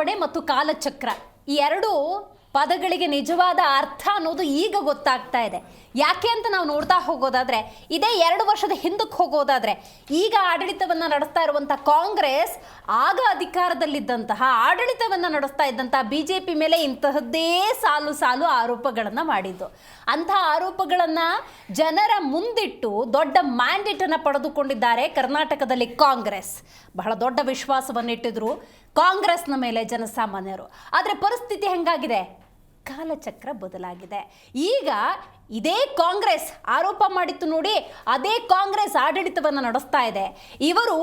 ಬದಲಾವಣೆ ಮತ್ತು ಕಾಲಚಕ್ರ ಈ ಎರಡು ಪದಗಳಿಗೆ ನಿಜವಾದ ಅರ್ಥ ಅನ್ನೋದು ಈಗ ಗೊತ್ತಾಗ್ತಾ ಇದೆ. ಯಾಕೆ ಅಂತ ನಾವು ನೋಡ್ತಾ ಹೋಗೋದಾದ್ರೆ, ಇದೇ 2 ವರ್ಷದ ಹಿಂದಕ್ಕೆ ಹೋಗೋದಾದ್ರೆ, ಈಗ ಆಡಳಿತವನ್ನು ನಡೆಸ್ತಾ ಇರುವಂಥ ಕಾಂಗ್ರೆಸ್ ಆಗ ಅಧಿಕಾರದಲ್ಲಿದ್ದಂತಹ ಆಡಳಿತವನ್ನು ನಡೆಸ್ತಾ ಇದ್ದಂತಹ BJP ಮೇಲೆ ಇಂತಹದ್ದೇ ಸಾಲು ಸಾಲು ಆರೋಪಗಳನ್ನು ಮಾಡಿದ್ದು. ಅಂತಹ ಆರೋಪಗಳನ್ನು ಜನರ ಮುಂದಿಟ್ಟು ದೊಡ್ಡ ಮ್ಯಾಂಡೇಟನ್ನು ಪಡೆದುಕೊಂಡಿದ್ದಾರೆ ಕರ್ನಾಟಕದಲ್ಲಿ ಕಾಂಗ್ರೆಸ್. ಬಹಳ ದೊಡ್ಡ ವಿಶ್ವಾಸವನ್ನಿಟ್ಟಿದ್ರು ಕಾಂಗ್ರೆಸ್ನ ಮೇಲೆ ಜನಸಾಮಾನ್ಯರು. ಆದರೆ ಪರಿಸ್ಥಿತಿ ಹೆಂಗಾಗಿದೆ? ಕಾಲಚಕ್ರ ಬದಲಾಗಿದೆ. ಈಗ ಇದೇ ಕಾಂಗ್ರೆಸ್ ಆರೋಪ ಮಾಡಿತ್ತು ನೋಡಿ, ಅದೇ ಕಾಂಗ್ರೆಸ್ ಆಡಳಿತವನ್ನು ನಡೆಸ್ತಾ ಇದೆ. ಇವರು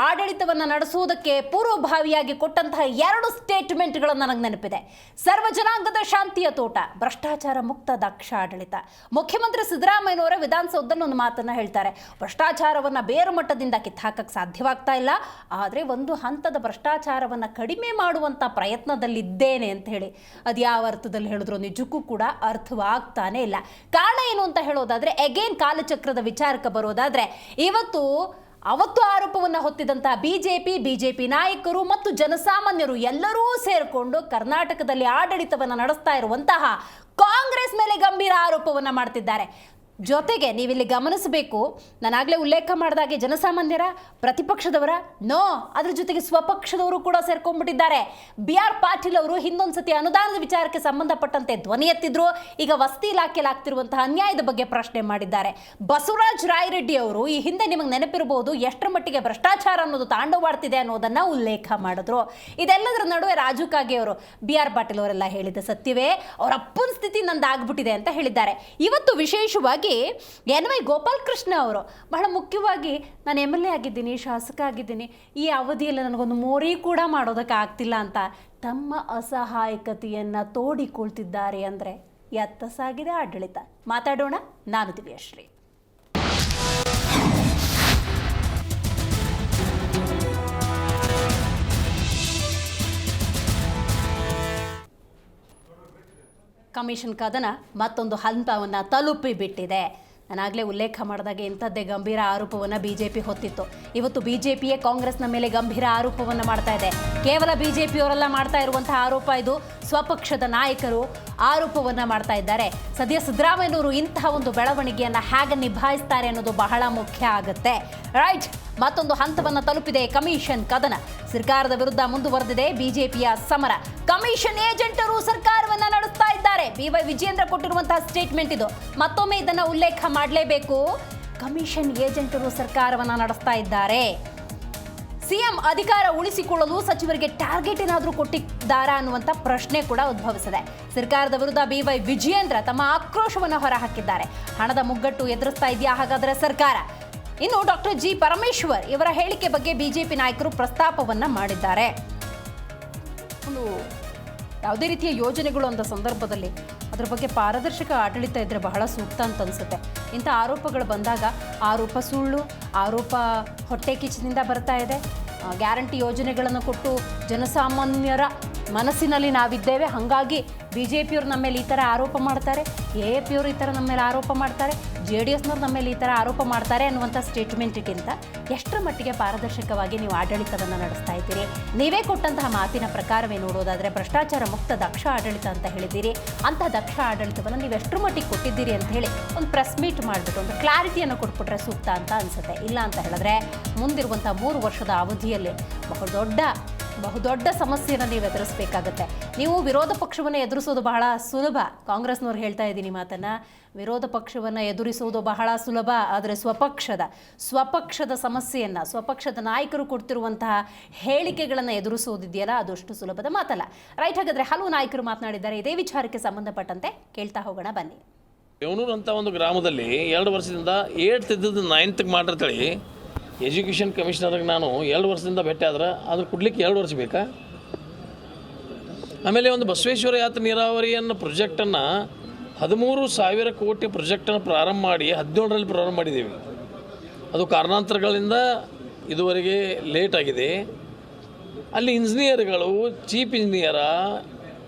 ಆಡಳಿತವನ್ನು ನಡೆಸುವುದಕ್ಕೆ ಪೂರ್ವಭಾವಿಯಾಗಿ ಕೊಟ್ಟಂತಹ 2 ಸ್ಟೇಟ್ಮೆಂಟ್ಗಳು ನನಗೆ ನೆನಪಿದೆ. ಸರ್ವ ಜನಾಂಗದ ಶಾಂತಿಯ ತೋಟ, ಭ್ರಷ್ಟಾಚಾರ ಮುಕ್ತ ದಕ್ಷ ಆಡಳಿತ. ಮುಖ್ಯಮಂತ್ರಿ ಸಿದ್ದರಾಮಯ್ಯನವರ ವಿಧಾನಸೌಧದಲ್ಲಿ ಒಂದು ಮಾತನ್ನು ಹೇಳ್ತಾರೆ, ಭ್ರಷ್ಟಾಚಾರವನ್ನು ಬೇರು ಮಟ್ಟದಿಂದ ಕಿತ್ತಾಕಕ್ಕೆ ಸಾಧ್ಯವಾಗ್ತಾ ಇಲ್ಲ, ಆದರೆ ಒಂದು ಹಂತದ ಭ್ರಷ್ಟಾಚಾರವನ್ನು ಕಡಿಮೆ ಮಾಡುವಂಥ ಪ್ರಯತ್ನದಲ್ಲಿದ್ದೇನೆ ಅಂತ ಹೇಳಿ. ಅದು ಯಾವ ಅರ್ಥದಲ್ಲಿ ಹೇಳಿದ್ರು ನಿಜಕ್ಕೂ ಕೂಡ ಅರ್ಥವಾಗ್ತಾನೆ ಇಲ್ಲ. ಕಾರಣ ಏನು ಅಂತ ಹೇಳೋದಾದ್ರೆ, ಅಗೇನ್ ಕಾಲಚಕ್ರದ ವಿಚಾರಕ್ಕೆ ಬರೋದಾದ್ರೆ, ಅವತ್ತು ಆರೋಪವನ್ನು ಹೊತ್ತಿದಂತಹ ಬಿಜೆಪಿ ನಾಯಕರು ಮತ್ತು ಜನಸಾಮಾನ್ಯರು ಎಲ್ಲರೂ ಸೇರಿಕೊಂಡು ಕರ್ನಾಟಕದಲ್ಲಿ ಆಡಳಿತವನ್ನು ನಡೆಸ್ತಾ ಇರುವಂತಹ ಕಾಂಗ್ರೆಸ್ ಮೇಲೆ ಗಂಭೀರ ಆರೋಪವನ್ನು ಮಾಡ್ತಿದ್ದಾರೆ. ಜೊತೆಗೆ ನೀವಿಲ್ಲಿ ಗಮನಿಸಬೇಕು, ನಾನಾಗಲೇ ಉಲ್ಲೇಖ ಮಾಡಿದಾಗೆ ಜನಸಾಮಾನ್ಯರ, ಪ್ರತಿಪಕ್ಷದವರ, ಅದ್ರ ಜೊತೆಗೆ ಸ್ವಪಕ್ಷದವರು ಕೂಡ ಸೇರ್ಕೊಂಡ್ಬಿಟ್ಟಿದ್ದಾರೆ. BR ಪಾಟೀಲ್ ಅವರು ಹಿಂದೊಂದ್ಸತಿ ಅನುದಾನದ ವಿಚಾರಕ್ಕೆ ಸಂಬಂಧಪಟ್ಟಂತೆ ಧ್ವನಿ ಎತ್ತಿದ್ರು. ಈಗ ವಸತಿ ಇಲಾಖೆಯಲ್ಲಿ ಆಗ್ತಿರುವಂತಹ ಅನ್ಯಾಯದ ಬಗ್ಗೆ ಪ್ರಶ್ನೆ ಮಾಡಿದ್ದಾರೆ. ಬಸವರಾಜ ರಾಯರೆಡ್ಡಿ ಅವರು ಈ ಹಿಂದೆ ನಿಮಗೆ ನೆನಪಿರಬಹುದು, ಎಷ್ಟರ ಮಟ್ಟಿಗೆ ಭ್ರಷ್ಟಾಚಾರ ಅನ್ನೋದು ತಾಂಡವಾಡ್ತಿದೆ ಅನ್ನೋದನ್ನ ಉಲ್ಲೇಖ ಮಾಡಿದ್ರು. ಇದೆಲ್ಲದರ ನಡುವೆ ರಾಜು ಕಾಗೆ ಅವರು, BR ಪಾಟೀಲ್ ಅವರೆಲ್ಲ ಹೇಳಿದ ಸತ್ಯವೇ, ಅವರ ಅಪ್ಪನ ಸ್ಥಿತಿ ನಂದಾಗ್ಬಿಟ್ಟಿದೆ ಅಂತ ಹೇಳಿದ್ದಾರೆ. ಇವತ್ತು ವಿಶೇಷವಾಗಿ NY ಗೋಪಾಲಕೃಷ್ಣ ಅವರು ಬಹಳ ಮುಖ್ಯವಾಗಿ, ನಾನು MLA ಆಗಿದ್ದೀನಿ, ಶಾಸಕ ಆಗಿದ್ದೀನಿ, ಈ ಅವಧಿಯಲ್ಲಿ ನನಗೊಂದು ಮೋರಿ ಕೂಡ ಮಾಡೋದಕ್ಕೆ ಆಗ್ತಿಲ್ಲ ಅಂತ ತಮ್ಮ ಅಸಹಾಯಕತೆಯನ್ನು ತೋಡಿಕೊಳ್ತಿದ್ದಾರೆ. ಅಂದರೆ ಎತ್ತ ಸಾಗಿದೆ ಆಡಳಿತ. ಮಾತಾಡೋಣ, ನಾನು ದಿವ್ಯಶ್ರೀ. ಕಮಿಷನ್ ಕದನ ಮತ್ತೊಂದು ಹಂತವನ್ನು ತಲುಪಿಬಿಟ್ಟಿದೆ. ನಾನಾಗಲೇ ಉಲ್ಲೇಖ ಮಾಡಿದಾಗ ಇಂಥದ್ದೇ ಗಂಭೀರ ಆರೋಪವನ್ನು BJP ಹೊತ್ತಿತ್ತು. ಇವತ್ತು BJPಯೇ ಕಾಂಗ್ರೆಸ್ನ ಮೇಲೆ ಗಂಭೀರ ಆರೋಪವನ್ನು ಮಾಡ್ತಾ ಇದೆ. ಕೇವಲ BJPಯವರೆಲ್ಲ ಮಾಡ್ತಾ ಇರುವಂತಹ ಆರೋಪ ಇದು, ಸ್ವಪಕ್ಷದ ನಾಯಕರು ಆರೋಪವನ್ನು ಮಾಡ್ತಾ ಇದ್ದಾರೆ. ಸದ್ಯ ಸಿದ್ದರಾಮಯ್ಯನವರು ಇಂತಹ ಒಂದು ಬೆಳವಣಿಗೆಯನ್ನು ಹೇಗೆ ನಿಭಾಯಿಸ್ತಾರೆ ಅನ್ನೋದು ಬಹಳ ಮುಖ್ಯ ಆಗುತ್ತೆ. ರೈಟ್, ಮತ್ತೊಂದು ಹಂತವನ್ನು ತಲುಪಿದೆ ಕಮಿಷನ್ ಕದನ. ಸರ್ಕಾರದ ವಿರುದ್ಧ ಮುಂದುವರೆದಿದೆ BJPಯ ಸಮರ. ಕಮಿಷನ್ ಏಜೆಂಟರು ಸರ್ಕಾರವನ್ನು ನಡೆಸ್ತಾ ಇದ್ದಾರೆ. BY ವಿಜಯೇಂದ್ರ ಕೊಟ್ಟಿರುವಂತಹ ಸ್ಟೇಟ್ಮೆಂಟ್ ಇದು. ಮತ್ತೊಮ್ಮೆ ಇದನ್ನು ಉಲ್ಲೇಖ ಮಾಡಲೇಬೇಕು. ಕಮಿಷನ್ ಏಜೆಂಟರು ಸರ್ಕಾರವನ್ನು ನಡೆಸ್ತಾ ಇದ್ದಾರೆ. CM ಅಧಿಕಾರ ಉಳಿಸಿಕೊಳ್ಳಲು ಸಚಿವರಿಗೆ ಟಾರ್ಗೆಟ್ ಏನಾದರೂ ಕೊಟ್ಟಿದ್ದಾರಾ ಅನ್ನುವಂಥ ಪ್ರಶ್ನೆ ಕೂಡ ಉದ್ಭವಿಸಿದೆ. ಸರ್ಕಾರದ ವಿರುದ್ಧ BY ವಿಜಯೇಂದ್ರ ತಮ್ಮ ಆಕ್ರೋಶವನ್ನು ಹೊರಹಾಕಿದ್ದಾರೆ. ಹಣದ ಮುಗ್ಗಟ್ಟು ಎದುರಿಸ್ತಾ ಇದೆಯಾ ಹಾಗಾದರೆ ಸರ್ಕಾರ? ಇನ್ನು ಡಾಕ್ಟರ್ G ಪರಮೇಶ್ವರ್ ಇವರ ಹೇಳಿಕೆ ಬಗ್ಗೆ BJP ನಾಯಕರು ಪ್ರಸ್ತಾಪವನ್ನು ಮಾಡಿದ್ದಾರೆ. ಒಂದು ಯಾವುದೇ ರೀತಿಯ ಯೋಜನೆಗಳು ಅಂದ ಸಂದರ್ಭದಲ್ಲಿ ಅದರ ಬಗ್ಗೆ ಪಾರದರ್ಶಕ ಆಡಳಿತ ಇದ್ದರೆ ಬಹಳ ಸೂಕ್ತ ಅಂತ ಅನಿಸುತ್ತೆ. ಇಂಥ ಆರೋಪಗಳು ಬಂದಾಗ ಆರೋಪ ಸುಳ್ಳು, ಆರೋಪ ಹೊಟ್ಟೆ ಕಿಚ್ಚಿನಿಂದ ಬರ್ತಾ ಇದೆ, ಗ್ಯಾರಂಟಿ ಯೋಜನೆಗಳನ್ನು ಕೊಟ್ಟು ಜನಸಾಮಾನ್ಯರ ಮನಸ್ಸಿನಲ್ಲಿ ನಾವಿದ್ದೇವೆ, ಹಾಗಾಗಿ BJPಯವರು ನಮ್ಮ ಮೇಲೆ ಈ ಥರ ಆರೋಪ ಮಾಡ್ತಾರೆ, AAPಯವರು ಈ ಥರ ನಮ್ಮ ಮೇಲೆ ಆರೋಪ ಮಾಡ್ತಾರೆ, JDSನವ್ರು ನಮ್ಮ ಮೇಲೆ ಈ ಥರ ಆರೋಪ ಮಾಡ್ತಾರೆ ಅನ್ನುವಂಥ ಸ್ಟೇಟ್ಮೆಂಟ್ಗಿಂತ ಎಷ್ಟರ ಮಟ್ಟಿಗೆ ಪಾರದರ್ಶಕವಾಗಿ ನೀವು ಆಡಳಿತವನ್ನು ನಡೆಸ್ತಾ ಇದ್ದೀರಿ? ನೀವೇ ಕೊಟ್ಟಂತಹ ಮಾತಿನ ಪ್ರಕಾರವೇ ನೋಡೋದಾದರೆ ಭ್ರಷ್ಟಾಚಾರ ಮುಕ್ತ ದಕ್ಷ ಆಡಳಿತ ಅಂತ ಹೇಳಿದ್ದೀರಿ. ಅಂತಹ ದಕ್ಷ ಆಡಳಿತವನ್ನು ನೀವು ಎಷ್ಟರ ಮಟ್ಟಿಗೆ ಕೊಟ್ಟಿದ್ದೀರಿ ಅಂತ ಹೇಳಿ ಒಂದು ಪ್ರೆಸ್ ಮೀಟ್ ಮಾಡಿಬಿಟ್ಟು ಒಂದು ಕ್ಲಾರಿಟಿಯನ್ನು ಕೊಟ್ಬಿಟ್ರೆ ಸೂಕ್ತ ಅಂತ ಅನಿಸುತ್ತೆ. ಇಲ್ಲ ಅಂತ ಹೇಳಿದ್ರೆ ಮುಂದಿರುವಂಥ 3 ವರ್ಷದ ಅವಧಿಯಲ್ಲಿ ಬಹುದೊಡ್ಡ ಸಮಸ್ಯೆಯನ್ನು ನೀವು ಎದುರಿಸಬೇಕಾಗತ್ತೆ. ನೀವು ವಿರೋಧ ಪಕ್ಷವನ್ನು ಎದುರಿಸೋದು ಬಹಳ ಸುಲಭ. ಕಾಂಗ್ರೆಸ್ನವ್ರು ಹೇಳ್ತಾ ಇದ್ದೀನಿ ಮಾತನ್ನು, ವಿರೋಧ ಪಕ್ಷವನ್ನು ಎದುರಿಸುವುದು ಬಹಳ ಸುಲಭ, ಆದರೆ ಸ್ವಪಕ್ಷದ ಸಮಸ್ಯೆಯನ್ನು, ಸ್ವಪಕ್ಷದ ನಾಯಕರು ಕೊಡ್ತಿರುವಂತಹ ಹೇಳಿಕೆಗಳನ್ನು ಎದುರಿಸೋದಿದೆಯಲ್ಲ, ಅದಷ್ಟು ಸುಲಭದ ಮಾತಲ್ಲ. ರೈಟ್, ಹಾಗಾದರೆ ಹಲವು ನಾಯಕರು ಮಾತನಾಡಿದ್ದಾರೆ. ಇದೇ ವಿಚಾರಕ್ಕೆ ಸಂಬಂಧಪಟ್ಟಂತೆ ಕೇಳ್ತಾ ಹೋಗೋಣ ಬನ್ನಿ. ದೇವನೂರು ಅಂತ ಒಂದು ಗ್ರಾಮದಲ್ಲಿ 2 ವರ್ಷದಿಂದ 8th ಇದ್ದದ್ದು 9th ಮಾಡ್ರತಳಿ ಎಜುಕೇಷನ್ ಕಮಿಷನರ್ಗೆ ನಾನು 2 ವರ್ಷದಿಂದ ಭೇಟಿ ಆದ್ರೆ ಅದ್ರ ಕೊಡ್ಲಿಕ್ಕೆ 2 ವರ್ಷ ಬೇಕಾ? ಆಮೇಲೆ ಒಂದು ಬಸವೇಶ್ವರ ಯಾತ್ರೆ ನೀರಾವರಿಯನ್ನು ಪ್ರಾಜೆಕ್ಟನ್ನು 13,000 ಕೋಟಿ ಪ್ರಾಜೆಕ್ಟನ್ನು ಪ್ರಾರಂಭ ಮಾಡಿ 17ರಲ್ಲಿ ಪ್ರಾರಂಭ ಮಾಡಿದ್ದೀವಿ. ಅದು ಕಾರಣಾಂತರಗಳಿಂದ ಇದುವರೆಗೆ ಲೇಟ್ ಆಗಿದೆ. ಅಲ್ಲಿ ಇಂಜಿನಿಯರ್ಗಳು, chief engineer,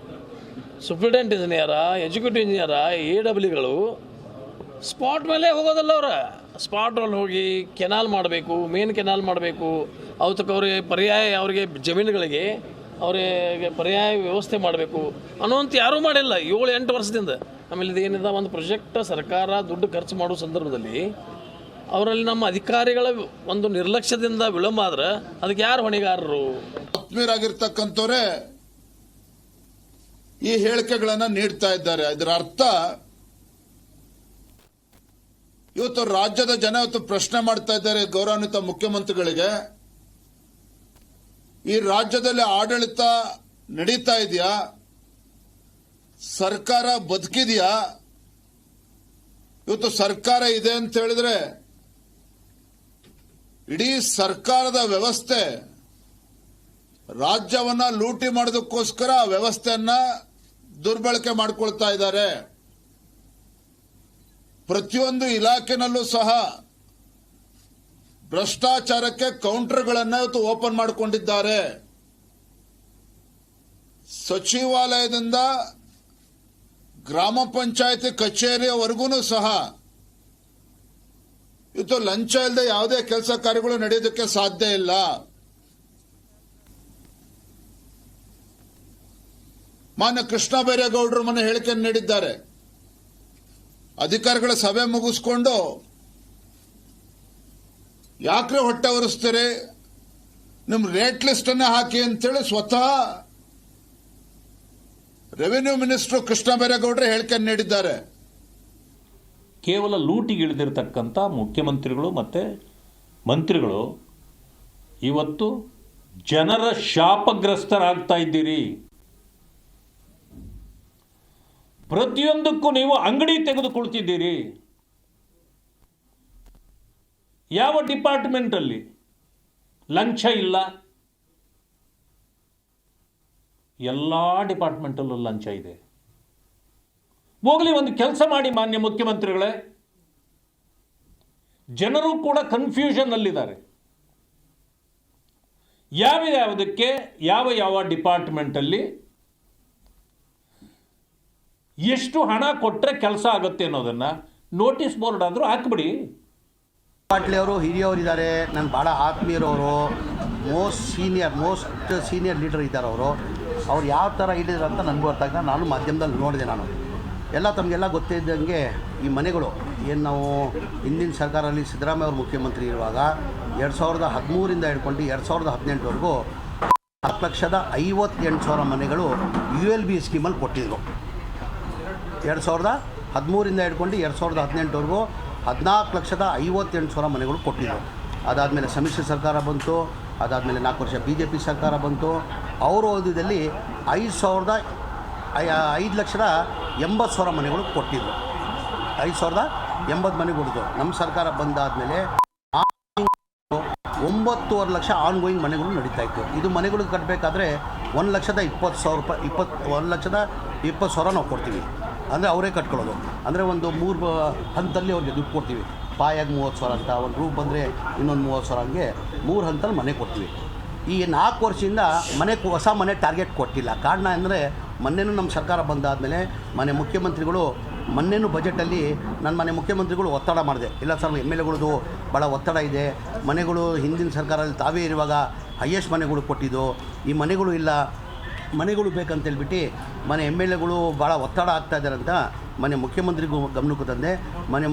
superintendent engineer, executive engineer, AWಗಳು ಸ್ಪಾಟ್ ಮೇಲೆ ಹೋಗೋದಲ್ಲ. ಸ್ಪಾಟಲ್ಲಿ ಹೋಗಿ ಕೆನಾಲ್ ಮಾಡಬೇಕು, ಮೇನ್ ಕೆನಾಲ್ ಮಾಡಬೇಕು, ಅವತ್ತಕ್ಕೆ ಅವ್ರಿಗೆ ಪರ್ಯಾಯ ಅವರಿಗೆ ಜಮೀನುಗಳಿಗೆ ಅವರಿಗೆ ಪರ್ಯಾಯ ವ್ಯವಸ್ಥೆ ಮಾಡಬೇಕು ಅನ್ನೋಂಥ ಯಾರೂ ಮಾಡಿಲ್ಲ 7-8 ವರ್ಷದಿಂದ. ಆಮೇಲೆ ಇದೇನಿದೆ, ಒಂದು ಪ್ರಾಜೆಕ್ಟ್ ಸರ್ಕಾರ ದುಡ್ಡು ಖರ್ಚು ಮಾಡೋ ಸಂದರ್ಭದಲ್ಲಿ ಅವರಲ್ಲಿ ನಮ್ಮ ಅಧಿಕಾರಿಗಳ ಒಂದು ನಿರ್ಲಕ್ಷ್ಯದಿಂದ ವಿಳಂಬ ಆದ್ರೆ ಅದಕ್ಕೆ ಯಾರು ಹೊಣೆಗಾರರು? ಆತ್ಮೀಯರಾಗಿರ್ತಕ್ಕಂಥವರೇ ಈ ಹೇಳಿಕೆಗಳನ್ನು ನೀಡ್ತಾ ಇದ್ದಾರೆ. ಇದರ ಅರ್ಥ ಇವತ್ತು ರಾಜ್ಯದ ಜನ ಇವತ್ತು ಪ್ರಶ್ನೆ ಮಾಡ್ತಾ ಇದ್ದಾರೆ ಗೌರವಾನ್ವಿತ ಮುಖ್ಯಮಂತ್ರಿಗಳಿಗೆ, ಈ ರಾಜ್ಯದಲ್ಲಿ ಆಡಳಿತ ನಡೀತಾ ಇದೆಯಾ, ಸರ್ಕಾರ ಬದುಕಿದೆಯಾ? ಇವತ್ತು ಸರ್ಕಾರ ಇದೆ ಅಂತ ಹೇಳಿದ್ರೆ ಇಡೀ ಸರ್ಕಾರದ ವ್ಯವಸ್ಥೆ ರಾಜ್ಯವನ್ನ ಲೂಟಿ ಮಾಡೋದಕ್ಕೋಸ್ಕರ ಆ ವ್ಯವಸ್ಥೆಯನ್ನ ದುರ್ಬಳಕೆ ಮಾಡಿಕೊಳ್ತಾ ಇದ್ದಾರೆ. ಪ್ರತಿಯೊಂದು ಇಲಾಖೆನಲ್ಲೂ ಸಹ ಭ್ರಷ್ಟಾಚಾರಕ್ಕೆ ಕೌಂಟರ್ಗಳನ್ನು ಇವತ್ತು ಓಪನ್ ಮಾಡಿಕೊಂಡಿದ್ದಾರೆ. ಸಚಿವಾಲಯದಿಂದ ಗ್ರಾಮ ಪಂಚಾಯತಿ ಕಚೇರಿಯವರೆಗೂ ಸಹ ಇವತ್ತು ಲಂಚ ಇಲ್ಲದೆ ಯಾವುದೇ ಕೆಲಸ ಕಾರ್ಯಗಳು ನಡೆಯೋದಕ್ಕೆ ಸಾಧ್ಯ ಇಲ್ಲ. ಮಾನ್ಯ ಕೃಷ್ಣ ಬೈರೇಗೌಡರು ಮೊನ್ನೆ ಹೇಳಿಕೆಯನ್ನು ನೀಡಿದ್ದಾರೆ. ಅಧಿಕಾರಿಗಳ ಸಭೆ ಮುಗಿಸ್ಕೊಂಡು ಯಾಕ್ರೆ ಹೊಟ್ಟೆ ಒರೆಸ್ತೀರಿ, ನಿಮ್ಮ ರೇಟ್ ಲಿಸ್ಟ್ ಅನ್ನ ಹಾಕಿ ಅಂತೇಳಿ ಸ್ವತಃ ರೆವಿನ್ಯೂ ಮಿನಿಸ್ಟರ್ ಕೃಷ್ಣ ಬೈರೇಗೌಡರು ಹೇಳಿಕೆಯನ್ನು ನೀಡಿದ್ದಾರೆ. ಕೇವಲ ಲೂಟಿಗಿಳಿದಿರ್ತಕ್ಕಂಥ ಮುಖ್ಯಮಂತ್ರಿಗಳು ಮತ್ತು ಮಂತ್ರಿಗಳು ಇವತ್ತು ಜನರ ಶಾಪಗ್ರಸ್ತರಾಗ್ತಾ ಇದ್ದೀರಿ. ಪ್ರತಿಯೊಂದಕ್ಕೂ ನೀವು ಅಂಗಡಿ ತೆಗೆದುಕೊಳ್ತಿದ್ದೀರಿ. ಯಾವ ಡಿಪಾರ್ಟ್ಮೆಂಟಲ್ಲಿ ಲಂಚ ಇಲ್ಲ? ಎಲ್ಲ ಡಿಪಾರ್ಟ್ಮೆಂಟಲ್ಲೂ ಲಂಚ ಇದೆ. ಹೋಗಲಿ, ಒಂದು ಕೆಲಸ ಮಾಡಿ ಮಾನ್ಯ ಮುಖ್ಯಮಂತ್ರಿಗಳೇ, ಜನರು ಕೂಡ ಕನ್ಫ್ಯೂಷನ್ನಲ್ಲಿದ್ದಾರೆ. ಯಾವುದಕ್ಕೆ ಯಾವ ಡಿಪಾರ್ಟ್ಮೆಂಟಲ್ಲಿ ಎಷ್ಟು ಹಣ ಕೊಟ್ಟರೆ ಕೆಲಸ ಆಗುತ್ತೆ ಅನ್ನೋದನ್ನು ನೋಟಿಸ್ ಬೋರ್ಡ್ ಆದರೂ ಹಾಕಿಬಿಡಿ. ಪಾಟ್ಲಿ ಅವರು ಹಿರಿಯವರಿದ್ದಾರೆ, ನನ್ನ ಭಾಳ ಆತ್ಮೀಯರವರು, ಮೋಸ್ಟ್ ಸೀನಿಯರ್ ಲೀಡರ್ ಇದ್ದಾರೆ ಅವರು. ಅವ್ರು ಯಾವ ಥರ ಇಲ್ಲಿದ್ರು ಅಂತ ನನಗೂ ಅರ್ಥ ಆಗ್ತದೆ. ನಾನು ಮಾಧ್ಯಮದಲ್ಲಿ ನೋಡಿದೆ. ನಾನು ಎಲ್ಲ ತಮಗೆಲ್ಲ ಗೊತ್ತಿದ್ದಂಗೆ ಈ ಮನೆಗಳು ಏನು ನಾವು ಹಿಂದಿನ ಸರ್ಕಾರದಲ್ಲಿ ಸಿದ್ದರಾಮಯ್ಯ ಅವರು ಮುಖ್ಯಮಂತ್ರಿ ಇರುವಾಗ 2013ರಿಂದ ಹಿಡ್ಕೊಂಡು 2018ವರೆಗೂ 4,58,000 ಮನೆಗಳು ULB ಸ್ಕೀಮಲ್ಲಿ ಕೊಟ್ಟಿದ್ರು. 2013ರಿಂದ ಹಿಡ್ಕೊಂಡು 2018ವರೆಗೂ 14,58,000 ಮನೆಗಳು ಕೊಟ್ಟಿದ್ರು. ಅದಾದಮೇಲೆ ಸಮ್ಮಿಶ್ರ ಸರ್ಕಾರ ಬಂತು. ಅದಾದಮೇಲೆ 4 ವರ್ಷ BJP ಸರ್ಕಾರ ಬಂತು. ಅವರು ಅವಧಿಯಲ್ಲಿ 5,80,000 ಮನೆಗಳು ಕೊಟ್ಟಿದ್ರು. 5,080 ಮನೆ ಕೊಟ್ಟಿದ್ದು. ನಮ್ಮ ಸರ್ಕಾರ ಬಂದಾದಮೇಲೆ 9.5 ಲಕ್ಷ ಆನ್ಗೋಯಿಂಗ್ ಮನೆಗಳು ನಡೀತಾ ಇತ್ತು. ಇದು ಮನೆಗಳು ಕಟ್ಟಬೇಕಾದ್ರೆ 1,20,000 ರೂಪಾಯಿ 1,20,000 ನಾವು ಕೊಡ್ತೀವಿ. ಅಂದರೆ ಅವರೇ ಕಟ್ಕೊಳ್ಳೋದು. ಅಂದರೆ ಒಂದು 3 ಹಂತದಲ್ಲಿ ಅವ್ರಿಗೆ ದುಡ್ಡು ಕೊಡ್ತೀವಿ. ಪಾಯಾಗಿ 30,000 ಅಂತ, ಒಂದು ರೂಮ್ ಬಂದರೆ ಇನ್ನೊಂದು 30,000 ಹಂಗೆ 3 ಹಂತಲ್ಲಿ ಮನೆ ಕೊಡ್ತೀವಿ. ಈ 4 ವರ್ಷದಿಂದ ಹೊಸ ಮನೆ ಟಾರ್ಗೆಟ್ ಕೊಟ್ಟಿಲ್ಲ. ಕಾರಣ ಅಂದರೆ ಮೊನ್ನೆನೂ ನಮ್ಮ ಸರ್ಕಾರ ಬಂದಾದಮೇಲೆ ಮುಖ್ಯಮಂತ್ರಿಗಳು ಮೊನ್ನೆನೂ ಬಜೆಟಲ್ಲಿ ನನ್ನ ಮುಖ್ಯಮಂತ್ರಿಗಳು ಒತ್ತಡ ಮಾಡಿದೆ. ಇಲ್ಲ ಸರ್, MLAಗಳದು ಭಾಳ ಒತ್ತಡ ಇದೆ. ಮನೆಗಳು ಹಿಂದಿನ ಸರ್ಕಾರದಲ್ಲಿ ತಾವೇ ಇರುವಾಗ ಹೈಯೆಸ್ಟ್ ಮನೆಗಳು ಕೊಟ್ಟಿದ್ದು, ಈ ಮನೆಗಳು ಇಲ್ಲ, ಮನೆಗಳು ಬೇಕಂತೇಳ್ಬಿಟ್ಟು MLAಗಳು ಭಾಳ ಒತ್ತಡ ಆಗ್ತಾ ಇದ್ದಾರೆ ಅಂತ ಮುಖ್ಯಮಂತ್ರಿಗೂ ಗಮನಕ್ಕೂ ತಂದೆ.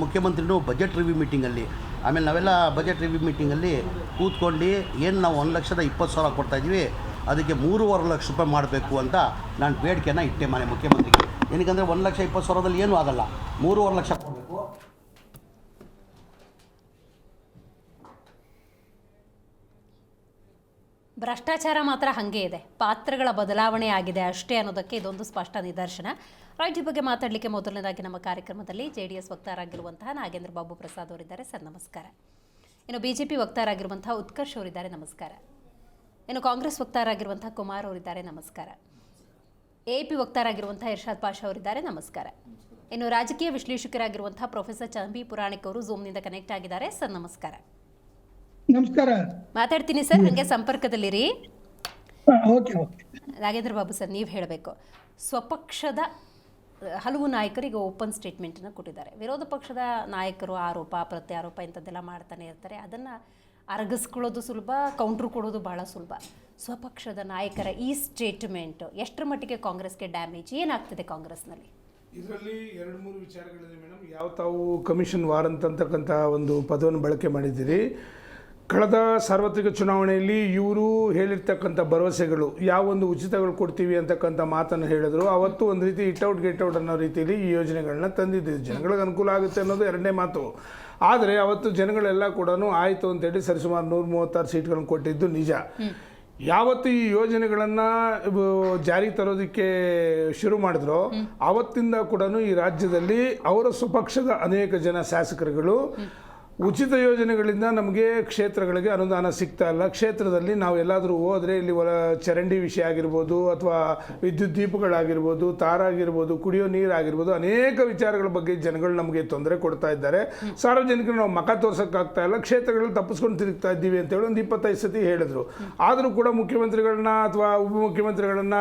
ಮುಖ್ಯಮಂತ್ರಿನೂ ಬಜೆಟ್ ರಿವ್ಯೂ ಮೀಟಿಂಗಲ್ಲಿ, ಆಮೇಲೆ ನಾವೆಲ್ಲ ಬಜೆಟ್ ರಿವ್ಯೂ ಮೀಟಿಂಗಲ್ಲಿ ಕೂತ್ಕೊಂಡು ಏನು ನಾವು 1,20,000 ಕೊಡ್ತಾಯಿದ್ವಿ, ಅದಕ್ಕೆ 3.5 ಲಕ್ಷ ರೂಪಾಯಿ ಮಾಡಬೇಕು ಅಂತ ನಾನು ಬೇಡಿಕೆಯನ್ನು ಇಟ್ಟೆ ಮುಖ್ಯಮಂತ್ರಿಗೆ. ಏನಕ್ಕಂದರೆ 1,20,000ದಲ್ಲಿ ಏನೂ ಆಗಲ್ಲ, 3.5 ಲಕ್ಷ ಕೊಡಬೇಕು. ಭ್ರಷ್ಟಾಚಾರ ಮಾತ್ರ ಹಾಗೆ ಇದೆ, ಪಾತ್ರಗಳ ಬದಲಾವಣೆ ಆಗಿದೆ ಅಷ್ಟೇ ಅನ್ನೋದಕ್ಕೆ ಇದೊಂದು ಸ್ಪಷ್ಟ ನಿದರ್ಶನ. ರೈಟ್, ಈ ಬಗ್ಗೆ ಮಾತಾಡಲಿಕ್ಕೆ ಮೊದಲನೇದಾಗಿ ನಮ್ಮ ಕಾರ್ಯಕ್ರಮದಲ್ಲಿ JDS ವಕ್ತಾರರಾಗಿರುವಂತಹ ನಾಗೇಂದ್ರ ಬಾಬು ಪ್ರಸಾದ್ ಅವರಿದ್ದಾರೆ. ಸರ್ ನಮಸ್ಕಾರ. ಇನ್ನು BJP ವಕ್ತಾರರಾಗಿರುವಂತಹ ಉತ್ಕರ್ಷ್ ಅವರಿದ್ದಾರೆ. ನಮಸ್ಕಾರ. ಇನ್ನು ಕಾಂಗ್ರೆಸ್ ವಕ್ತಾರರಾಗಿರುವಂತಹ ಕುಮಾರ್ ಅವರಿದ್ದಾರೆ. ನಮಸ್ಕಾರ. AAP ವಕ್ತಾರರಾಗಿರುವಂತಹ ಇರ್ಷಾದ್ ಪಾಷಾ ಅವರಿದ್ದಾರೆ. ನಮಸ್ಕಾರ. ಇನ್ನು ರಾಜಕೀಯ ವಿಶ್ಲೇಷಕರಾಗಿರುವಂತಹ ಪ್ರೊಫೆಸರ್ ಚಂಬಿ ಪುರಾಣಿಕ್ ಅವರು ಝೂಮ್ನಿಂದ ಕನೆಕ್ಟ್ ಆಗಿದ್ದಾರೆ. ಸರ್ ನಮಸ್ಕಾರ. ನಮಸ್ಕಾರ. ಮಾತಾಡ್ತೀನಿ ಸರ್, ಹಂಗೆ ಸಂಪರ್ಕದಲ್ಲಿರಿ. ಓಕೆ. ನಾಗೇಂದ್ರ ಬಾಬು ಸರ್, ನೀವು ಹೇಳಬೇಕು. ಸ್ವಪಕ್ಷದ ಹಲವು ನಾಯಕರಿಗೆ ಓಪನ್ ಸ್ಟೇಟ್ಮೆಂಟನ್ನು ಕೊಟ್ಟಿದ್ದಾರೆ. ವಿರೋಧ ಪಕ್ಷದ ನಾಯಕರು ಆರೋಪ ಪ್ರತ್ಯಾರೋಪ ಇಂಥದ್ದೆಲ್ಲ ಮಾಡ್ತಾನೆ ಇರ್ತಾರೆ. ಅದನ್ನು ಅರಗಿಸ್ಕೊಳ್ಳೋದು ಸುಲಭ, ಕೌಂಟ್ರ್ ಕೊಡೋದು ಭಾಳ ಸುಲಭ. ಸ್ವಪಕ್ಷದ ನಾಯಕರ ಈ ಸ್ಟೇಟ್ಮೆಂಟ್ ಎಷ್ಟರ ಮಟ್ಟಿಗೆ ಕಾಂಗ್ರೆಸ್ಗೆ ಡ್ಯಾಮೇಜ್ ಏನಾಗ್ತಿದೆ ಕಾಂಗ್ರೆಸ್ನಲ್ಲಿ? ಇದರಲ್ಲಿ 2-3 ವಿಚಾರಗಳಿದೆ ಮೇಡಮ್. ಯಾವ ತಾವು ಕಮಿಷನ್ ವಾರಂಟ್ ಅಂತಕ್ಕಂಥ ಒಂದು ಪದವನ್ನು ಬಳಕೆ ಮಾಡಿದ್ದೀರಿ. ಕಳೆದ ಸಾರ್ವತ್ರಿಕ ಚುನಾವಣೆಯಲ್ಲಿ ಇವರು ಹೇಳಿರ್ತಕ್ಕಂಥ ಭರವಸೆಗಳು, ಯಾವೊಂದು ಉಚಿತಗಳು ಕೊಡ್ತೀವಿ ಅಂತಕ್ಕಂಥ ಮಾತನ್ನು ಹೇಳಿದ್ರು. ಅವತ್ತು ಒಂದು ರೀತಿ ಗೆಟ್ ಔಟ್ ಅನ್ನೋ ರೀತಿಯಲ್ಲಿ ಈ ಯೋಜನೆಗಳನ್ನ ತಂದಿದ್ದೀವಿ. ಜನಗಳಿಗೆ ಅನುಕೂಲ ಆಗುತ್ತೆ ಅನ್ನೋದು ಎರಡನೇ ಮಾತು. ಆದರೆ ಅವತ್ತು ಜನಗಳೆಲ್ಲ ಕೂಡ ಆಯಿತು ಅಂತೇಳಿ ಸರಿಸುಮಾರು 136 ಸೀಟ್ಗಳನ್ನು ಕೊಟ್ಟಿದ್ದು ನಿಜ. ಯಾವತ್ತು ಈ ಯೋಜನೆಗಳನ್ನು ಜಾರಿಗೆ ತರೋದಕ್ಕೆ ಶುರು ಮಾಡಿದ್ರೋ ಆವತ್ತಿಂದ ಕೂಡ ಈ ರಾಜ್ಯದಲ್ಲಿ ಅವರ ಸ್ವಪಕ್ಷದ ಅನೇಕ ಜನ ಶಾಸಕರುಗಳು ಉಚಿತ ಯೋಜನೆಗಳಿಂದ ನಮಗೆ ಕ್ಷೇತ್ರಗಳಿಗೆ ಅನುದಾನ ಸಿಗ್ತಾ ಇಲ್ಲ, ಕ್ಷೇತ್ರದಲ್ಲಿ ನಾವು ಎಲ್ಲಾದರೂ ಹೋದರೆ ಇಲ್ಲಿ ಚರಂಡಿ ವಿಷಯ ಆಗಿರ್ಬೋದು, ಅಥವಾ ವಿದ್ಯುತ್ ದೀಪಗಳಾಗಿರ್ಬೋದು, ತಾರಾಗಿರ್ಬೋದು, ಕುಡಿಯೋ ನೀರಾಗಿರ್ಬೋದು, ಅನೇಕ ವಿಚಾರಗಳ ಬಗ್ಗೆ ಜನಗಳು ನಮಗೆ ತೊಂದರೆ ಕೊಡ್ತಾ ಇದ್ದಾರೆ. ಸಾರ್ವಜನಿಕರು ನಾವು ಮಖ ತೋರ್ಸೋಕ್ಕಾಗ್ತಾ ಇಲ್ಲ, ಕ್ಷೇತ್ರಗಳಲ್ಲಿ ತಪ್ಪಿಸ್ಕೊಂಡು ತಿರುಗ್ತಾ ಇದ್ದೀವಿ ಅಂತೇಳಿ ಒಂದು 25 ಸತಿ ಹೇಳಿದ್ರು. ಆದರೂ ಕೂಡ ಮುಖ್ಯಮಂತ್ರಿಗಳನ್ನ ಅಥವಾ ಉಪಮುಖ್ಯಮಂತ್ರಿಗಳನ್ನ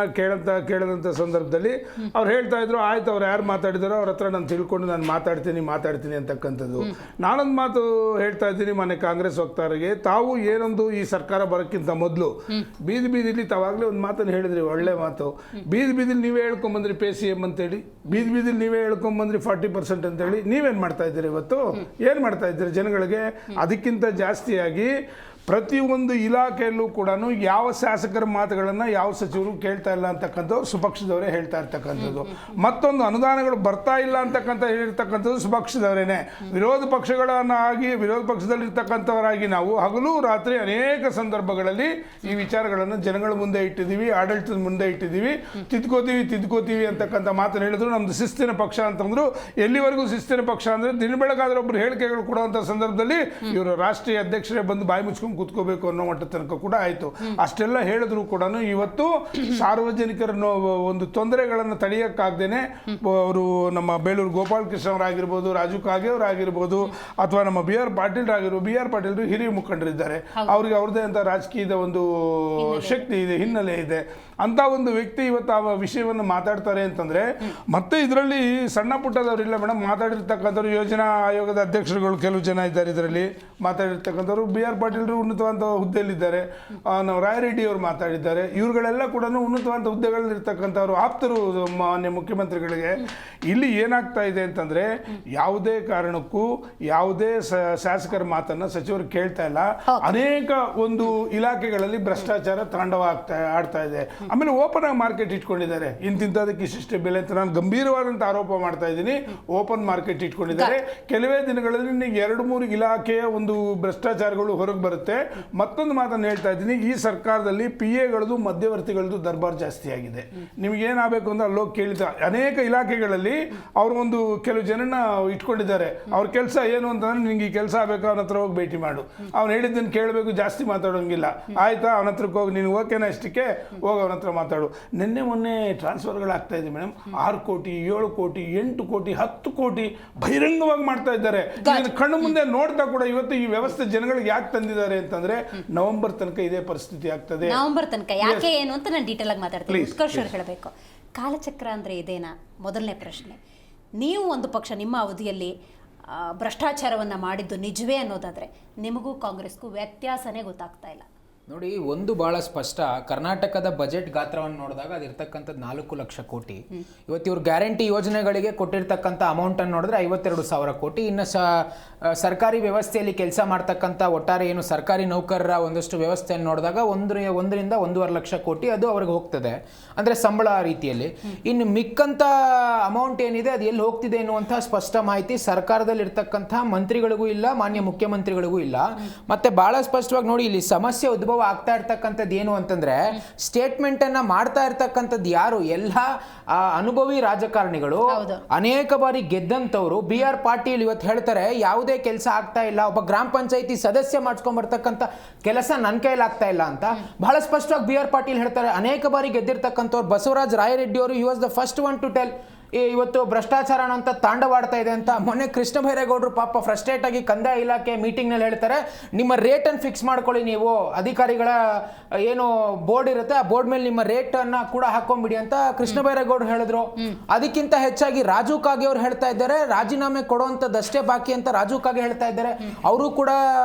ಕೇಳದಂಥ ಸಂದರ್ಭದಲ್ಲಿ ಅವ್ರು ಹೇಳ್ತಾ ಇದ್ರು, ಆಯ್ತು ಅವ್ರು ಯಾರು ಮಾತಾಡಿದಾರೋ ಅವ್ರ ಹತ್ರ ನಾನು ತಿಳ್ಕೊಂಡು ನಾನು ಮಾತಾಡ್ತೀನಿ ಅಂತಕ್ಕಂಥದ್ದು. ನಾನೊಂದು ಮಾತು ಹೇಳ್ತಾ ಇದ್ದೀನಿ ಮನೆ ಕಾಂಗ್ರೆಸ್ ವಕ್ತಾರರಿಗೆ, ತಾವು ಏನೊಂದು ಈ ಸರ್ಕಾರ ಬರೋಕ್ಕಿಂತ ಮೊದಲು ಬೀದಿಲಿ ತಾವಾಗಲೇ ಒಂದು ಮಾತನ್ನು ಹೇಳಿದ್ರಿ, ಒಳ್ಳೆ ಮಾತು. ಬೀದಿಲಿ ನೀವೇ ಹೇಳ್ಕೊಂಬಂದ್ರಿ PCM ಅಂತೇಳಿ, ಬೀದಿಲಿ ನೀವೇ ಹೇಳ್ಕೊಂಬಂದ್ರಿ 40% ಅಂತೇಳಿ. ನೀವೇನು ಮಾಡ್ತಾ ಇದ್ದೀರಿ ಇವತ್ತು? ಏನು ಮಾಡ್ತಾ ಇದ್ದೀರಿ ಜನಗಳಿಗೆ? ಅದಕ್ಕಿಂತ ಜಾಸ್ತಿಯಾಗಿ ಪ್ರತಿಯೊಂದು ಇಲಾಖೆಯಲ್ಲೂ ಕೂಡ ಯಾವ ಶಾಸಕರ ಮಾತುಗಳನ್ನು ಯಾವ ಸಚಿವರು ಕೇಳ್ತಾ ಇಲ್ಲ ಅಂತಕ್ಕಂಥವ್ರು ಸುಪಕ್ಷದವರೇ ಹೇಳ್ತಾ ಇರ್ತಕ್ಕಂಥದ್ದು. ಮತ್ತೊಂದು ಅನುದಾನಗಳು ಬರ್ತಾ ಇಲ್ಲ ಅಂತಕ್ಕಂಥ ಹೇಳಿರ್ತಕ್ಕಂಥದ್ದು ಸುಪಕ್ಷದವರೇನೆ. ವಿರೋಧ ಪಕ್ಷದಲ್ಲಿರ್ತಕ್ಕಂಥವರಾಗಿ ನಾವು ಹಗಲು ರಾತ್ರಿ ಅನೇಕ ಸಂದರ್ಭಗಳಲ್ಲಿ ಈ ವಿಚಾರಗಳನ್ನು ಜನಗಳ ಮುಂದೆ ಇಟ್ಟಿದ್ದೀವಿ, ಆಡಳಿತದ ಮುಂದೆ ಇಟ್ಟಿದ್ದೀವಿ. ತಿದ್ಕೋತೀವಿ ಅಂತಕ್ಕಂಥ ಮಾತನ್ನು ಹೇಳಿದ್ರು. ನಮ್ದು ಶಿಸ್ತಿನ ಪಕ್ಷ ಅಂತಂದ್ರು. ಎಲ್ಲಿವರೆಗೂ ಶಿಸ್ತಿನ ಪಕ್ಷ ಅಂದರೆ ದಿನ ಬೆಳಗಾದ್ರೆ ಒಬ್ಬರು ಹೇಳಿಕೆಗಳು ಕೊಡುವಂಥ ಸಂದರ್ಭದಲ್ಲಿ ಇವರು ರಾಷ್ಟ್ರೀಯ ಅಧ್ಯಕ್ಷರೇ ಬಂದು ಬಾಯಿ ಮುಚ್ಕೊಂಡು ಕೂತ್ಕೋಬೇಕು ಅನ್ನೋ ಮಟ್ಟ ತನಕ ಕೂಡ ಆಯಿತು. ಅಷ್ಟೆಲ್ಲ ಹೇಳಿದ್ರು ಕೂಡ ಇವತ್ತು ಸಾರ್ವಜನಿಕರ ಒಂದು ತೊಂದರೆಗಳನ್ನು ತಡೆಯೋಕ್ಕಾಗ್ದೇನೆ ಅವರು ನಮ್ಮ ಬೇಲೂರು ಗೋಪಾಲಕೃಷ್ಣ ಅವರಾಗಿರ್ಬೋದು, ರಾಜು ಕಾಗೆ ಅವರಾಗಿರ್ಬೋದು, ಅಥವಾ ನಮ್ಮ ಬಿ ಆರ್ ಪಾಟೀಲ್ ಹಿರಿಯ ಮುಖಂಡರಿದ್ದಾರೆ. ಅವ್ರಿಗೆ ಅವ್ರದ್ದೇ ಅಂತ ರಾಜಕೀಯದ ಒಂದು ಶಕ್ತಿ ಇದೆ, ಹಿನ್ನೆಲೆ ಇದೆ. ಅಂತ ಒಂದು ವ್ಯಕ್ತಿ ಇವತ್ತು ಆ ವಿಷಯವನ್ನು ಮಾತಾಡ್ತಾರೆ ಅಂತಂದ್ರೆ, ಮತ್ತೆ ಇದರಲ್ಲಿ ಸಣ್ಣ ಪುಟ್ಟದವರಿಲ್ಲ ಮೇಡಮ್. ಮಾತಾಡಿರ್ತಕ್ಕಂಥವ್ರು ಯೋಜನಾ ಆಯೋಗದ ಅಧ್ಯಕ್ಷರುಗಳು ಕೆಲವು ಜನ ಇದ್ದಾರೆ, ಇದರಲ್ಲಿ ಮಾತಾಡಿರ್ತಕ್ಕಂಥವ್ರು ಬಿ ಆರ್ ಪಾಟೀಲ್ ಉನ್ನತವಾದ ಹುದ್ದೆಯಲ್ಲಿದ್ದಾರೆ, ನಾವು ರಾಯರೆಡ್ಡಿ ಅವರು ಮಾತಾಡಿದ್ದಾರೆ. ಇವ್ರುಗಳೆಲ್ಲ ಕೂಡ ಉನ್ನತವಾದ ಹುದ್ದೆಗಳಲ್ಲಿರ್ತಕ್ಕಂಥವ್ರು, ಆಪ್ತರು ಮಾನ್ಯ ಮುಖ್ಯಮಂತ್ರಿಗಳಿಗೆ. ಇಲ್ಲಿ ಏನಾಗ್ತಾ ಇದೆ ಅಂತಂದ್ರೆ, ಯಾವುದೇ ಕಾರಣಕ್ಕೂ ಯಾವುದೇ ಶಾಸಕರ ಮಾತನ್ನ ಸಚಿವರು ಕೇಳ್ತಾ ಇಲ್ಲ. ಅನೇಕ ಒಂದು ಇಲಾಖೆಗಳಲ್ಲಿ ಭ್ರಷ್ಟಾಚಾರ ತಾಂಡವ ಆಡ್ತಾ ಇದೆ. ಆಮೇಲೆ ಓಪನ್ ಆಗಿ ಮಾರ್ಕೆಟ್ ಇಟ್ಕೊಂಡಿದ್ದಾರೆ. ಇಂತಿಂತದಕ್ಕೆ ಇಷ್ಟೇ ಬೆಲೆ ಅಂತ ನಾನು ಗಂಭೀರವಾದಂಥ ಆರೋಪ ಮಾಡ್ತಾ ಇದ್ದೀನಿ. ಓಪನ್ ಮಾರ್ಕೆಟ್ ಇಟ್ಕೊಂಡಿದ್ದಾರೆ. ಕೆಲವೇ ದಿನಗಳಲ್ಲಿ 2-3 ಇಲಾಖೆಯ ಒಂದು ಭ್ರಷ್ಟಾಚಾರಗಳು ಹೊರಗೆ ಬರುತ್ತೆ. ಮತ್ತೊಂದು ಮಾತನ್ನು ಹೇಳ್ತಾ ಇದ್ದೀನಿ, ಈ ಸರ್ಕಾರದಲ್ಲಿ PAಗಳದ್ದು ಮಧ್ಯವರ್ತಿಗಳದ್ದು ದರ್ಬಾರ್ ಜಾಸ್ತಿ ಆಗಿದೆ. ನಿಮ್ಗೆ ಏನಾಗಬೇಕು ಅಂದ್ರೆ ಅಲ್ಲೋಗಿ ಕೇಳಿದ ಅನೇಕ ಇಲಾಖೆಗಳಲ್ಲಿ ಅವರು ಒಂದು ಕೆಲವು ಜನನ ಇಟ್ಕೊಂಡಿದ್ದಾರೆ. ಅವ್ರ ಕೆಲಸ ಏನು ಅಂತಂದ್ರೆ, ನಿಂಗೆ ಈ ಕೆಲಸ ಆಗಬೇಕು, ಅವನ ಹತ್ರ ಹೋಗಿ ಭೇಟಿ ಮಾಡು, ಅವ್ನು ಹೇಳಿದ್ದನ್ನು ಕೇಳಬೇಕು, ಜಾಸ್ತಿ ಮಾತಾಡೋಂಗಿಲ್ಲ. ಆಯ್ತಾ, ಅವನ ಹತ್ರಕ್ಕೆ ಹೋಗಿ ನೀನು ಓಕೆನಾ ಇಷ್ಟಕ್ಕೆ ಹೋಗಿ ಅವನ ಹತ್ರ ಮಾತಾಡು. ಮೊನ್ನೆ ಟ್ರಾನ್ಸ್ಫರ್ಗಳಾಗ್ತಾ ಇದೆ ಮೇಡಮ್. 6 ಕೋಟಿ, 7 ಕೋಟಿ, 8 ಕೋಟಿ, 10 ಕೋಟಿ ಬಹಿರಂಗವಾಗಿ ಮಾಡ್ತಾ ಇದ್ದಾರೆ. ಕಣ್ಣು ಮುಂದೆ ನೋಡ್ತಾ ಕೂಡ ಇವತ್ತು ಈ ವ್ಯವಸ್ಥೆ ಜನಗಳಿಗೆ ಯಾಕೆ ತಂದಿದ್ದಾರೆ ಅಂತಂದ್ರೆ, ನವೆಂಬರ್ ತನಕ ಇದೇ ಪರಿಸ್ಥಿತಿ ಆಗ್ತದೆ. ನವೆಂಬರ್ ತನಕ ಯಾಕೆ ಏನು ಅಂತ ನಾನು ಡೀಟೇಲ್ ಆಗಿ ಮಾತಾಡ್ತೀನಿ. ಉತ್ಕರ್ಷ್ ಅವರು ಹೇಳಬೇಕು. ಕಾಲಚಕ್ರ ಅಂದ್ರೆ ಇದೇನಾ? ಮೊದಲನೇ ಪ್ರಶ್ನೆ. ನೀವು ಒಂದು ಪಕ್ಷ ನಿಮ್ಮ ಅವಧಿಯಲ್ಲಿ ಭ್ರಷ್ಟಾಚಾರವನ್ನು ಮಾಡಿದ್ದು ನಿಜವೇ ಅನ್ನೋದಾದರೆ, ನಿಮಗೂ ಕಾಂಗ್ರೆಸ್ಗೂ ವ್ಯತ್ಯಾಸನೇ ಗೊತ್ತಾಗ್ತಾ ಇಲ್ಲ. ನೋಡಿ, ಒಂದು ಭಾಳ ಸ್ಪಷ್ಟ. ಕರ್ನಾಟಕದ ಬಜೆಟ್ ಗಾತ್ರವನ್ನು ನೋಡಿದಾಗ ಅದಿರ್ತಕ್ಕಂಥದ್ದು 4 ಲಕ್ಷ ಕೋಟಿ. ಇವತ್ತು ಇವ್ರು ಗ್ಯಾರಂಟಿ ಯೋಜನೆಗಳಿಗೆ ಕೊಟ್ಟಿರ್ತಕ್ಕಂಥ ಅಮೌಂಟನ್ನು ನೋಡಿದ್ರೆ 52,000 ಕೋಟಿ. ಇನ್ನು ಸರ್ಕಾರಿ ವ್ಯವಸ್ಥೆಯಲ್ಲಿ ಕೆಲಸ ಮಾಡ್ತಕ್ಕಂಥ ಒಟ್ಟಾರೆ ಏನು ಸರ್ಕಾರಿ ನೌಕರರ ಒಂದಷ್ಟು ವ್ಯವಸ್ಥೆಯನ್ನು ನೋಡಿದಾಗ 1.5 ಲಕ್ಷ ಕೋಟಿ ಅದು ಅವ್ರಿಗೆ ಹೋಗ್ತದೆ, ಅಂದರೆ ಸಂಬಳ ರೀತಿಯಲ್ಲಿ. ಇನ್ನು ಮಿಕ್ಕಂಥ ಅಮೌಂಟ್ ಏನಿದೆ ಅದು ಎಲ್ಲಿ ಹೋಗ್ತಿದೆ ಎನ್ನುವಂಥ ಸ್ಪಷ್ಟ ಮಾಹಿತಿ ಸರ್ಕಾರದಲ್ಲಿ ಇರ್ತಕ್ಕಂಥ ಮಂತ್ರಿಗಳಿಗೂ ಇಲ್ಲ, ಮಾನ್ಯ ಮುಖ್ಯಮಂತ್ರಿಗಳಿಗೂ ಇಲ್ಲ. ಮತ್ತೆ ಬಹಳ ಸ್ಪಷ್ಟವಾಗಿ ನೋಡಿ, ಇಲ್ಲಿ ಸಮಸ್ಯೆ ಉದ್ಭವ ಆಗ್ತಾ ಇರ್ತಕ್ಕಂಥದ್ದು ಏನು ಅಂತಂದ್ರೆ, ಸ್ಟೇಟ್ಮೆಂಟ್ ಅನ್ನ ಮಾಡ್ತಾ ಇರ್ತಕ್ಕಂಥದ್ದು ಯಾರು? ಎಲ್ಲ ಅನುಭವಿ ರಾಜಕಾರಣಿಗಳು, ಅನೇಕ ಬಾರಿ ಗೆದ್ದಂತವ್ರು. ಬಿ ಆರ್ ಪಾಟೀಲ್ ಇವತ್ತು ಹೇಳ್ತಾರೆ ಯಾವುದೇ ಕೆಲಸ ಆಗ್ತಾ ಇಲ್ಲ, ಒಬ್ಬ ಗ್ರಾಮ ಪಂಚಾಯತಿ ಸದಸ್ಯ ಮಾಡ್ಸ್ಕೊಂಡ್ ಬರ್ತಕ್ಕಂಥ ಕೆಲಸ ನನ್ನ ಕೈಯಲ್ಲಿ ಆಗ್ತಾ ಇಲ್ಲ ಅಂತ ಬಹಳ ಸ್ಪಷ್ಟವಾಗಿ ಬಿ ಆರ್ ಪಾಟೀಲ್ ಹೇಳ್ತಾರೆ. ಅನೇಕ ಬಾರಿ ಗೆದ್ದಿರ್ತಕ್ಕಂಥವ್ರು ಬಸವರಾಜ ರಾಯರೆಡ್ಡಿ ಅವರು, he was the first one to tell ಇವತ್ತು ಭ್ರಷ್ಟಾಚಾರ ಅಂತ ತಾಂಡವಾಡ್ತಾ ಇದೆ ಅಂತ ಮೊನ್ನೆ ಕೃಷ್ಣ ಬೈರೇಗೌಡರು ಪಾಪ ಫ್ರಸ್ಟ್ರೇಟ್ ಆಗಿ ಕಂದಾಯ ಇಲಾಖೆ ಮೀಟಿಂಗ್ನಲ್ಲಿ ಹೇಳ್ತಾರೆ, ನಿಮ್ಮ ರೇಟನ್ನು ಫಿಕ್ಸ್ ಮಾಡ್ಕೊಳ್ಳಿ, ನೀವು ಅಧಿಕಾರಿಗಳ ಏನು ಬೋರ್ಡ್ ಇರುತ್ತೆ ಆ ಬೋರ್ಡ್ ಮೇಲೆ ನಿಮ್ಮ ರೇಟನ್ನು ಕೂಡ ಹಾಕೊಂಡ್ಬಿಡಿ ಅಂತ ಕೃಷ್ಣ ಬೈರೇಗೌಡರು ಹೇಳಿದ್ರು. ಅದಕ್ಕಿಂತ ಹೆಚ್ಚಾಗಿ ರಾಜು ಕಾಗೆ ಅವರು ಹೇಳ್ತಾ ಇದ್ದಾರೆ, ರಾಜೀನಾಮೆ ಕೊಡುವಂಥದ್ದಷ್ಟೇ ಬಾಕಿ ಅಂತ ರಾಜು ಕಾಗೆ ಹೇಳ್ತಾ ಇದ್ದಾರೆ. ಅವರು ಕೂಡ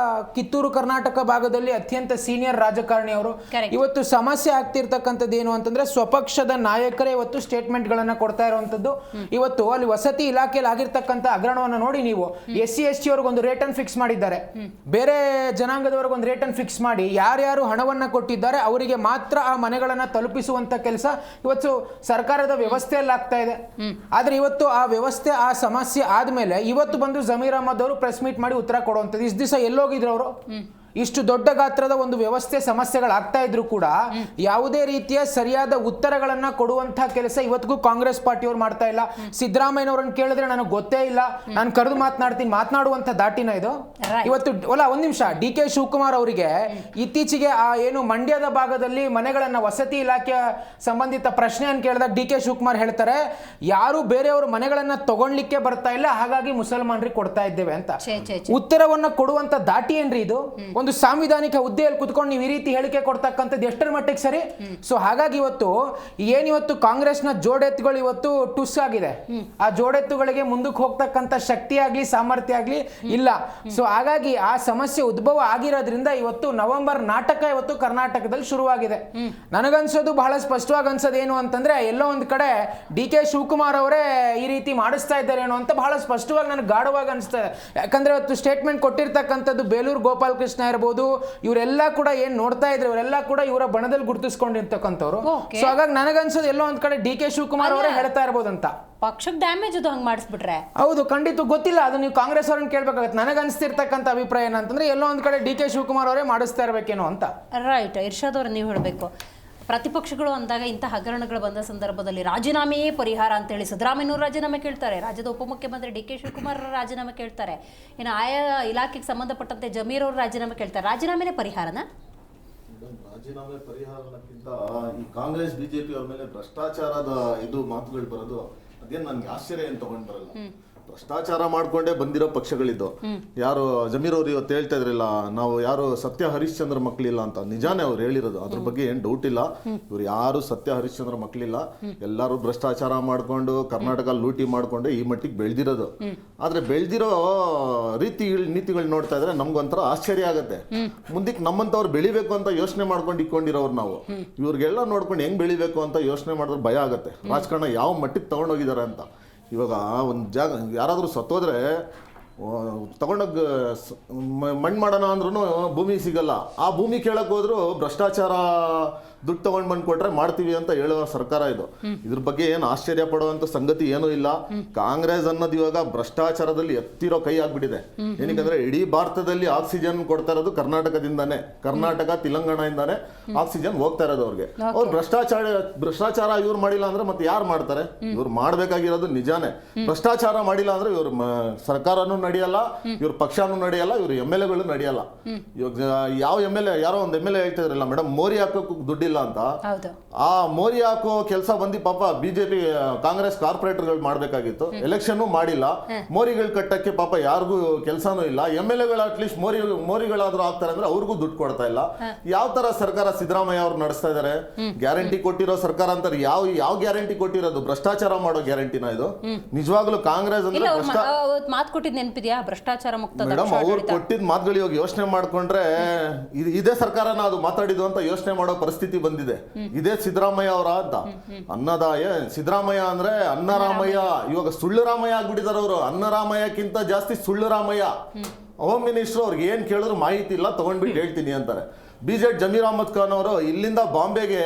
ಕಿತ್ತೂರು ಕರ್ನಾಟಕ ಭಾಗದಲ್ಲಿ ಅತ್ಯಂತ ಸೀನಿಯರ್ ರಾಜಕಾರಣಿ ಅವರು. ಇವತ್ತು ಸಮಸ್ಯೆ ಆಗ್ತಿರ್ತಕ್ಕಂಥದ್ದು ಏನು ಅಂತಂದ್ರೆ ಸ್ವಪಕ್ಷದ ನಾಯಕರೇ ಇವತ್ತು ಸ್ಟೇಟ್ಮೆಂಟ್ಗಳನ್ನ ಕೊಡ್ತಾ ಇರುವಂತದ್ದು. ಇವತ್ತು ಅಲ್ಲಿ ವಸತಿ ಇಲಾಖೆಯಲ್ಲಿ ಆಗಿರ್ತಕ್ಕಂಥ ಹಗರಣವನ್ನು ನೋಡಿ, ನೀವು SC/ST ಅವ್ರಿಗೊಂದು ರೇಟ್ ಅನ್ನು ಫಿಕ್ಸ್ ಮಾಡಿದ್ದಾರೆ, ಬೇರೆ ಜನಾಂಗದವರಿಗೊಂದು ರೇಟ್ ಅನ್ನು ಫಿಕ್ಸ್ ಮಾಡಿ ಯಾರ್ಯಾರು ಹಣವನ್ನ ಕೊಟ್ಟಿದ್ದಾರೆ ಅವರಿಗೆ ಮಾತ್ರ ಆ ಮನೆಗಳನ್ನ ತಲುಪಿಸುವಂತ ಕೆಲಸ ಇವತ್ತು ಸರ್ಕಾರದ ವ್ಯವಸ್ಥೆಯಲ್ಲಿ ಆಗ್ತಾ ಇದೆ. ಆದ್ರೆ ಇವತ್ತು ಆ ವ್ಯವಸ್ಥೆ ಆ ಸಮಸ್ಯೆ ಆದ್ಮೇಲೆ ಇವತ್ತು ಬಂದು ಜಮೀರ್ ಅಹಮದ್ ಅವರು ಪ್ರೆಸ್ ಮೀಟ್ ಮಾಡಿ ಉತ್ತರ ಕೊಡುವಂಥದ್ದು. ಇಷ್ಟು ದಿವಸ ಎಲ್ಲೋಗಿದ್ರು ಅವರು? ಇಷ್ಟು ದೊಡ್ಡ ಗಾತ್ರದ ಒಂದು ವ್ಯವಸ್ಥೆ ಸಮಸ್ಯೆಗಳಾಗ್ತಾ ಇದ್ರು ಕೂಡ ಯಾವುದೇ ರೀತಿಯ ಸರಿಯಾದ ಉತ್ತರಗಳನ್ನ ಕೊಡುವಂತಹ ಕೆಲಸ ಇವತ್ತಿಗೂ ಕಾಂಗ್ರೆಸ್ ಪಾರ್ಟಿಯವರು ಮಾಡ್ತಾ ಇಲ್ಲ. ಸಿದ್ದರಾಮಯ್ಯನವರನ್ನು ಕೇಳಿದ್ರೆ ನನಗೆ ಗೊತ್ತೇ ಇಲ್ಲ, ನಾನು ಕರೆದು ಮಾತನಾಡುವಂತ ದಾಟಿನ ಇದು. ಇವತ್ತು ಒಂದ್ ನಿಮಿಷ, DK ಶಿವಕುಮಾರ್ ಅವರಿಗೆ ಇತ್ತೀಚೆಗೆ ಆ ಏನು ಮಂಡ್ಯದ ಭಾಗದಲ್ಲಿ ಮನೆಗಳನ್ನ ವಸತಿ ಇಲಾಖೆ ಸಂಬಂಧಿತ ಪ್ರಶ್ನೆಯನ್ನು ಕೇಳಿದಾಗ DK ಶಿವಕುಮಾರ್ ಹೇಳ್ತಾರೆ, ಯಾರು ಬೇರೆಯವರು ಮನೆಗಳನ್ನ ತಗೊಳ್ಲಿಕ್ಕೆ ಬರ್ತಾ ಇಲ್ಲ, ಹಾಗಾಗಿ ಮುಸಲ್ಮಾನರಿಗೆ ಕೊಡ್ತಾ ಇದ್ದೇವೆ ಅಂತ. ಉತ್ತರವನ್ನ ಕೊಡುವಂತ ದಾಟಿ ಏನ್ರಿ ಇದು? ಒಂದು ಸಾಂವಿಧಾನಿಕ ಹುದ್ದೆಯಲ್ಲಿ ಕುತ್ಕೊಂಡು ನೀವು ಈ ರೀತಿ ಹೇಳಿಕೆ ಕೊಡ್ತಕ್ಕಂಥದ್ದು ಎಷ್ಟರ ಮಟ್ಟಿಗೆ ಸರಿ? ಸೊ ಹಾಗಾಗಿ ಇವತ್ತು ಕಾಂಗ್ರೆಸ್ನ ಜೋಡೆತ್ತುಗಳು ಇವತ್ತು ಟುಸ್ ಆಗಿದೆ. ಆ ಜೋಡೆತ್ತುಗಳಿಗೆ ಮುಂದಕ್ಕೆ ಹೋಗ್ತಕ್ಕಂಥ ಶಕ್ತಿ ಆಗ್ಲಿ ಸಾಮರ್ಥ್ಯ ಆಗ್ಲಿ ಇಲ್ಲ. ಸೊ ಹಾಗಾಗಿ ಆ ಸಮಸ್ಯೆ ಉದ್ಭವ ಆಗಿರೋದ್ರಿಂದ ಇವತ್ತು ನವೆಂಬರ್ ನಾಟಕ ಇವತ್ತು ಕರ್ನಾಟಕದಲ್ಲಿ ಶುರುವಾಗಿದೆ. ನನಗನ್ಸೋದು ಬಹಳ ಸ್ಪಷ್ಟವಾಗಿ ಅನ್ಸೋದು ಏನು ಅಂತಂದ್ರೆ, ಎಲ್ಲೋ ಒಂದ್ ಕಡೆ DK ಶಿವಕುಮಾರ್ ಅವರೇ ಈ ರೀತಿ ಮಾಡಿಸ್ತಾ ಇದ್ದಾರೆ ಏನೋ ಅಂತ ಬಹಳ ಸ್ಪಷ್ಟವಾಗಿ ನನಗೆ ಗಾಢವಾಗಿ ಅನಿಸ್ತಾ ಇದೆ. ಯಾಕಂದ್ರೆ ಇವತ್ತು ಸ್ಟೇಟ್ಮೆಂಟ್ ಕೊಟ್ಟಿರ್ತಕ್ಕಂಥದ್ದು ಬೇಲೂರು ಗೋಪಾಲ್ ಕೃಷ್ಣ ಇರಬಹುದು, ಇವರೆಲ್ಲ ಕೂಡ ಏನ್ ನೋಡ್ತಾ ಇದ್ರೆ ಇವರೆಲ್ಲ ಕೂಡ ಇವರ ಬಣದಲ್ಲಿ ಗುರುತಿಸ್ಕೊಂಡಿರ್ತಕ್ಕಂಥವ್ರು. ಸೊ ಹಾಗಾಗಿ ನನಗನ್ಸೋದು ಎಲ್ಲೋ ಒಂದ್ ಕಡೆ DK ಶಿವಕುಮಾರ್ ಅವರೇ ಹೇಳ್ತಾ ಇರ್ಬೋದು ಅಂತ. ಪಕ್ಷಕ್ಕೆ ಡ್ಯಾಮೇಜ್ ಅದು ಹಂಗೆ ಮಾಡಿಸ್ಬಿಟ್ರೆ? ಹೌದು, ಖಂಡಿತ ಗೊತ್ತಿಲ್ಲ, ಅದು ನೀವು ಕಾಂಗ್ರೆಸ್ ಅವ್ರನ್ನ ಕೇಳ್ಬೇಕಾಗತ್ತೆ. ನನಗೆ ಅನಿಸ್ತಿರ್ತಕ್ಕಂಥ ಅಭಿಪ್ರಾಯ ಏನಂತಂದ್ರೆ ಎಲ್ಲೋ ಒಂದ್ ಕಡೆ DK ಶಿವಕುಮಾರ್ ಅವರೇ ಮಾಡಿಸ್ತಾ ಇರ್ಬೇಕೇನೋ ಅಂತ. ರೈಟ್. ಇರ್ಷಾದ್ ಅವ್ರು ನೀವು ಹೇಳಬೇಕು, ಪ್ರತಿಪಕ್ಷಗಳು ಅಂದಾಗ ಇಂಥ ಹಗರಣಗಳು ಬಂದ ಸಂದರ್ಭದಲ್ಲಿ ರಾಜೀನಾಮೆಯೇ ಪರಿಹಾರ ಅಂತೇಳಿ ಸಿದ್ದರಾಮಯ್ಯನವರು ರಾಜೀನಾಮೆ ಕೇಳ್ತಾರೆ, ರಾಜ್ಯದ ಉಪಮುಖ್ಯಮಂತ್ರಿ DK ಶಿವಕುಮಾರ್ ರಾಜೀನಾಮೆ ಕೇಳ್ತಾರೆ, ಇನ್ನು ಆಯಾ ಇಲಾಖೆಗೆ ಸಂಬಂಧಪಟ್ಟಂತೆ ಜಮೀರ್ ಅವರು ರಾಜೀನಾಮೆ ಕೇಳ್ತಾರೆ. ರಾಜೀನಾಮೆನೇ ಪರಿಹಾರನಾ? ರಾಜೀನಾಮೆ ಪರಿಹಾರಕ್ಕಿಂತ ಈ ಕಾಂಗ್ರೆಸ್ BJP ಅವ್ರ ಮೇಲೆ ಭ್ರಷ್ಟಾಚಾರದ ಇದು ಮಾತುಗಳು ಬರೋದು ಅದೇನು ನನ್ಗೆ ಆಶ್ಚರ್ಯ ಏನು ತಗೊಂಡ್ ಬರಲ್ಲ. ಭ್ರಷ್ಟಾಚಾರ ಮಾಡ್ಕೊಂಡೇ ಬಂದಿರೋ ಪಕ್ಷಗಳಿದ್ದು. ಯಾರು ಜಮೀರ್ ಅವ್ರು ಇವತ್ತು ಹೇಳ್ತಾ ಇದ್ರಲ್ಲ, ನಾವು ಯಾರು ಸತ್ಯ ಹರಿಶ್ಚಂದ್ರ ಮಕ್ಕಳಿಲ್ಲ ಅಂತ. ನಿಜಾನೇ ಅವ್ರು ಹೇಳಿರೋದು, ಅದ್ರ ಬಗ್ಗೆ ಏನ್ ಡೌಟ್ ಇಲ್ಲ. ಇವ್ರು ಯಾರು ಸತ್ಯ ಹರಿಶ್ಚಂದ್ರ ಮಕ್ಕಳಿಲ್ಲ, ಎಲ್ಲರೂ ಭ್ರಷ್ಟಾಚಾರ ಮಾಡ್ಕೊಂಡು ಕರ್ನಾಟಕ ಲೂಟಿ ಮಾಡ್ಕೊಂಡು ಈ ಮಟ್ಟಿಗೆ ಬೆಳೆದಿರೋದು. ಆದ್ರೆ ಬೆಳೆದಿರೋ ನೀತಿಗಳು ನೋಡ್ತಾ ಇದ್ರೆ ನಮ್ಗೊಂಥರ ಆಶ್ಚರ್ಯ ಆಗುತ್ತೆ. ಮುಂದಕ್ಕೆ ನಮ್ಮಂತವ್ರು ಬೆಳಿಬೇಕು ಅಂತ ಯೋಚನೆ ಮಾಡ್ಕೊಂಡು ಇಟ್ಕೊಂಡಿರೋರು ನಾವು. ಇವ್ರಿಗೆಲ್ಲ ನೋಡ್ಕೊಂಡು ಹೆಂಗ್ ಬೆಳಿಬೇಕು ಅಂತ ಯೋಚನೆ ಮಾಡಿದ್ರೆ ಭಯ ಆಗುತ್ತೆ. ರಾಜಕಾರಣ ಯಾವ ಮಟ್ಟಿಗೆ ತಗೊಂಡೋಗಿದ್ದಾರೆ ಅಂತ. ಇವಾಗ ಒಂದು ಜಾಗ ಯಾರಾದರೂ ಸತ್ತೋದ್ರೆ ತಗೊಂಡೋಗಿ ಮಣ್ಣು ಮಾಡೋಣ ಅಂದ್ರೂ ಭೂಮಿ ಸಿಗಲ್ಲ. ಆ ಭೂಮಿ ಕೇಳಕ್ಕೆ ಹೋದ್ರು ಭ್ರಷ್ಟಾಚಾರ ದುಡ್ಡು ತಗೊಂಡು ಬಂದು ಕೊಟ್ರೆ ಮಾಡ್ತೀವಿ ಅಂತ ಹೇಳುವ ಸರ್ಕಾರ ಇದು. ಇದ್ರ ಬಗ್ಗೆ ಏನು ಆಶ್ಚರ್ಯ ಪಡುವಂತ ಸಂಗತಿ ಏನೂ ಇಲ್ಲ. ಕಾಂಗ್ರೆಸ್ ಅನ್ನೋದು ಇವಾಗ ಭ್ರಷ್ಟಾಚಾರದಲ್ಲಿ ಎತ್ತಿರೋ ಕೈ ಆಗ್ಬಿಟ್ಟಿದೆ. ಏನಕ್ಕಂದ್ರೆ ಇಡೀ ಭಾರತದಲ್ಲಿ ಆಕ್ಸಿಜನ್ ಕೊಡ್ತಾ ಇರೋದು ಕರ್ನಾಟಕದಿಂದಾನೆ, ಕರ್ನಾಟಕ ತೆಲಂಗಾಣದಿಂದಾನೆ ಆಕ್ಸಿಜನ್ ಹೋಗ್ತಾ ಇರೋದು ಅವ್ರಿಗೆ. ಅವ್ರು ಭ್ರಷ್ಟಾಚಾರ ಇವ್ರು ಮಾಡಿಲ್ಲ ಅಂದ್ರೆ ಮತ್ತೆ ಯಾರು ಮಾಡ್ತಾರೆ? ಇವ್ರು ಮಾಡ್ಬೇಕಾಗಿರೋದು ನಿಜಾನೇ. ಭ್ರಷ್ಟಾಚಾರ ಮಾಡಿಲ್ಲ ಅಂದ್ರೆ ಇವ್ರ ಸರ್ಕಾರನೂ ನಡೆಯಲ್ಲ, ಇವ್ರ ಪಕ್ಷನೂ ನಡೆಯಲ್ಲ, ಇವ್ರ MLAಗಳು ನಡೆಯಲ್ಲ. ಇವಾಗ ಯಾವ ಯಾರೋ ಒಂದು MLA ಹೇಳ್ತಾ ಇದ್ರಲ್ಲ ಮೇಡಮ್, ಮೋರಿ ಹಾಕೋಕ್ ದುಡ್ಡಿಲ್ಲ ಅಂತ. ಆ ಮೋರಿ ಹಾಕೋ ಕೆಲಸ ಬಂದು ಪಾಪ BJP ಕಾಂಗ್ರೆಸ್ ಕಾರ್ಪೊರೇಟರ್ಗಳು ಮಾಡ್ಬೇಕಾಗಿತ್ತು. ಎಲೆಕ್ಷನ್ ಮಾಡಿಲ್ಲ, ಮೋರಿಗಳು ಕಟ್ಟಕ್ಕೆ ಪಾಪ ಯಾರಿಗೂ ಕೆಲಸನೂ ಇಲ್ಲ. MLAಗಳು ಅಟ್ಲೀಸ್ಟ್ ಮೋರಿಗಳಾದ್ರೂ ಆಗ್ತಾರೆ ಅಂದ್ರೆ ಅವ್ರಿಗೂ ದುಡ್ಡು ಕೊಡ್ತಾ ಇಲ್ಲ. ಯಾವ ತರ ಸರ್ಕಾರ ಸಿದ್ದರಾಮಯ್ಯ ಅವ್ರು ನಡೆಸ್ತಾ ಇದಾರೆ? ಗ್ಯಾರಂಟಿ ಕೊಟ್ಟಿರೋ ಸರ್ಕಾರ ಅಂತಾರೆ. ಯಾವ ಗ್ಯಾರಂಟಿ ಕೊಟ್ಟಿರೋದು? ಭ್ರಷ್ಟಾಚಾರ ಮಾಡೋ ಗ್ಯಾರಂಟಿನ ಇದು? ನಿಜವಾಗ್ಲೂ ಕಾಂಗ್ರೆಸ್ ಅಂದ್ರೆ ಮಾತು ಕೊಟ್ಟಿದ್ ನೆನಪಿದ್ಯಾ? ಭ್ರಷ್ಟಾಚಾರ ಮುಕ್ತ. ಮೇಡಮ್, ಅವ್ರು ಕೊಟ್ಟಿದ್ ಮಾತುಗಳು ಇವಾಗ ಯೋಚನೆ ಮಾಡ್ಕೊಂಡ್ರೆ ಇದೇ ಸರ್ಕಾರನ ಅದು ಮಾತಾಡಿದ್ದು ಅಂತ ಯೋಚನೆ ಮಾಡೋ ಪರಿಸ್ಥಿತಿ ಬಂದಿದೆ. ಇದೇ ಸಿದ್ದರಾಮಯ್ಯ ಅವರ ಅಂತ. ಅನ್ನದಾಯ ಸಿದ್ದರಾಮಯ್ಯ ಅಂದ್ರೆ ಅನ್ನರಾಮಯ್ಯ. ಇವಾಗ ಸುಳ್ಳು ರಾಮಯ್ಯ ಆಗ್ಬಿಟ್ಟಿದಾರೆ ಅವರು. ಅನ್ನರಾಮಯ್ಯಕ್ಕಿಂತ ಜಾಸ್ತಿ ಸುಳ್ಳು ರಾಮಯ್ಯ. ಹೋಮ್ ಮಿನಿಸ್ಟರ್ ಅವ್ರಿಗೆ ಏನ್ ಕೇಳಿದ್ರು ಮಾಹಿತಿ ಇಲ್ಲ, ತಗೊಂಡ್ಬಿಟ್ಟು ಹೇಳ್ತೀನಿ ಅಂತಾರೆ. ಜಮೀರ್ ಅಹಮದ್ ಖಾನ್ ಅವರು ಇಲ್ಲಿಂದ ಬಾಂಬೆಗೆ,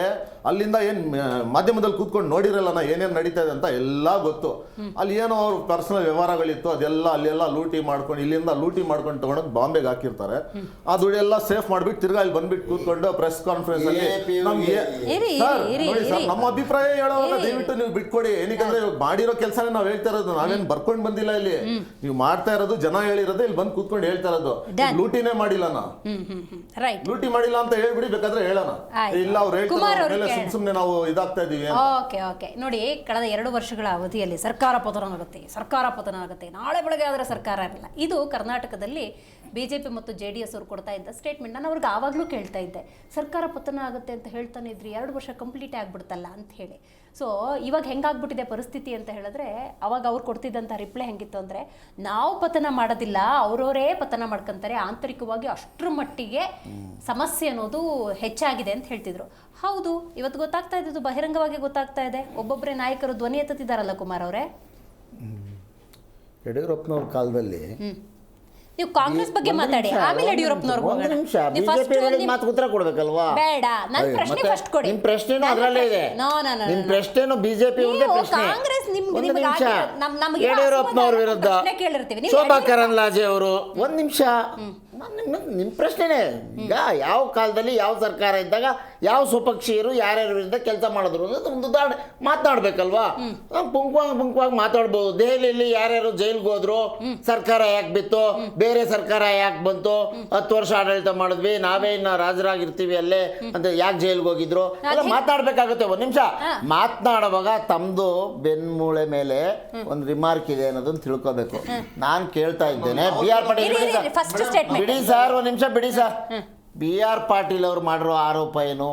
ಅಲ್ಲಿಂದ ಏನ್ ಮಾಧ್ಯಮದಲ್ಲಿ ಕೂತ್ಕೊಂಡು ನೋಡಿರಲ್ಲ ಏನೇನ್ ನಡೀತಾ ಇದೆ ಅಂತ ಎಲ್ಲ ಗೊತ್ತು. ಅಲ್ಲಿ ಏನೋ ಅವ್ರ ಪರ್ಸನಲ್ ವ್ಯವಹಾರಗಳಿತ್ತು, ಅದೆಲ್ಲ ಅಲ್ಲೆಲ್ಲ ಲೂಟಿ ಮಾಡ್ಕೊಂಡು ಇಲ್ಲಿಂದ ಲೂಟಿ ಮಾಡ್ಕೊಂಡು ತಗೊಂಡೋಗಿ ಬಾಂಬೆಗೆ ಹಾಕಿರ್ತಾರೆ. ಆ ದುಡ್ಡೆಲ್ಲ ಸೇಫ್ ಮಾಡ್ಬಿಟ್ಟು ತಿರ್ಗಾ ಇಲ್ಲಿ ಬಂದ್ಬಿಟ್ಟು ಕೂತ್ಕೊಂಡು ಪ್ರೆಸ್ ಕಾನ್ಫರೆನ್ಸ್ ಅಲ್ಲಿ ನಮ್ಗೆ ನೋಡಿ ಸರ್, ನಮ್ಮ ಅಭಿಪ್ರಾಯ ಹೇಳೋವಾಗ ದಯವಿಟ್ಟು ನೀವು ಬಿಟ್ಕೊಡಿ. ಏನಕ್ಕಂದ್ರೆ ಮಾಡಿರೋ ಕೆಲಸನೇ ನಾವ್ ಹೇಳ್ತಾ ಇರೋದು, ನಾವೇನ್ ಬರ್ಕೊಂಡ್ ಬಂದಿಲ್ಲ. ಇಲ್ಲಿ ನೀವು ಮಾಡ್ತಾ ಇರೋದು ಜನ ಹೇಳಿರೋದು, ಇಲ್ಲಿ ಬಂದು ಕೂತ್ಕೊಂಡು ಹೇಳ್ತಾ ಇರೋದು. ಲೂಟಿನೇ ಮಾಡಿಲ್ಲ ನಾ, ಲೂಟಿ ಮಾಡಿಲ್ಲ ಅಂತ ಹೇಳ್ಬಿಡಿ, ಬೇಕಾದ್ರೆ ಹೇಳೋಣ. ಇಲ್ಲ ಅವ್ರು ಹೇಳ್ತಾರೆ ಸುಮ್ಮನೆ ನಾವು ಇದಾಗ್ತಾ ಇದೀವಿ ಓಕೆ ನೋಡಿ, ಕಳೆದ 2 ವರ್ಷಗಳ ಅವಧಿಯಲ್ಲಿ ಸರ್ಕಾರ ಪತನ ಆಗುತ್ತೆ, ನಾಳೆ ಬೆಳಗ್ಗೆ ಆದರೆ ಸರ್ಕಾರ ಇರಲ್ಲ. ಇದು ಕರ್ನಾಟಕದಲ್ಲಿ BJP ಮತ್ತು JDS ಅವರು ಕೊಡ್ತಾ ಇದ್ದ ಸ್ಟೇಟ್ಮೆಂಟ್. ನಾನು ಅವ್ರಿಗೆ ಆವಾಗಲೂ ಕೇಳ್ತಾ ಇದ್ದೆ, ಸರ್ಕಾರ ಪತನ ಆಗುತ್ತೆ ಅಂತ ಹೇಳ್ತಾನೆ ಇದ್ರಿ, 2 ವರ್ಷ ಕಂಪ್ಲೀಟ್ ಆಗ್ಬಿಡ್ತಲ್ಲ ಅಂತ ಹೇಳಿ. ಸೊ ಇವಾಗ ಹೆಂಗಾಗ್ಬಿಟ್ಟಿದೆ ಪರಿಸ್ಥಿತಿ ಅಂತ ಹೇಳಿದ್ರೆ, ಅವಾಗ ಅವ್ರು ಕೊಡ್ತಿದ್ದಂಥ ರಿಪ್ಲೈ ಹೆಂಗಿತ್ತು ಅಂದರೆ, ನಾವು ಪತನ ಮಾಡೋದಿಲ್ಲ, ಅವರವರೇ ಪತನ ಮಾಡ್ಕೊಂತಾರೆ, ಆಂತರಿಕವಾಗಿ ಅಷ್ಟರ ಮಟ್ಟಿಗೆ ಸಮಸ್ಯೆ ಅನ್ನೋದು ಹೆಚ್ಚಾಗಿದೆ ಅಂತ ಹೇಳ್ತಿದ್ರು. ಹೌದು, ಇವತ್ತು ಗೊತ್ತಾಗ್ತಾ ಇದ್ದು, ಬಹಿರಂಗವಾಗಿ ಗೊತ್ತಾಗ್ತಾ ಇದೆ. ಒಬ್ಬೊಬ್ಬರೇ ನಾಯಕರು ಧ್ವನಿ ಎತ್ತುತ್ತಿದ್ದಾರಲ್ಲ ಕುಮಾರ್ ಅವರೇ. ಯಡಿಯೂರಪ್ಪನವ್ರ ಕಾಲದಲ್ಲಿ ನೀವು ಕಾಂಗ್ರೆಸ್ ಬಗ್ಗೆ ಮಾತಾಡಿ, ಆಮೇಲೆ ಯಡಿಯೂರಪ್ಪನವ್ರಿಗೆ ಒಂದು ಹೋಗೋಣ. ನಿಮಿಷ ನೀವು first ಬಿಜೆಪಿ ಮಾತು ಉತ್ತರ ಕೊಡ್ಬೇಕಲ್ವಾ? ಬೇಡ, ನನ್ನ ಪ್ರಶ್ನೆ ಫಸ್ಟ್ ಕೊಡಿ. ನಿಮ್ ಪ್ರಶ್ನೆನೂ ಅದರಲ್ಲೇ ಇದೆ. ನಿಮ್ ಪ್ರಶ್ನೆನೂ ಬಿಜೆಪಿ ಪ್ರಶ್ನೆ. ಕಾಂಗ್ರೆಸ್ ಒಂದು ನಿಮಿಷ, ಯಡಿಯೂರಪ್ಪನವ್ರ ವಿರುದ್ಧ ಶೋಭಾ ಕರಂದ್ಲಾಜೆ ಅವರು, ಒಂದ್ ನಿಮಿಷ, ನಿಮ್ಮ ಪ್ರಶ್ನೆನೇ. ಈಗ ಯಾವ ಕಾಲದಲ್ಲಿ ಯಾವ ಸರ್ಕಾರ ಇದ್ದಾಗ ಯಾವ ಸ್ವಪಕ್ಷೀಯರು ಯಾರ್ಯಾರ ವಿರುದ್ಧ ಕೆಲಸ ಮಾಡಿದ್ರು ಅನ್ನೋದು ಒಂದು ಮಾತನಾಡ್ಬೇಕಲ್ವಾ? ಪುಂಕ್ವಾಗಿ ಮಾತಾಡ್ಬೋದು. ದೆಹಲಿಯಲ್ಲಿ ಯಾರ್ಯಾರು ಜೈಲ್ಗೆ ಹೋದ್ರು, ಸರ್ಕಾರ ಯಾಕೆ ಬಿತ್ತು, ಬೇರೆ ಸರ್ಕಾರ ಯಾಕೆ ಬಂತು, 10 ವರ್ಷ ಆಡಳಿತ ಮಾಡಿದ್ವಿ, ನಾವೇ ಇನ್ನ ರಾಜರಾಗಿರ್ತೀವಿ ಅಲ್ಲೇ ಅಂತ ಯಾಕೆ ಜೈಲ್ಗೆ ಹೋಗಿದ್ರು ಎಲ್ಲ ಮಾತಾಡ್ಬೇಕಾಗುತ್ತೆ. ಒಂದ್ ನಿಮಿಷ ಮಾತನಾಡುವಾಗ ತಮ್ದು ಬೆನ್ಮೂಳೆ ಮೇಲೆ ಒಂದು ರಿಮಾರ್ಕ್ ಇದೆ ಅನ್ನೋದನ್ನ ತಿಳ್ಕೋಬೇಕು. ನಾನು ಕೇಳ್ತಾ ಇದ್ದೇನೆ, BR ಪಾಟೀಲ್ ಬಿಡಿ ಸರ್, ಒಂದ್ ನಿಮಿಷ ಬಿಡಿ ಸರ್. BR ಪಾಟೀಲ್ ಅವ್ರು ಮಾಡಿರೋ ಆರೋಪ ಏನು?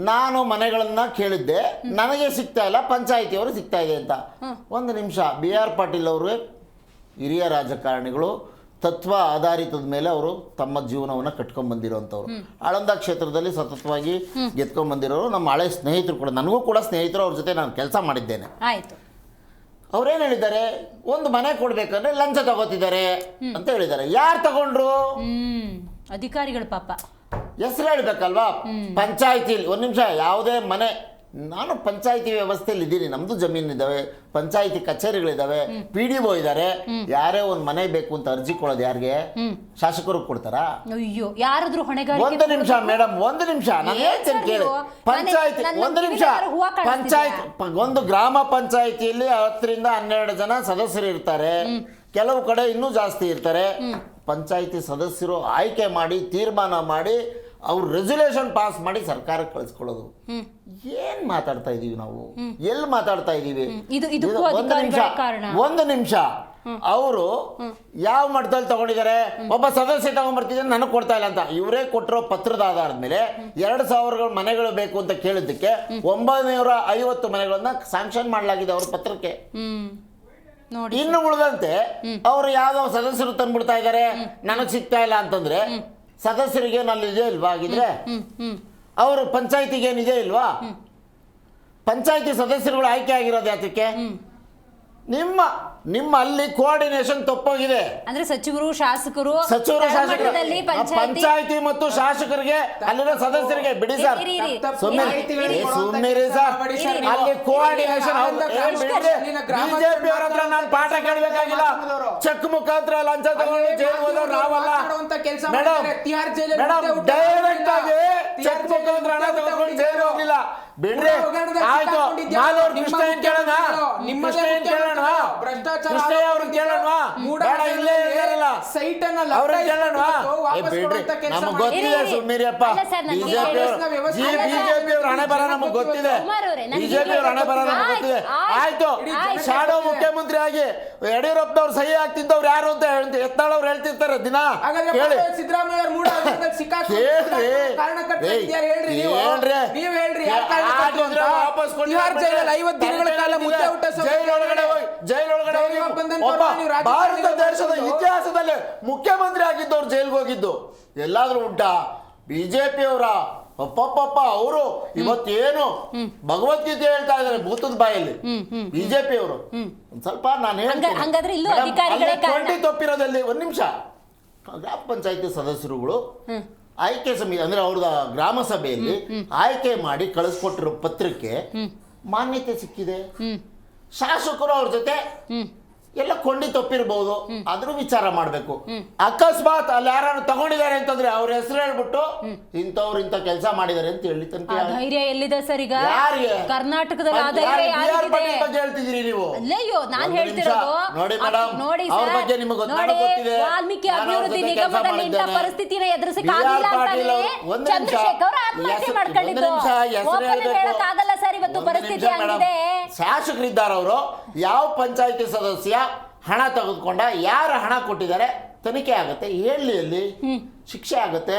ನಾನು ಮನೆಗಳನ್ನ ಕೇಳಿದ್ದೆ, ನನಗೆ ಸಿಗ್ತಾ ಇಲ್ಲ, ಪಂಚಾಯಿತಿಯವರು ಸಿಗ್ತಾ ಇದೆ ಅಂತ. ಒಂದು ನಿಮಿಷ, BR ಪಾಟೀಲ್ ಅವರು ಹಿರಿಯ ರಾಜಕಾರಣಿಗಳು, ತತ್ವ ಆಧಾರಿತದ ಮೇಲೆ ಅವರು ತಮ್ಮ ಜೀವನವನ್ನು ಕಟ್ಕೊಂಡ್ ಬಂದಿರೋಂಥವ್ರು. ಆಳಂದ ಕ್ಷೇತ್ರದಲ್ಲಿ ಸತತವಾಗಿ ಗೆದ್ಕೊಂಡ್ ಬಂದಿರೋರು, ನಮ್ಮ ಹಳೆ ಸ್ನೇಹಿತರು ಕೂಡ, ನನಗೂ ಕೂಡ ಸ್ನೇಹಿತರು, ಅವ್ರ ಜೊತೆ ನಾನು ಕೆಲಸ ಮಾಡಿದ್ದೇನೆ. ಆಯ್ತು. ಅವ್ರೇನು ಹೇಳಿದ್ದಾರೆ, ಒಂದು ಮನೆ ಕೊಡ್ಬೇಕಂದ್ರೆ ಲಂಚ ತಗೋತಿದ್ದಾರೆ ಅಂತ ಹೇಳಿದ್ದಾರೆ. ಯಾರು ತಗೊಂಡ್ರು? ಅಧಿಕಾರಿಗಳು ಪಾಪ. ಹೆಸರು ಹೇಳ್ಬೇಕಲ್ವಾ? ಪಂಚಾಯತಿಲಿ, ಒಂದ್ ನಿಮಿಷ, ಯಾವುದೇ ಮನೆ, ನಾನು ಪಂಚಾಯತಿ ವ್ಯವಸ್ಥೆಯಲ್ಲಿ ಇದ್ದೀನಿ, ನಮ್ದು ಜಮೀನಿದ್ದಾವೆ, ಪಂಚಾಯತಿ ಕಚೇರಿಗಳಿದ್ದಾವೆ, PDO ಇದ್ದಾರೆ. ಯಾರೇ ಒಂದು ಮನೆ ಬೇಕು ಅಂತ ಅರ್ಜಿ ಕೊಡೋದು ಯಾರಿಗೆ? ಶಾಸಕರು ಕೊಡ್ತಾರಾ? ಅಯ್ಯೋ, ಯಾರಾದ್ರೂ ಹೊಣೆಗಾರಿಕೆ. ಒಂದು ನಿಮಿಷ ಮೇಡಮ್, ಒಂದು ನಿಮಿಷ, ನಾನು ಹೇಳ್ತೇನೆ ಕೇಳಿ. ಪಂಚಾಯತಿ, ಒಂದು ನಿಮಿಷ, ಪಂಚಾಯತ್, ಒಂದು ಗ್ರಾಮ ಪಂಚಾಯತಿಯಲ್ಲಿ 10 ರಿಂದ 12 ಜನ ಸದಸ್ಯರು ಇರ್ತಾರೆ, ಕೆಲವು ಕಡೆ ಇನ್ನೂ ಜಾಸ್ತಿ ಇರ್ತಾರೆ. ಪಂಚಾಯತಿ ಸದಸ್ಯರು ಆಯ್ಕೆ ಮಾಡಿ, ತೀರ್ಮಾನ ಮಾಡಿ, ಅವ್ರು ರೆಸಲ್ಯೂಷನ್ ಪಾಸ್ ಮಾಡಿ ಸರ್ಕಾರಕ್ಕೆ ಕಳಿಸ್ಕೊಳ್ಳೋದು. ಏನ್ ಮಾತಾಡ್ತಾ ಇದೀವಿ ನಾವು? ಎಲ್ಲಿ ಮಾತಾಡ್ತಾ ಇದೀವಿ? ಒಂದು ನಿಮಿಷ, ಅವರು ಯಾವ ಮಟ್ಟದಲ್ಲಿ ತಗೊಂಡಿದ್ದಾರೆ? ಒಬ್ಬ ಸದಸ್ಯ ತಗೊಂಡ್ಬರ್ತಿದ್ರೆ ನನಗೆ ಕೊಡ್ತಾ ಇಲ್ಲ ಅಂತ. ಇವರೇ ಕೊಟ್ಟಿರೋ ಪತ್ರದ ಆಧಾರದ ಮೇಲೆ 2000 ಮನೆಗಳು ಬೇಕು ಅಂತ ಕೇಳಿದ್ದಕ್ಕೆ 950 ಮನೆಗಳನ್ನ ಸ್ಯಾಂಕ್ಷನ್ ಮಾಡಲಾಗಿದೆ ಅವ್ರ ಪತ್ರಕ್ಕೆ. ಇನ್ನು ಉಳಿದಂತೆ ಅವರು ಯಾವ್ದೋ ಸದಸ್ಯರು ತಂದ್ಬಿಡ್ತಾ ಇದ್ದಾರೆ, ನನಗೆ ಸಿಗ್ತಾ ಇಲ್ಲ ಅಂತಂದ್ರೆ ಸದಸ್ಯರಿಗೆ ಇದೆ ಇಲ್ವಾ? ಆಗಿದ್ರೆ ಅವರು ಪಂಚಾಯತಿಗೆ ಏನಿದೆ ಇಲ್ವಾ? ಪಂಚಾಯತಿ ಸದಸ್ಯರುಗಳು ಆಯ್ಕೆ ಆಗಿರೋದು ಯಾತಕ್ಕೆ? ನಿಮ್ಮ ಅಲ್ಲಿ ಕೋಆರ್ಡಿನೇಷನ್ ತಪ್ಪೋಗಿದೆ. ಅಂದ್ರೆ ಸಚಿವರು ಶಾಸಕರು ಪಂಚಾಯತಿ ಮತ್ತು ಶಾಸಕರಿಗೆ, ಅಲ್ಲಿರೋ ಸದಸ್ಯರಿಗೆ ಬಿಡಿ ಸರ್, ಸುಮ್ಮನಿರಿ ಸರ್. ಅಲ್ಲಿ ಕೋಆರ್ಡಿನೇಷನ್ ಬಿಜೆಪಿ ಅವರ ಹತ್ರ ನಾನು ಪಾಠ ಕೇಳಬೇಕಾಗಿಲ್ಲ. ಚೆಕ್ ಮುಖಾಂತರ ಲಂಚ ತಗೊಂಡು ಜೈಲು ಹೋದವ್ರು ನಾವಲ್ಲ ಮೇಡಮ್. ಡೈರೆಕ್ಟ್ ಆಗಿ ಚೆಕ್ ಮುಖಾಂತರ ಹಣ ತಗೊಂಡು ಜೈಲು ಹೋಗ್ಲಿಲ್ಲ. ಬಿಡ್ರಿ, ಆಯ್ತು. ಮಾಲೂರು ಕೃಷ್ಣ ಏನ್ ಕೇಳೋಣ? ಕೃಷ್ಣ ಏನ್ ಕೇಳೋಣ? ಕೃಷ್ಣ ಅವ್ರಿಗೆ ಕೇಳೋಣ? ಬೇಡ, ಇಲ್ಲೇ ಇರಲ್ಲ, ಅವ್ರಿಗೆ ಕೇಳೋಣ. ಬಿಡ್ರಿ, ನಮಗ್ ಗೊತ್ತಿದೆ, ಸುಮ್ಮನಿರಿಯಪ್ಪ. ಬಿಜೆಪಿ ಅವ್ರ ಹಣೆ ಬರ ನಮಗ್ ಗೊತ್ತಿದೆ, ಬಿಜೆಪಿ ಅವ್ರ ಹಣೆ ಬರ ನಮಗ್ ಗೊತ್ತಿದೆ. ಆಯ್ತು, ಶಾಡೋ ಮುಖ್ಯಮಂತ್ರಿ ಆಗಿ ಯಡಿಯೂರಪ್ಪನವ್ರು ಸಹಿ ಆಗ್ತಿದ್ದವ್ರು ಯಾರು ಅಂತ ಯತ್ನಾಳ್ ಅವ್ರು ಹೇಳ್ತಿರ್ತಾರೆ ದಿನ. ಕೇಳಿ, ಭಾರತ ದೇಶದ ಇತಿಹಾಸದಲ್ಲಿ ಮುಖ್ಯಮಂತ್ರಿ ಆಗಿದ್ದವ್ರು ಜೈಲ್ಗೆ ಹೋಗಿದ್ದು ಎಲ್ಲಾದ್ರೂ ಉಂಟಾ? ಬಿಜೆಪಿ ಅವರ ಅಪ್ಪಪ್ಪ ಅವರು ಇವತ್ತೇನು ಭಗವದ್ಗೀತೆ ಹೇಳ್ತಾ ಇದಾರೆ ಭೂತದ ಬಾಯಲ್ಲಿ. ಬಿಜೆಪಿ ಅವರು ಒಂದ್ ಸ್ವಲ್ಪ ನಾನು ಹೇಳ್ತೀನಿ ತಪ್ಪಿರೋದಲ್ಲಿ. ಒಂದ್ ನಿಮಿಷ, ಗ್ರಾಮ ಪಂಚಾಯತಿ ಸದಸ್ಯರುಗಳು ಆಯ್ಕೆ ಸಮಿತಿ ಅಂದ್ರೆ ಅವ್ರದ ಗ್ರಾಮ ಸಭೆಯಲ್ಲಿ ಆಯ್ಕೆ ಮಾಡಿ ಕಳಿಸ್ಕೊಟ್ಟಿರೋ ಪತ್ರಕ್ಕೆ ಮಾನ್ಯತೆ ಸಿಕ್ಕಿದೆ. ಶಾಸಕರು ಅವ್ರ ಜೊತೆ ಎಲ್ಲ ಕೊಂಡಿ ತಪ್ಪಿರ್ಬೋದು, ಅದ್ರ ವಿಚಾರ ಮಾಡಬೇಕು. ಅಕಸ್ಮಾತ್ ಅಲ್ಲಿ ಯಾರು ತಗೊಂಡಿದ್ದಾರೆ ಅಂತಂದ್ರೆ ಅವ್ರ ಹೆಸರು ಹೇಳ್ಬಿಟ್ಟು ಇಂಥವ್ರು ಇಂಥ ಕೆಲಸ ಮಾಡಿದ್ದಾರೆ ಅಂತ ಹೇಳಿ ತನಕ ಧೈರ್ಯ ಎಲ್ಲಿದೆ ಸರ್ ಈಗ ಯಾರಿಗೆ? ಕರ್ನಾಟಕದಲ್ಲಿ ಆ ಧೈರ್ಯ ಯಾರಿಗಿದೆ? ಬಗ್ಗೆ ಹೇಳ್ತಿದ್ದೀರಿ ನೀವು? ಅಯ್ಯೋ ನಾನು ಹೇಳ್ತಿರೋದು ನೋಡಿ ಮೇಡಮ್, ನೋಡಿ ಅವ್ರ ಸರ್, ಬಗ್ಗೆ ನಿಮಗೆ ನೋಡಿ ಗೊತ್ತಿದೆ. ವಾಲ್ಮೀಕಿ ಅಭಿವೃದ್ಧಿ ನಿಗಮದಲ್ಲಿ ಇಂಥ ಪರಿಸ್ಥಿತಿನ ಎದುರಿಸಕ್ಕಾಗಿಲ್ಲ ಅಂತಾನೆ ಚಂದ್ರಶೇಖರ್ ಆತ್ಮಹತ್ಯೆ ಮಾಡ್ಕೊಂಡಿದ್ದು. ಓಪನ್ ಹೇಳಕ್ಕಾಗಲ್ಲ ಸರ್, ಇವತ್ತು ಪರಿಸ್ಥಿತಿ ಹಂಗಿದೆ. ಶಾಸಕರಿದ್ದಾರೆ ಅವರು, ಯಾವ ಪಂಚಾಯತಿ ಸದಸ್ಯ ಹಣ ತೆಗೆದುಕೊಂಡ, ಯಾರು ಹಣ ಕೊಟ್ಟಿದ್ದಾರೆ ತನಿಖೆ ಆಗುತ್ತೆ, ಹೇಳಿ ಅಲ್ಲಿ ಶಿಕ್ಷೆ ಆಗುತ್ತೆ.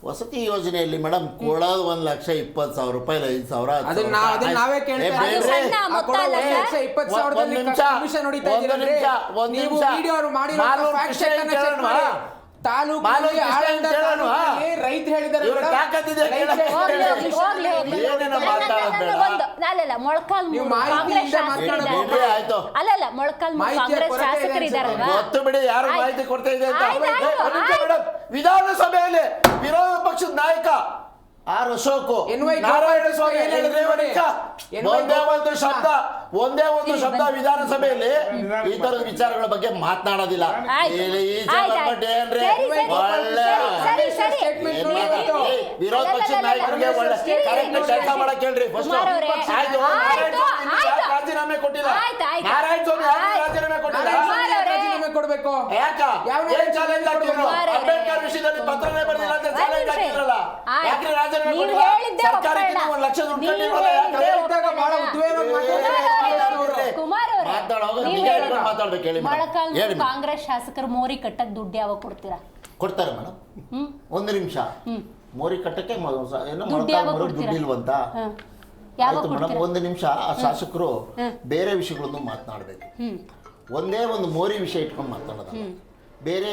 ವಸತಿ ಯೋಜನೆಯಲ್ಲಿ ಮೇಡಮ್ ಕೊಡೋದು 1,20,000 ರೂಪಾಯಿ, 5,000 ನಾವೇ ಕೇಳ್ತಾ ಅದು ಸಣ್ಣ ಮೊತ್ತ ಅಲ್ಲ ಸರ್. 20,000 ಕಮಿಷನ್ ಹೊಡಿತಾ ಇದ್ದೀರಿ. ನೀವು ವಿಡಿಯೋ ಮಾಡಿರೋ ಫ್ಯಾಕ್ಟ್ ಚೆಕ್ ಅನ್ನು ಚೆಕ್ ಮಾಡಿ. ತಾಲೂಕಿನಲ್ಲಿ ಆಳಂದ ತಾಲೂಕಿನಲ್ಲಿ ರೈತರು ಹೇಳಿದ್ದಾರೆ ಅಲ್ಲಲ್ಲ ಮೊಳಕಾಲ್ ಕಾಂಗ್ರೆಸ್ ಶಾಸಕರಿದ್ದಾರೆ, ಅಲ್ಲಲ್ಲ ಮೊಳಕಾಲ್ ಕಾಂಗ್ರೆಸ್ ಶಾಸಕರಿದ್ದಾರಲ್ವಾ, ಗೊತ್ತು ಬಿಡಿ ಯಾರು ಮಾಹಿತಿ ಕೊಡ್ತಾ ಇದೆ ಅಂತ. ವಿಧಾನಸಭೆಯಲ್ಲಿ ವಿರೋಧ ಪಕ್ಷದ ನಾಯಕ ಆರ್ ಅಶೋಕ್ ನಾರಾಯಣ ಸ್ವಾಮಿ ಒಂದೇ ಒಂದು ಶಬ್ದ ವಿಧಾನಸಭೆಯಲ್ಲಿ ಈ ತರದ ವಿಚಾರಗಳ ಬಗ್ಗೆ ಮಾತನಾಡೋದಿಲ್ಲ. ವಿರೋಧ ಪಕ್ಷದ ನಾಯಕರಿಗೆ ಒಳ್ಳೆ ಕರೆಕ್ಟ್ ಕೆಲಸ ಮಾಡಕ್ ಹೇಳ್ರಿ. ಫಸ್ಟ್ ರಾಜೀನಾಮೆ ಕೊಟ್ಟಿಲ್ಲ, ನಾರಾಯಣ ಸ್ವಾಮಿ ರಾಜೀನಾಮೆ ಕೊಟ್ಟಿಲ್ಲ, ರಾಜೀನಾಮೆ ಕೊಡ್ಬೇಕು. ಯಾಕ ಚಾಲೆಂಜ್ ಆಗ್ತಿದ್ರು? ಅಂಬೇಡ್ಕರ್ ವಿಷಯದಲ್ಲಿ ಪತ್ರನೇ ಬರೆದಿಲ್ಲ ಅಂತ ಚಾಲೆಂಜ್ ಆಗ್ತಿದ್ರಲ್ಲ, ಯಾಕ್ರಿ ರಾಜೀನಾಮೆ ಕೊಟ್ಟಿಲ್ಲ? ಸರ್ಕಾರಕ್ಕೆ 1 ಲಕ್ಷ ದುಡ್ಡು ಕಟ್ಟಿಲ್ವಲ್ಲ, ಬಹಳ ಉದ್ವೇಗವಾಗಿ ಮೊಳಕಾಲ್ ಕಾಂಗ್ರೆಸ್ ಶಾಸಕರು ಮೋರಿ ಕಟ್ಟಕ್ ದುಡ್ಡು ಯಾವಾಗ ಕೊಡ್ತೀರಾ? ಕೊಡ್ತಾರೆ ಮೇಡಮ್, ಒಂದು ನಿಮಿಷ. ಮೋರಿ ಕಟ್ಟಕ್ಕೆ ದುಡ್ಡಿಲ್ವಂತ ಆಯ್ತು ಮೇಡಮ್, ಒಂದು ನಿಮಿಷ. ಆ ಶಾಸಕರು ಬೇರೆ ವಿಷಯಗಳನ್ನು ಮಾತನಾಡಬೇಕು. ಒಂದೇ ಒಂದು ಮೋರಿ ವಿಷಯ ಇಟ್ಕೊಂಡು ಮಾತಾಡೋದು ಬೇರೆ.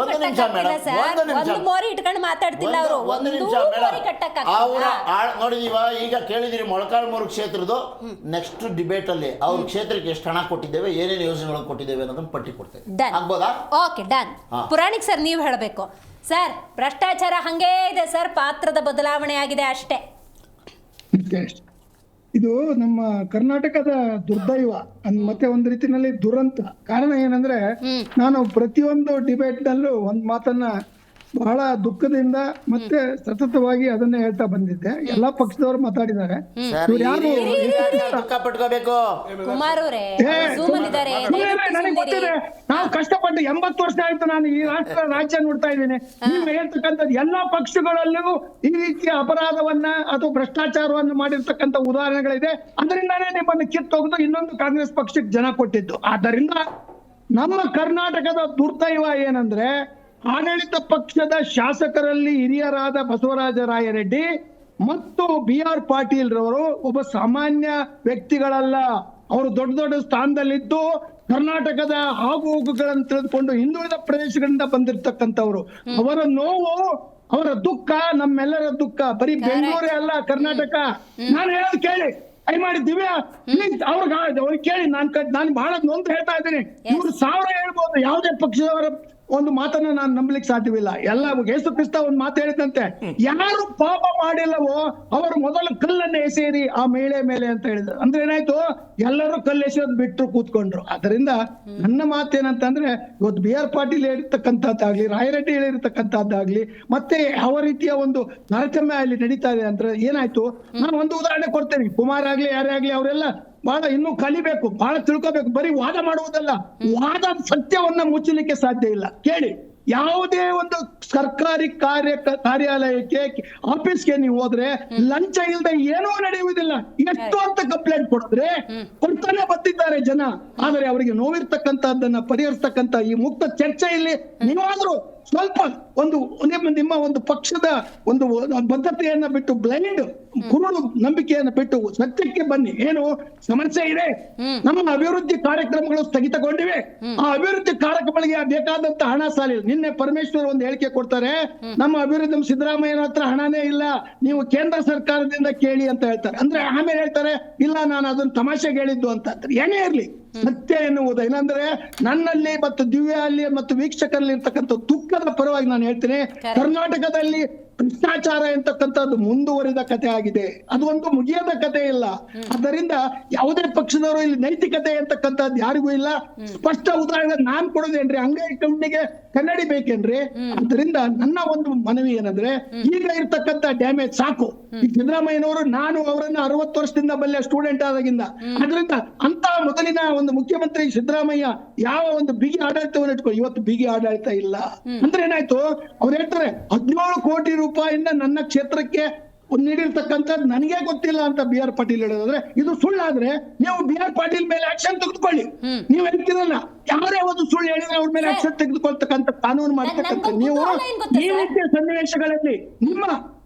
ಒಂದು ನಿಮಿಷ ಮೇಡಮ್, ಮೋರಿ ಇಟ್ಕೊಂಡು ಮಾತಾಡ್ತಿಲ್ಲ ಅವರು. ಒಂದು ನಿಮಿಷ ಮೇಡಮ್, ಅವರ ನೋಡಿ ಈಗ ಕೇಳಿದಿರಿ ಮೊಳಕಾಲ್ಮೂರು ಕ್ಷೇತ್ರದ್ದು ನೆಕ್ಸ್ಟ್ ಡಿಬೇಟ್ ಅಲ್ಲಿ ಅವ್ರ ಕ್ಷೇತ್ರಕ್ಕೆ ಎಷ್ಟು ಹಣ ಕೊಟ್ಟಿದ್ದೇವೆ, ಏನೇನು ಯೋಜನೆಗಳು ಕೊಟ್ಟಿದ್ದೇವೆ ಅನ್ನೋದನ್ನ ಪಟ್ಟಿ ಕೊಡ್ತೇವೆ. ಆಗ್ಬೋದಾ? Okay, done. ಪುರಾಣಿಕ್ ಸರ್ ನೀವು ಹೇಳಬೇಕು ಸರ್. ಭ್ರಷ್ಟಾಚಾರ ಹಂಗೇ ಇದೆ ಸರ್, ಪಾತ್ರದ ಬದಲಾವಣೆ ಆಗಿದೆ ಅಷ್ಟೇ. ಇದು ನಮ್ಮ ಕರ್ನಾಟಕದ ದುರ್ದೈವ ಮತ್ತೆ ಒಂದು ರೀತಿನಲ್ಲಿ ದುರಂತ. ಕಾರಣ ಏನಂದ್ರೆ, ನಾನು ಪ್ರತಿಯೊಂದು ಡಿಬೇಟ್ ನಲ್ಲೂ ಒಂದ್ ಮಾತನ್ನ ಬಹಳ ದುಃಖದಿಂದ ಮತ್ತೆ ಸತತವಾಗಿ ಅದನ್ನೇ ಹೇಳ್ತಾ ಬಂದಿದ್ದೆ. ಎಲ್ಲಾ ಪಕ್ಷದವರು ಮಾತಾಡಿದ್ದಾರೆ. ಕುಮಾರ್ ಅವರೇ ನನಗೆ ಗೊತ್ತಿದೆ, ನಾವು ಕಷ್ಟಪಟ್ಟು 80 ವರ್ಷ ಆಯ್ತು ನಾನು ಈ ರಾಜ್ಯ ನೋಡ್ತಾ ಇದ್ದೇನೆ. ನೀವು ಹೇಳ್ತಕ್ಕಂಥದ್ದು ಎಲ್ಲಾ ಪಕ್ಷಗಳಲ್ಲೂ ಈ ರೀತಿಯ ಅಪರಾಧವನ್ನ ಅಥವಾ ಭ್ರಷ್ಟಾಚಾರವನ್ನು ಮಾಡಿರ್ತಕ್ಕಂಥ ಉದಾಹರಣೆಗಳಿದೆ. ಅದರಿಂದಾನೇ ನಿಮ್ಮನ್ನು ಕಿತ್ತೊಗೆದು ಇನ್ನೊಂದು ಕಾಂಗ್ರೆಸ್ ಪಕ್ಷಕ್ಕೆ ಜನ ಕೊಟ್ಟಿದ್ದು. ಆದ್ದರಿಂದ ನಮ್ಮ ಕರ್ನಾಟಕದ ದುರ್ದೈವ ಏನಂದ್ರೆ, ಆಡಳಿತ ಪಕ್ಷದ ಶಾಸಕರಲ್ಲಿ ಹಿರಿಯರಾದ ಬಸವರಾಜ ರಾಯರೆಡ್ಡಿ ಮತ್ತು BR ಪಾಟೀಲ್ ರವರು ಒಬ್ಬ ಸಾಮಾನ್ಯ ವ್ಯಕ್ತಿಗಳಲ್ಲ. ಅವರು ದೊಡ್ಡ ದೊಡ್ಡ ಸ್ಥಾನದಲ್ಲಿದ್ದು ಕರ್ನಾಟಕದ ಆಗು ಹೋಗುಗಳನ್ನು ತಿಳಿದುಕೊಂಡು ಹಿಂದುಳಿದ ಪ್ರದೇಶಗಳಿಂದ ಬಂದಿರತಕ್ಕಂಥವ್ರು. ಅವರ ನೋವು, ಅವರ ದುಃಖ ನಮ್ಮೆಲ್ಲರ ದುಃಖ. ಬರೀ ಬೆಂಗಳೂರೇ ಅಲ್ಲ, ಕರ್ನಾಟಕ. ನಾನು ಹೇಳೋದು ಕೇಳಿ, ಮಾಡಿ ದಿವ್ಯಾ ಅವ್ರಿಗೆ ಕೇಳಿ. ನಾನು ಬಹಳ ನೊಂದು ಹೇಳ್ತಾ ಇದ್ದೀನಿ. ಇವ್ರು 1000 ಹೇಳ್ಬೋದು, ಯಾವುದೇ ಪಕ್ಷದವರ ಒಂದು ಮಾತನ್ನ ನಾನು ನಂಬಲಿಕ್ಕೆ ಸಾಧ್ಯವಿಲ್ಲ. ಎಲ್ಲ ಯೇಸು ಕ್ರಿಸ್ತ ಒಂದು ಮಾತು ಹೇಳಿದಂತೆ, ಯಾರು ಪಾಪ ಮಾಡಿಲ್ಲವೋ ಅವರು ಮೊದಲು ಕಲ್ಲನ್ನು ಎಸೆಯಿರಿ ಆ ಮಹಿಳೆ ಮೇಲೆ ಅಂತ ಹೇಳಿದ್ರು. ಅಂದ್ರೆ ಏನಾಯ್ತು, ಎಲ್ಲರೂ ಕಲ್ಲು ಎಸೆಯೋದು ಬಿಟ್ಟು ಕೂತ್ಕೊಂಡ್ರು. ಅದರಿಂದ ನನ್ನ ಮಾತೇನಂತಂದ್ರೆ, ಇವತ್ತು BR ಪಾಟೀಲ್ ಹೇಳಿರ್ತಕ್ಕಂಥದ್ದಾಗ್ಲಿ, ರಾಯರೆಡ್ಡಿ ಹೇಳಿರ್ತಕ್ಕಂಥದ್ದಾಗ್ಲಿ, ಮತ್ತೆ ಯಾವ ರೀತಿಯ ಒಂದು ತಾರತಮ್ಯ ಅಲ್ಲಿ ನಡೀತಾ ಇದೆ ಅಂದ್ರೆ ಏನಾಯ್ತು, ನಾನು ಒಂದು ಉದಾಹರಣೆ ಕೊಡ್ತೇನೆ. ಕುಮಾರ್ ಆಗ್ಲಿ ಯಾರೇ ಆಗ್ಲಿ ಅವರೆಲ್ಲ ಬಹಳ ಇನ್ನೂ ಕಲಿಬೇಕು, ಬಹಳ ತಿಳ್ಕೋಬೇಕು. ಬರೀ ವಾದ ಮಾಡುವುದಲ್ಲ, ವಾದ ಸತ್ಯವನ್ನ ಮುಚ್ಚಲಿಕ್ಕೆ ಸಾಧ್ಯ ಇಲ್ಲ. ಕೇಳಿ, ಯಾವುದೇ ಒಂದು ಸರ್ಕಾರಿ ಕಾರ್ಯಾಲಯಕ್ಕೆ ಆಫೀಸ್ಗೆ ನೀವು ಹೋದ್ರೆ ಲಂಚ ಇಲ್ಲದೆ ಏನೂ ನಡೆಯುವುದಿಲ್ಲ. ಎಷ್ಟು ಅಂತ ಕಂಪ್ಲೇಂಟ್ ಕೊಡಿದ್ರೆ ಕೊಡ್ತಾನೆ ಬಂದಿದ್ದಾರೆ ಜನ. ಆದರೆ ಅವರಿಗೆ ನೋವಿರ್ತಕ್ಕಂಥದ್ದನ್ನ ಪರಿಹರಿಸ್ತಕ್ಕಂಥ ಈ ಮುಕ್ತ ಚರ್ಚೆಯಲ್ಲಿ ನೀವಾದ್ರೂ ಸ್ವಲ್ಪ ಒಂದು ನಿಮ್ಮ ಒಂದು ಪಕ್ಷದ ಒಂದು ಬದ್ಧತೆಯನ್ನ ಬಿಟ್ಟು, ಬ್ಲೈಂಡ್ ಕುರುಡು ನಂಬಿಕೆಯನ್ನ ಬಿಟ್ಟು ಸತ್ಯಕ್ಕೆ ಬನ್ನಿ. ಏನು ಸಮಸ್ಯೆ ಇದೆ, ನಮ್ಮ ಅಭಿವೃದ್ಧಿ ಕಾರ್ಯಕ್ರಮಗಳು ಸ್ಥಗಿತಗೊಂಡಿವೆ. ಆ ಅಭಿವೃದ್ಧಿ ಕಾರ್ಯಕ್ರಮಗಳಿಗೆ ಬೇಕಾದಂತ ಹಣ ಸಾಲಿಲ್ಲ. ನಿನ್ನೆ ಪರಮೇಶ್ವರ್ ಒಂದು ಹೇಳಿಕೆ ಕೊಡ್ತಾರೆ, ನಮ್ಮ ಅಭಿವೃದ್ಧಿ ಸಿದ್ದರಾಮಯ್ಯನ ಹತ್ರ ಹಣನೇ ಇಲ್ಲ, ನೀವು ಕೇಂದ್ರ ಸರ್ಕಾರದಿಂದ ಕೇಳಿ ಅಂತ ಹೇಳ್ತಾರೆ. ಅಂದ್ರೆ ಆಮೇಲೆ ಹೇಳ್ತಾರೆ, ಇಲ್ಲ ನಾನು ಅದನ್ನ ತಮಾಷೆಗೆ ಹೇಳಿದ್ದು ಅಂತ. ಏನೇ ಇರ್ಲಿ, ಸತ್ಯ ಎನ್ನುವುದು ಏನಂದ್ರೆ, ನನ್ನಲ್ಲಿ ಮತ್ತು ದಿವ್ಯಾ ಅಲ್ಲಿ ಮತ್ತು ವೀಕ್ಷಕರಲ್ಲಿ ಇರ್ತಕ್ಕಂಥ ದುಃಖದ ಪರವಾಗಿ ನಾನು ಹೇಳ್ತೀನಿ, ಕರ್ನಾಟಕದಲ್ಲಿ ಭ್ರಷ್ಟಾಚಾರ ಎಂತಕ್ಕಂಥದ್ದು ಮುಂದುವರಿದ ಕಥೆ ಆಗಿದೆ. ಅದು ಒಂದು ಮುಗಿಯದ ಕಥೆ ಇಲ್ಲ. ಆದ್ದರಿಂದ ಯಾವುದೇ ಪಕ್ಷದವರು ಇಲ್ಲಿ ನೈತಿಕತೆ ಎಂತಕ್ಕಂಥದ್ದು ಯಾರಿಗೂ ಇಲ್ಲ. ಸ್ಪಷ್ಟ ಉದಾಹರಣೆ ನಾನ್ ಕೊಡೋದೇನ್ರಿ, ಅಂಗೈ ಕಣ್ಣಿಗೆ ಕನ್ನಡಿ ಬೇಕೇನ್ರಿ? ಅದರಿಂದ ನನ್ನ ಒಂದು ಮನವಿ ಏನಂದ್ರೆ, ಈಗ ಇರ್ತಕ್ಕಂಥ ಡ್ಯಾಮೇಜ್ ಸಾಕು. ಈ ಸಿದ್ದರಾಮಯ್ಯನವರು, ನಾನು ಅವರನ್ನ 60 ವರ್ಷದಿಂದ ಬಲ್ಲೆ ಸ್ಟೂಡೆಂಟ್ ಆದಾಗಿಂದ. ಅದರಿಂದ ಅಂತ ಮೊದಲಿನ ಒಂದು ಮುಖ್ಯಮಂತ್ರಿ ಸಿದ್ದರಾಮಯ್ಯ ಯಾವ ಒಂದು ಬಿಗಿ ಆಡಳಿತವನ್ನು ಇಟ್ಕೊಂಡು, ಇವತ್ತು ಬಿಗಿ ಆಡಳಿತ ಇಲ್ಲ ಅಂದ್ರೆ ಏನಾಯ್ತು, ಅವ್ರು ಹೇಳ್ತಾರೆ 17 ಕೋಟಿ ರೂಪಾಯಿಯಿಂದ ನನ್ನ ಕ್ಷೇತ್ರಕ್ಕೆ ನೀಡಿರ್ತಕ್ಕಂಥದ್ದು ನನಗೆ ಗೊತ್ತಿಲ್ಲ ಅಂತ BR ಪಾಟೀಲ್ ಹೇಳೋದಾದ್ರೆ ಇದು ಸುಳ್ಳಾದ್ರೆ ನೀವು BR ಪಾಟೀಲ್ ಮೇಲೆ ಆಕ್ಷನ್ ತೆಗೆದುಕೊಳ್ಳಿ. ನೀವು ಹೇಳ್ತಿರಲ್ಲ, ಯಾರೇ ಒಂದು ಸುಳ್ಳು ಹೇಳಿದ್ರೆ ಅವ್ರ ಮೇಲೆ ಆಕ್ಷನ್ ತೆಗೆದುಕೊಳ್ತಕ್ಕಂಥ ಕಾನೂನು ಮಾಡ್ತಕ್ಕಂಥ ನೀವು ಈ ರೀತಿಯ ಸನ್ನಿವೇಶಗಳಲ್ಲಿ ನಿಮ್ಮ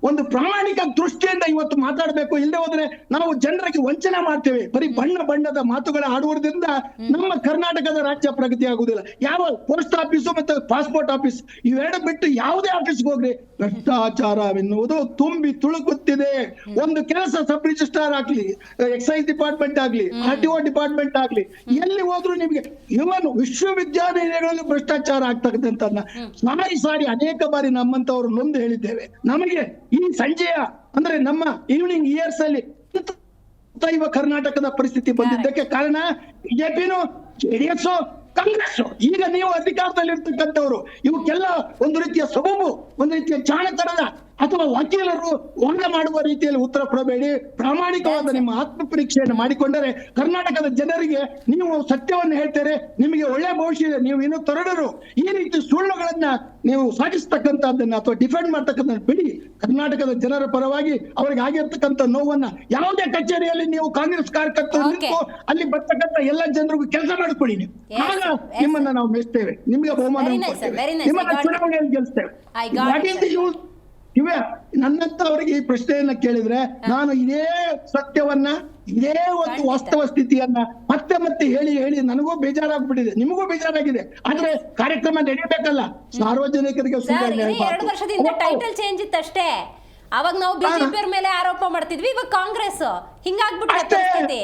ಒಂದು ಪ್ರಾಮಾಣಿಕ ದೃಷ್ಟಿಯಿಂದ ಇವತ್ತು ಮಾತಾಡಬೇಕು. ಇಲ್ಲದೆ ಹೋದ್ರೆ ನಾವು ಜನರಿಗೆ ವಂಚನೆ ಮಾಡ್ತೇವೆ. ಬರೀ ಬಣ್ಣದ ಮಾತುಗಳ ಆಡುವುದರಿಂದ ನಮ್ಮ ಕರ್ನಾಟಕದ ರಾಜ್ಯ ಪ್ರಗತಿ ಆಗುವುದಿಲ್ಲ. ಯಾವ ಪೋಸ್ಟ್ ಆಫೀಸು ಮತ್ತು ಪಾಸ್ಪೋರ್ಟ್ ಆಫೀಸ್ ಇವೆರಡು ಬಿಟ್ಟು ಯಾವುದೇ ಆಫೀಸ್ಗೆ ಹೋಗ್ರಿ ಭ್ರಷ್ಟಾಚಾರವೆನ್ನುವುದು ತುಂಬಿ ತುಳುಕುತ್ತಿದೆ. ಒಂದು ಕೆಲಸ ಸಬ್ ರಿಜಿಸ್ಟ್ರಾರ್ ಆಗ್ಲಿ, ಎಕ್ಸೈಸ್ ಡಿಪಾರ್ಟ್ಮೆಂಟ್ ಆಗ್ಲಿ, RTO ಡಿಪಾರ್ಟ್ಮೆಂಟ್ ಆಗ್ಲಿ, ಎಲ್ಲಿ ಹೋದ್ರು ನಿಮಗೆ ಇವನ್ ವಿಶ್ವವಿದ್ಯಾನಿಲಯಗಳಲ್ಲಿ ಭ್ರಷ್ಟಾಚಾರ ಆಗ್ತಕ್ಕಂಥದ್ದನ್ನ ಸಾರಿ ಅನೇಕ ಬಾರಿ ನಮ್ಮಂತವರು ನೊಂದು ಹೇಳಿದ್ದೇವೆ. ನಮಗೆ ಈ ಸಂಜೆಯ ಅಂದ್ರೆ ನಮ್ಮ ಈವ್ನಿಂಗ್ ಇಯರ್ಸ್ ಅಲ್ಲಿ ಕರ್ನಾಟಕದ ಪರಿಸ್ಥಿತಿ ಬಂದಿದ್ದಕ್ಕೆ ಕಾರಣ ಬಿಜೆಪಿನೂ JDS ಕಾಂಗ್ರೆಸ್. ಈಗ ನೀವು ಅಧಿಕಾರದಲ್ಲಿ ಇರ್ತಕ್ಕಂಥವ್ರು ಇವಕ್ಕೆಲ್ಲ ಒಂದು ರೀತಿಯ ಸಬಬು, ಒಂದು ರೀತಿಯ ಜಾಣತನದ ಅಥವಾ ವಕೀಲರು ವಾದ ಮಾಡುವ ರೀತಿಯಲ್ಲಿ ಉತ್ತರ ಕೊಡಬೇಡಿ. ಪ್ರಾಮಾಣಿಕವಾದ ನಿಮ್ಮ ಆತ್ಮ ಪರೀಕ್ಷೆಯನ್ನು ಮಾಡಿಕೊಂಡರೆ ಕರ್ನಾಟಕದ ಜನರಿಗೆ ನೀವು ಸತ್ಯವನ್ನು ಹೇಳ್ತಾರೆ, ನಿಮಗೆ ಒಳ್ಳೆ ಭವಿಷ್ಯ ಇದೆ. ನೀವು ಇನ್ನೂ ತರುಣರು. ಈ ರೀತಿ ಸುಳ್ಳುಗಳನ್ನ ನೀವು ಸಾಗಿಸ್ತಕ್ಕಂಥದ್ದನ್ನ ಅಥವಾ ಡಿಫೆಂಡ್ ಮಾಡ್ತಕ್ಕಂಥ ಬಿಡಿ. ಕರ್ನಾಟಕದ ಜನರ ಪರವಾಗಿ ಅವರಿಗೆ ಆಗಿರ್ತಕ್ಕಂಥ ನೋವನ್ನ ಯಾವುದೇ ಕಚೇರಿಯಲ್ಲಿ ನೀವು ಕಾಂಗ್ರೆಸ್ ಕಾರ್ಯಕರ್ತರು ನಿಂತು ಅಲ್ಲಿ ಬರ್ತಕ್ಕಂಥ ಎಲ್ಲ ಜನರಿಗೂ ಕೆಲಸ ಮಾಡಿಕೊಡಿ. ನೀವು ಆಗ ನಿಮ್ಮನ್ನ ನಾವು ಮೆಚ್ಚುತ್ತೇವೆ, ನಿಮಗೆ ಬಹುಮಾನ ನಿಮ್ಮನ್ನ ಚುನಾವಣೆಯಲ್ಲಿ ಗೆಲ್ಲಿಸ್ತೇವೆ. ನನ್ನಂತ ಅವರಿಗೆ ಈ ಪ್ರಶ್ನೆಯನ್ನ ಕೇಳಿದ್ರೆ ನಾನು ಇದೇ ಸತ್ಯವನ್ನ, ಇದೇ ಒಂದು ವಾಸ್ತವ ಸ್ಥಿತಿಯನ್ನ ಮತ್ತೆ ಮತ್ತೆ ಹೇಳಿ ನನಗೂ ಬೇಜಾರಾಗ್ಬಿಟ್ಟಿದೆ, ನಿಮಗೂ ಬೇಜಾರಾಗಿದೆ. ಆದ್ರೆ ಕಾರ್ಯಕ್ರಮ ನಡೆಯಬೇಕಲ್ಲ, ಸಾರ್ವಜನಿಕರಿಗೆ 2 ವರ್ಷದಿಂದ ಟೈಟಲ್ ಚೇಂಜ್ ಇತ್ತಷ್ಟೇ. ಅವಾಗ ನಾವು ಬಿಜೆಪಿ ಮೇಲೆ ಆರೋಪ ಮಾಡ್ತಿದ್ವಿ, ಇವಾಗ ಕಾಂಗ್ರೆಸ್. ಹಿಂಗಾಗ್ಬಿಟ್ಟಿದೆ.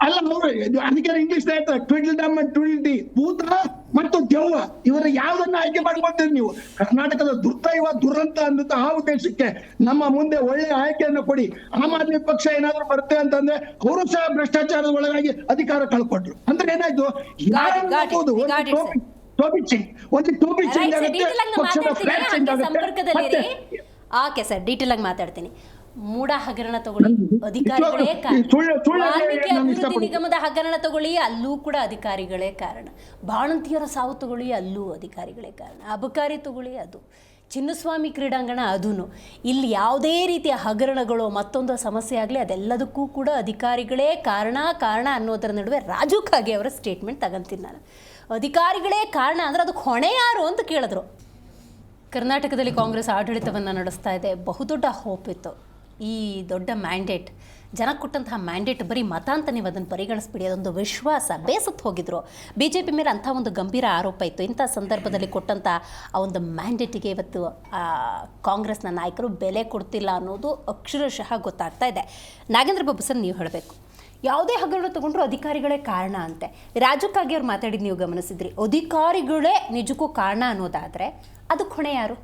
ಅಲ್ಲ, ಅವರು ಅದಕ್ಕೆ ಇಂಗ್ಲಿಷ್ ಹೇಳ್ತಾರೆ ಟ್ವಿಡ್ಲ್ ಡಮ್ ಅಂಡ್ ಟ್ವಿಡ್ಲ್ ಡಿ, ಭೂತ ಮತ್ತು ದೆವ್ವ ಇವರ ಯಾವ್ದನ್ನ ಆಯ್ಕೆ ಮಾಡ್ಕೊಳ್ತೀರಿ ನೀವು? ಕರ್ನಾಟಕದ ದುರ್ದೈವ ದುರಂತ ಅನ್ನುತ್ತ ಆ ಉದ್ದೇಶಕ್ಕೆ ನಮ್ಮ ಮುಂದೆ ಒಳ್ಳೆ ಆಯ್ಕೆಯನ್ನು ಕೊಡಿ. ಆಮ್ ಆದ್ಮಿ ಪಕ್ಷ ಏನಾದ್ರು ಬರುತ್ತೆ ಅಂತಂದ್ರೆ ಅವರು ಸಹ ಭ್ರಷ್ಟಾಚಾರದ ಒಳಗಾಗಿ ಅಧಿಕಾರ ಕಳ್ಕೊಂಡ್ರು ಅಂದ್ರೆ ಏನಾಯ್ತು? ಟೋಪಿ ಚೇಂಜ್ ಆಗುತ್ತೆ, ಪಕ್ಷದ ಫ್ಲಾಗ್ ಚೇಂಜ್ ಆಗುತ್ತೆ. ಓಕೆ ಸರ್, ಡೀಟೇಲ್ ಆಗಿ ಮಾತಾಡ್ತೀನಿ. ಮೂಡ ಹಗರಣ ತಗೊಳ್ಳಿ, ಅಧಿಕಾರಿಗಳೇ ಕಾರಣ. ವಾಲ್ಮೀಕಿ ಅಭಿವೃದ್ಧಿ ನಿಗಮದ ಹಗರಣ ತಗೊಳ್ಳಿ, ಅಲ್ಲೂ ಕೂಡ ಅಧಿಕಾರಿಗಳೇ ಕಾರಣ. ಬಾಣಂತಿಯರ ಸಾವು ತಗೊಳ್ಳಿ, ಅಲ್ಲೂ ಅಧಿಕಾರಿಗಳೇ ಕಾರಣ. ಅಬಕಾರಿ ತಗೊಳ್ಳಿ, ಅದು ಚಿನ್ನಸ್ವಾಮಿ ಕ್ರೀಡಾಂಗಣ, ಅದೂ ಇಲ್ಲಿ ಯಾವುದೇ ರೀತಿಯ ಹಗರಣಗಳು ಮತ್ತೊಂದು ಸಮಸ್ಯೆ ಆಗಲಿ ಅದೆಲ್ಲದಕ್ಕೂ ಕೂಡ ಅಧಿಕಾರಿಗಳೇ ಕಾರಣ ಅನ್ನೋದರ ನಡುವೆ ರಾಜು ಖಾಗೆ ಅವರ ಸ್ಟೇಟ್ಮೆಂಟ್ ತಗೊಂತೀನಿ ನಾನು. ಅಧಿಕಾರಿಗಳೇ ಕಾರಣ ಅಂದರೆ ಅದಕ್ಕೆ ಹೊಣೆ ಯಾರು ಅಂತ ಕೇಳಿದ್ರು. ಕರ್ನಾಟಕದಲ್ಲಿ ಕಾಂಗ್ರೆಸ್ ಆಡಳಿತವನ್ನು ನಡೆಸ್ತಾ ಇದೆ. ಬಹುದೊಡ್ಡ ಹೋಪ್ ಇತ್ತು. ಈ ದೊಡ್ಡ ಮ್ಯಾಂಡೇಟ್, ಜನ ಕೊಟ್ಟಂತಹ ಮ್ಯಾಂಡೇಟ್ ಬರೀ ಮತ ಅಂತ ನೀವು ಅದನ್ನು ಪರಿಗಣಿಸ್ಬಿಡಿ, ಅದೊಂದು ವಿಶ್ವಾಸ. ಬೇಸತ್ತು ಹೋಗಿದ್ರು. BJP ಮೇಲೆ ಅಂಥ ಒಂದು ಗಂಭೀರ ಆರೋಪ ಇತ್ತು. ಇಂಥ ಸಂದರ್ಭದಲ್ಲಿ ಕೊಟ್ಟಂಥ ಆ ಒಂದು ಮ್ಯಾಂಡೇಟಿಗೆ ಇವತ್ತು ಕಾಂಗ್ರೆಸ್ನ ನಾಯಕರು ಬೆಲೆ ಕೊಡ್ತಿಲ್ಲ ಅನ್ನೋದು ಅಕ್ಷರಶಃ ಗೊತ್ತಾಗ್ತಾ ಇದೆ. ನಾಗೇಂದ್ರ ಬಾಬು ಸರ್, ನೀವು ಹೇಳಬೇಕು, ಯಾವುದೇ ಹಗರಣ ತಗೊಂಡ್ರು ಅಧಿಕಾರಿಗಳೇ ಕಾರಣ ಅಂತೆ. ರಾಜು ಖಾಗೆ ಅವ್ರು ಮಾತಾಡಿದ್ದು ನೀವು ಗಮನಿಸಿದ್ರಿ. ಅಧಿಕಾರಿಗಳೇ ನಿಜಕ್ಕೂ ಕಾರಣ ಅನ್ನೋದಾದರೆ ಅದಕ್ಕೆ ಹೊಣೆ ಯಾರು?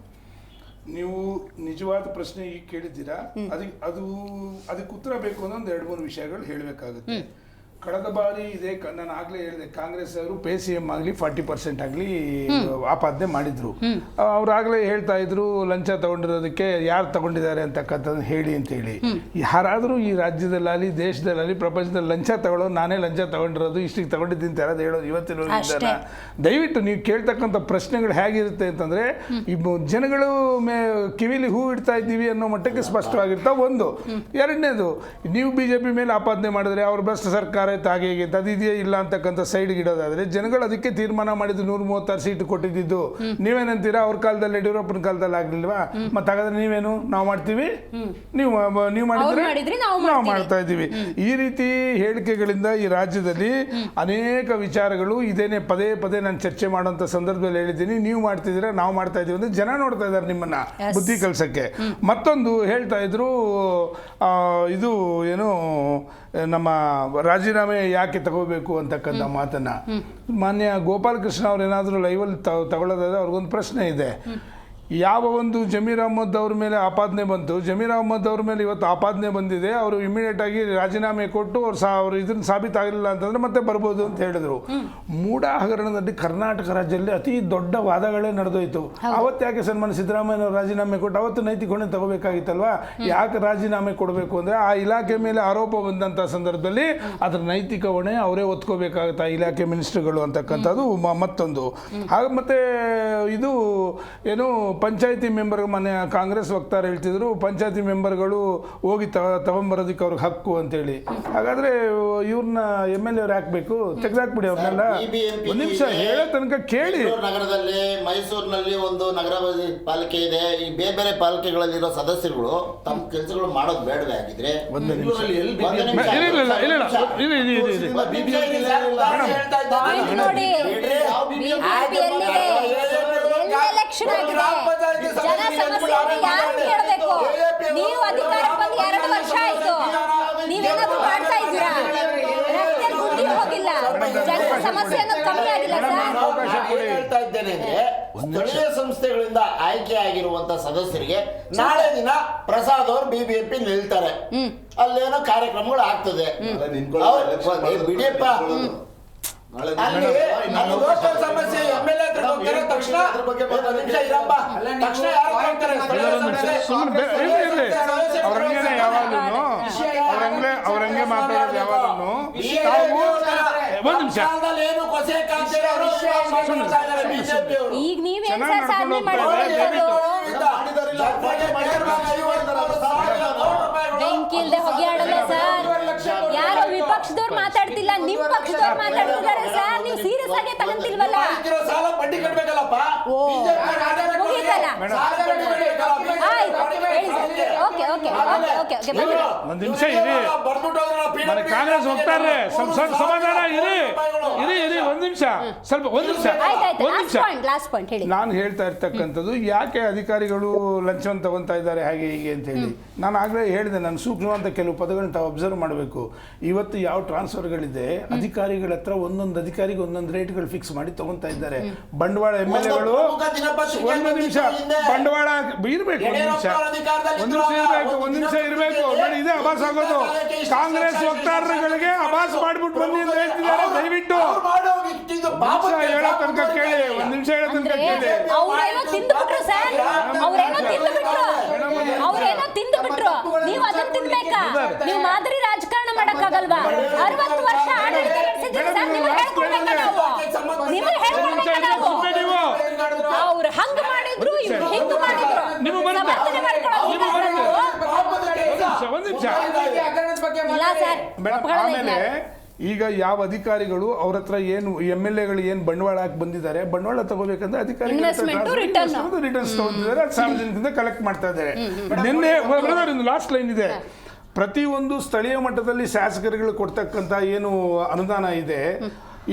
ನೀವು ನಿಜವಾದ ಪ್ರಶ್ನೆ ಈಗ ಕೇಳಿದ್ದೀರಾ. ಅದಕ್ಕೆ ಉತ್ತರ ಬೇಕು ಅನ್ನೋ ಒಂದು 2-3 ವಿಷಯಗಳು ಹೇಳಬೇಕಾಗುತ್ತೆ. ಕಳೆದ ಬಾರಿ ಇದೇ ನಾನು ಆಗ್ಲೇ ಹೇಳಿದೆ, ಕಾಂಗ್ರೆಸ್ ಅವರು ಪೇ CM ಆಗಲಿ 40% ಆಗಲಿ ಆಪಾದನೆ ಮಾಡಿದ್ರು. ಅವ್ರಾಗಲೇ ಹೇಳ್ತಾ ಇದ್ರು ಲಂಚ ತಗೊಂಡಿರೋದಕ್ಕೆ ಯಾರು ತಗೊಂಡಿದ್ದಾರೆ ಅಂತಕ್ಕಂಥದ್ದು ಹೇಳಿ ಅಂತ ಹೇಳಿ. ಯಾರಾದರೂ ಈ ರಾಜ್ಯದಲ್ಲಾಗಲಿ ದೇಶದಲ್ಲಾಗಲಿ ಪ್ರಪಂಚದಲ್ಲಿ ಲಂಚ ತಗೊಳ್ಳೋದು, ನಾನೇ ಲಂಚ ತಗೊಂಡಿರೋದು, ಇಷ್ಟಿಗೆ ತಗೊಂಡಿದ್ದೀನಿ ಅಂತ ಯಾರಾದ್ರು ಹೇಳೋದು ಇವತ್ತಿನ ದಯವಿಟ್ಟು ನೀವು ಕೇಳ್ತಕ್ಕಂಥ ಪ್ರಶ್ನೆಗಳು ಹೇಗಿರುತ್ತೆ ಅಂತಂದರೆ, ಈ ಜನಗಳು ಕಿವಿಲಿ ಹೂ ಇಡ್ತಾ ಇದ್ದೀವಿ ಅನ್ನೋ ಮಟ್ಟಕ್ಕೆ ಸ್ಪಷ್ಟವಾಗಿರ್ತಾವೆ. ಒಂದು. ಎರಡನೇದು, ನೀವು BJP ಮೇಲೆ ಆಪಾದನೆ ಮಾಡಿದ್ರೆ ಅವ್ರ ಭ್ರಷ್ಟ ಸರ್ಕಾರ ಹಾಗೆ ಹೀಗೆ ಅದಿದೆಯೇ ಇಲ್ಲ ಅಂತಕ್ಕಂಥ ಸೈಡ್ಗೆ ಇಡೋದಾದ್ರೆ ಜನಗಳು ಅದಕ್ಕೆ ತೀರ್ಮಾನ ಮಾಡಿದ್ದು 136 ಸೀಟ್ ಕೊಟ್ಟಿದ್ದು. ನೀವೇನಂತೀರಾ? ಅವ್ರ ಕಾಲದಲ್ಲಿ ಯಡಿಯೂರಪ್ಪನ ಕಾಲದಲ್ಲಿ ಆಗ್ಲಿಲ್ವಾ? ಮತ್ತೆ ಹಾಗಾದ್ರೆ ನೀವೇನು ನಾವು ಮಾಡ್ತೀವಿ, ನೀವು ಮಾಡಿದ್ರೆ ನಾವು ಮಾಡ್ತಾ ಇದ್ದೀವಿ. ಈ ರೀತಿ ಹೇಳಿಕೆಗಳಿಂದ ಈ ರಾಜ್ಯದಲ್ಲಿ ಅನೇಕ ವಿಚಾರಗಳು ಇದೇನೆ ಪದೇ ನಾನು ಚರ್ಚೆ ಮಾಡುವಂತ ಸಂದರ್ಭದಲ್ಲಿ ಹೇಳಿದ್ದೀನಿ. ನೀವು ಮಾಡ್ತಿದ್ದೀರಾ, ನಾವು ಮಾಡ್ತಾ ಇದೀವಿ ಅಂದ್ರೆ ಜನ ನೋಡ್ತಾ ಇದ್ದಾರೆ ನಿಮ್ಮನ್ನ ಬುದ್ಧಿ ಕಲ್ಸಕ್ಕೆ. ಮತ್ತೊಂದು ಹೇಳ್ತಾ ಇದ್ರು, ಇದು ಏನು ನಮ್ಮ ರಾಜೀನಾಮೆ ಯಾಕೆ ತಗೋಬೇಕು ಅಂತಕ್ಕಂಥ ಮಾತನ್ನ. ಮಾನ್ಯ ಗೋಪಾಲಕೃಷ್ಣ ಅವ್ರು ಏನಾದರೂ ಲೈವಲ್ಲಿ ತಗೊಳ್ಳೋದಾದ್ರೆ ಅವ್ರಿಗೊಂದು ಪ್ರಶ್ನೆ ಇದೆ. ಯಾವ ಒಂದು ಜಮೀರ್ ಅಹ್ಮದ್ ಅವ್ರ ಮೇಲೆ ಆಪಾದನೆ ಬಂತು, ಜಮೀರ್ ಅಹ್ಮದ್ ಅವ್ರ ಮೇಲೆ ಇವತ್ತು ಆಪಾದನೆ ಬಂದಿದೆ, ಅವರು ಇಮಿಡಿಯೇಟ್ ಆಗಿ ರಾಜೀನಾಮೆ ಕೊಟ್ಟು ಅವ್ರು ಇದನ್ನು ಸಾಬೀತಾಗಲಿಲ್ಲ ಅಂತಂದ್ರೆ ಮತ್ತೆ ಬರ್ಬೋದು ಅಂತ ಹೇಳಿದ್ರು. ಮೂಡ ಹಗರಣದಲ್ಲಿ ಕರ್ನಾಟಕ ರಾಜ್ಯದಲ್ಲಿ ಅತಿ ದೊಡ್ಡ ವಾದಗಳೇ ನಡೆದೋಯ್ತು. ಅವತ್ತು ಯಾಕೆ ಸನ್ಮಾನ್ಯ ಸಿದ್ದರಾಮಯ್ಯ ಅವರು ರಾಜೀನಾಮೆ ಕೊಟ್ಟು ಅವತ್ತು ನೈತಿಕ ಹೊಣೆ ತಗೋಬೇಕಾಗಿತ್ತಲ್ವಾ? ಯಾಕೆ ರಾಜೀನಾಮೆ ಕೊಡಬೇಕು ಅಂದರೆ ಆ ಇಲಾಖೆ ಮೇಲೆ ಆರೋಪ ಬಂದಂಥ ಸಂದರ್ಭದಲ್ಲಿ ಅದರ ನೈತಿಕ ಹೊಣೆ ಅವರೇ ಒತ್ಕೋಬೇಕಾಗುತ್ತೆ, ಆ ಇಲಾಖೆ ಮಿನಿಸ್ಟರ್ಗಳು ಅಂತಕ್ಕಂಥದ್ದು ಮತ್ತೊಂದು. ಹಾಗೆ ಮತ್ತೆ ಇದು ಏನು ಪಂಚಾಯತಿ ಮೆಂಬರ್ ಮನೆ ಕಾಂಗ್ರೆಸ್ ವಕ್ತಾರ ಹೇಳ್ತಿದ್ರು, ಪಂಚಾಯತಿ ಮೆಂಬರ್ಗಳು ಹೋಗಿ ತಗೊಂಬರೋದಕ್ಕೆ ಅವ್ರಿಗೆ ಹಕ್ಕು ಅಂತೇಳಿ. ಹಾಗಾದ್ರೆ ಇವ್ರನ್ನ MLA ಅವ್ರು ಹಾಕ್ಬೇಕು, ತೆಗೆದಾಕ್ಬಿಡಿ ಅವ್ರನ್ನೆಲ್ಲ. ಒಂದು ನಿಮಿಷ ಹೇಳೋ ತನಕ ಕೇಳಿ. ನಗರದಲ್ಲಿ, ಮೈಸೂರಿನಲ್ಲಿ ಒಂದು ನಗರ ಪಾಲಿಕೆ ಇದೆ, ಈ ಬೇರೆ ಬೇರೆ ಪಾಲಿಕೆಗಳಲ್ಲಿರೋ ಸದಸ್ಯರುಗಳು ತಮ್ಮ ಕೆಲಸಗಳು ಮಾಡೋದು ಬೇಡವೇ ಆಗಿದ್ರೆ ಎಲೆಕ್ಷನ್ ಆಗಿದೆ, ಜನ ಸಮಸ್ಯೆಯನ್ನು ಯಾರು ಕೇಳಬೇಕು? ನೀವು ಅಧಿಕಾರಕ್ಕೆ ಬಂದು 2 ವರ್ಷ ಆಯ್ತು, ನೀವೇನಾದ್ರೂ ಮಾಡ್ತಾ ಇದ್ದೀರಾ? ರಸ್ತೆ ಗುಂಡಿ ಹೋಗಿಲ್ಲ, ಜನರ ಸಮಸ್ಯೆ ಅನ್ನೋದು ಕಮ್ಮಿ ಆಗಿಲ್ಲ ಸರ್. ಹೇಳ್ತಾ ಇದ್ದೇನೆ ಅಂದ್ರೆ ಸ್ಥಳೀಯ ಸಂಸ್ಥೆಗಳಿಂದ ಆಯ್ಕೆ ಆಗಿರುವಂತ ಸದಸ್ಯರಿಗೆ ನಾಳೆ ದಿನ ಪ್ರಸಾದ್ ಅವರು BBMP ನಿಲ್ತಾರೆ, ಅಲ್ಲೇನೋ ಕಾರ್ಯಕ್ರಮಗಳು ಆಗ್ತದೆ. ಬಿಡಿಯಪ್ಪ ಲೋಕಲ್ ಸಮಸ್ಯೆ MLA ತಕ್ಷಣ ತಕ್ಷಣ ಅವ್ರಂಗೆ ಯಾವಾಗಲೂ ಅವ್ರಂಗೆ ಮಾತಾಡೋದು ಯಾವಾಗಲೂ. ಈಗ ನೀವೇನ್ ಸರ್ ಸಾಧನೆ ಮಾಡಿದ್ರು? ಬೆಂಕಿ ಇಲ್ದೆ ಹೊಗೆ ಆಡಲ್ಲ ಸರ್. ಯಾರೋ ವಿಪಕ್ಷದವ್ರು ಮಾತಾಡ್ತಿಲ್ಲ, ನಿಮ್ ಪಕ್ಷದವ್ರು ಮಾತಾಡ್ತಿದ್ದಾರೆ ಸರ್. ನೀವು ಸೀರಿಯಸ್ ಆಗಿ ತಗೊಂತಿಲ್ವಲ್ಲ? ಸಾಲ ಬಡ್ಡಿ ಕಟ್ಬೇಕಲ್ಲಪ್ಪ. ಓ ಮುಗೀತಲ್ಲ, ಒಂದು ನಿಮಿಷ ಇರಿ, ಕಾಂಗ್ರೆಸ್ ಹೋಗ್ತಾರೆ, ಸಮಾಧಾನ ಇರಿ ಒಂದು ನಿಮಿಷ, ಸ್ವಲ್ಪ ಒಂದು ನಿಮಿಷ. ನಾನು ಹೇಳ್ತಾ ಇರ್ತಕ್ಕಂಥದ್ದು ಯಾಕೆ ಅಧಿಕಾರಿಗಳು ಲಂಚವನ್ನು ತಗೊಂತಾ ಇದ್ದಾರೆ ಹಾಗೆ ಹೀಗೆ ಅಂತ ಹೇಳಿ. ನಾನು ಆಗಲೇ ಹೇಳಿದೆ, ನಾನು ಸೂಕ್ಷ್ಮವಂತ ಕೆಲವು ಪದಗಳನ್ನ ತಾವು ಅಬ್ಸರ್ವ್ ಮಾಡಬೇಕು. ಇವತ್ತು ಯಾವ ಟ್ರಾನ್ಸ್ಫರ್ಗಳಿದೆ, ಅಧಿಕಾರಿಗಳ ಹತ್ರ ಒಂದೊಂದು ಅಧಿಕಾರಿಗೆ ಒಂದೊಂದು ರೇಟ್ಗಳು ಫಿಕ್ಸ್ ಮಾಡಿ ತಗೊಂತಾ ಇದ್ದಾರೆ. ಬಂಡವಾಳ MLAಗಳು ಒಂದು ನಿಮಿಷ ಬಂಡವಾಳ ಇರಬೇಕು, ಒಂದು ನಿಮಿಷ ಇರಬೇಕು. ನೋಡಿ, ಇದೇ ಅಭಾಸ್ ಆಗೋದು. ಕಾಂಗ್ರೆಸ್ ವಕ್ತಾರಗಳಿಗೆ ಅಭಾಸ್ ಮಾಡ್ಬಿಟ್ಟು ಬನ್ನಿ ಅಂತ ಹೇಳ್ತಿದ್ದಾರೆ. ದಯವಿಟ್ಟು ಹೇಳೋ ತನಕ ಕೇಳಿ, ಒಂದು ನಿಮಿಷ ಹೇಳೋ ತನಕ ಕೇಳಿ. ಅವ್ರೇನೋ ತಿಂದುಬಿಟ್ರು ಸರ್, ಅವ್ರೇನೋ ತಿಂದುಬಿಟ್ರು. ನೀವು ಅದನ್ನ ತಿನ್ಬೇಕಾ? ನೀವು ಮಾದರಿ ರಾಜಕಾರಣ ಮಾಡಕ್ಕಾಗಲ್ವಾ? 60 ವರ್ಷ ಆಡಳಿತ ನಡೆಸಿದ್ದೀರಿ ಸರ್, ನಿಮಗೆ ಹೇಳ್ಕೊಡ್ಬೇಕಾ ನಾವು? ನಿಮಗೆ ಹೇಳ್ಕೊಡ್ಬೇಕಾ ನಾವು? ಅವ್ರು ಹಂಗ ಮಾಡಿದ್ರು, ಇವ್ರು ಹಿಂಗ ಮಾಡಿದ್ರು, ಸಮರ್ಥನೆ ಮಾಡ್ಕೊಳ್ಳೋದು ಒಂದು ನಿಮಿಷ. ಇಲ್ಲ ಸರ್. ಆಮೇಲೆ ಈಗ ಯಾವ ಅಧಿಕಾರಿಗಳು ಅವ್ರ ಹತ್ರ ಏನು MLAಗಳು ಏನು ಬಂಡವಾಳ ಹಾಕಿ ಬಂದಿದ್ದಾರೆ, ಬಂಡವಾಳ ತಗೋಬೇಕಂದ್ರೆ ಅಧಿಕಾರಿಗಳು ರಿಟರ್ನ್ಸ್ ತಗೊಂಡಿದ್ದಾರೆ, ಅದು ಸಾರ್ವಜನಿಕರಿಂದ ಕಲೆಕ್ಟ್ ಮಾಡ್ತಾ ಇದ್ದಾರೆ. ನಿನ್ನೆ ಲಾಸ್ಟ್ ಲೈನ್ ಇದೆ, ಪ್ರತಿಯೊಂದು ಸ್ಥಳೀಯ ಮಟ್ಟದಲ್ಲಿ ಶಾಸಕರುಗಳು ಕೊಡ್ತಕ್ಕಂಥ ಏನು ಅನುದಾನ ಇದೆ,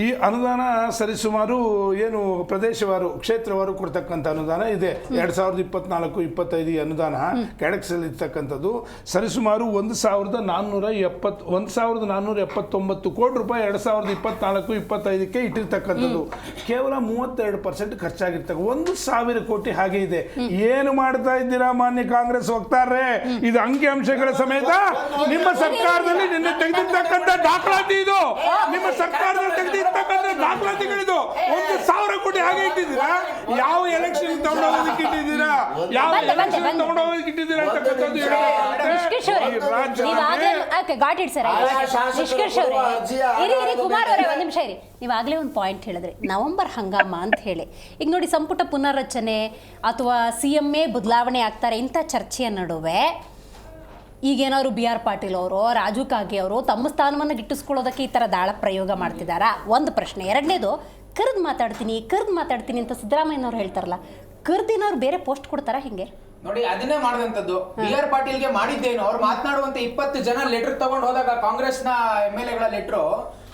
ಈ ಅನುದಾನ ಸರಿಸುಮಾರು ಏನು ಪ್ರದೇಶವಾರು ಕ್ಷೇತ್ರವಾರು ಕೊಡ್ತಕ್ಕಂಥ ಅನುದಾನ ಇದೆ. 2024-25 ಅನುದಾನ ಕ್ಯಾಡೆಕ್ಸಲ್ಲಿ ಇರ್ತಕ್ಕಂಥದ್ದು ಸರಿಸುಮಾರು 1,479 ಕೋಟಿ ರೂಪಾಯಿ 2024-25ಕ್ಕೆ ಇಟ್ಟಿರ್ತಕ್ಕಂಥದ್ದು. ಕೇವಲ 32% ಖರ್ಚಾಗಿರ್ತಕ್ಕ 1,000 ಕೋಟಿ ಹಾಗೆ ಇದೆ. ಏನು ಮಾಡ್ತಾ ಇದ್ದೀರಾ ಮಾನ್ಯ ಕಾಂಗ್ರೆಸ್ ವಕ್ತಾರರೇ? ಇದು ಅಂಕಿ ಅಂಶಗಳ ಸಮೇತ ನಿಮ್ಮ ಸರ್ಕಾರದಲ್ಲಿ ನಿನ್ನೆ ತೆಗೆದಿರ್ತಕ್ಕಂಥ ದಾಖಲಾತಿ ಇದು. ನಿಮ್ಮ ಸರ್ಕಾರದಲ್ಲಿ ದಾಖಲಾತಿಗಳಿದು. 1,000 ಕೋಟಿ ಹಾಗೆ ಇಟ್ಟಿದ್ದೀರಾ? ಯಾವ ಎಲೆಕ್ಷನ್ ತಗೊಂಡೋಗೋದಕ್ಕೆ ಇಟ್ಟಿದ್ದೀರಾ? ಯಾವ ಎಲೆಕ್ಷನ್ ತಗೊಂಡೋಗೋದಕ್ಕೆ ಇಟ್ಟಿದ್ದೀರಾ ಅಂತಕ್ಕಂಥದ್ದು ಕುಮಾರ್ ಅವರೇ ಒಂದ್ ನಿಮಿಷ ಇರಿ. ನೀವಾಗಲೇ ಒಂದು ಪಾಯಿಂಟ್ ಹೇಳಿದ್ರಿ, ನವೆಂಬರ್ ಹಂಗಾಮ ಅಂತ ಹೇಳಿ. ಈಗ ನೋಡಿ, ಸಂಪುಟ ಪುನರ್ರಚನೆ ಅಥವಾ CMA ಬದಲಾವಣೆ ಆಗ್ತಾರೆ ಇಂಥ ಚರ್ಚೆಯ ನಡುವೆ ಈಗೇನಾದ್ರು BR ಪಾಟೀಲ್ ಅವರು, ರಾಜು ಕಾಗೆ ಅವರು ತಮ್ಮ ಸ್ಥಾನವನ್ನು ಗಿಟ್ಟಿಸ್ಕೊಳ್ಳೋದಕ್ಕೆ ಈ ಥರ ದಾಳ ಪ್ರಯೋಗ ಮಾಡ್ತಿದ್ದಾರಾ? ಒಂದು ಪ್ರಶ್ನೆ. ಎರಡನೇದು, ಕರೆದು ಮಾತಾಡ್ತೀನಿ ಅಂತ ಸಿದ್ದರಾಮಯ್ಯನವ್ರು ಹೇಳ್ತಾರಲ್ಲ, ಕರ್ದಿನವ್ರು ಬೇರೆ ಪೋಸ್ಟ್ ಕೊಡ್ತಾರಾ? ಹಿಂಗೆ ನೋಡಿ, ಅದನ್ನೇ ಮಾಡಿದಂಥದ್ದು. BR ಪಾಟೀಲ್ಗೆ ಮಾಡಿದ್ದೇನು? ಅವ್ರು ಮಾತನಾಡುವಂತ 20 ಜನ ಲೆಟರ್ ತಗೊಂಡು ಹೋದಾಗ ಕಾಂಗ್ರೆಸ್ನ MLAಗಳ ಲೆಟ್ರು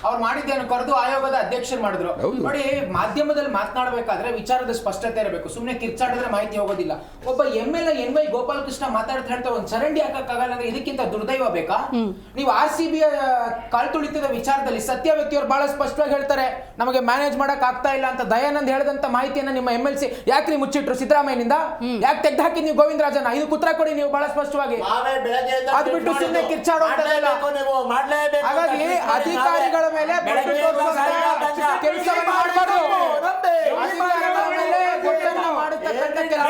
ಅವ್ರು ಮಾಡಿದ್ದೇನು ಕರೆದು ಆಯೋಗದ ಅಧ್ಯಕ್ಷರು ಮಾಡಿದ್ರು. ನೋಡಿ, ಮಾಧ್ಯಮದಲ್ಲಿ ಮಾತನಾಡಬೇಕಾದ್ರೆ ವಿಚಾರದ ಸ್ಪಷ್ಟತೆ ಇರಬೇಕು. ಸುಮ್ಮನೆ ಕಿರ್ಚಾಡಿದ್ರೆ ಮಾಹಿತಿ ಹೋಗೋದಿಲ್ಲ. ಒಬ್ಬ MLA NY ಗೋಪಾಲಕೃಷ್ಣ ಮಾತಾಡ್ತಾ ಹೇಳ್ತಾ ಒಂದ್ ಚರಂಡಿ ಹಾಕಕ್ಕಾಗಲ್ಲ ಅಂದ್ರೆ ಇದಕ್ಕಿಂತ ದುರ್ದೈವ ಬೇಕಾ? ನೀವು RCB ಕಾಲ್ತುಳಿತದ ವಿಚಾರದಲ್ಲಿ ಸತ್ಯ ವ್ಯಕ್ತಿಯವರು ಬಹಳ ಸ್ಪಷ್ಟವಾಗಿ ಹೇಳ್ತಾರೆ, ನಮಗೆ ಮ್ಯಾನೇಜ್ ಮಾಡಕ್ ಆಗ್ತಾ ಇಲ್ಲ ಅಂತ. ದಯಾನಂದ್ ಹೇಳಿದಂತ ಮಾಹಿತಿಯನ್ನ ನಿಮ್ಮ MLC ಯಾಕೆ ಮುಚ್ಚಿಟ್ರು ಸಿದ್ದರಾಮಯ್ಯನಿಂದ? ಯಾಕೆ ತೆಗ್ದು ಹಾಕಿದ್ ನೀವು ಗೋವಿಂದರಾಜನ? ಇದಕ್ಕೆ ಉತ್ತರ ಕೊಡಿ ನೀವು ಬಹಳ ಸ್ಪಷ್ಟವಾಗಿ. ಅದ್ ಬಿಟ್ಟು ಸುಮ್ಮನೆ ಕಿರ್ಚಾಡುವಂತಲ್ಲ. ಹಾಗಾಗಿ ಅಧಿಕಾರಿಗಳ ಮೇಲೆ ಕೆಲಸವನ್ನು ಮಾಡಬಾರ್ದು. ಅಧಿಕಾರಿಗಳ ಮೇಲೆ ಗೊತ್ತನ್ನು ಮಾಡತಕ್ಕಂಥ ಕೆಲಸ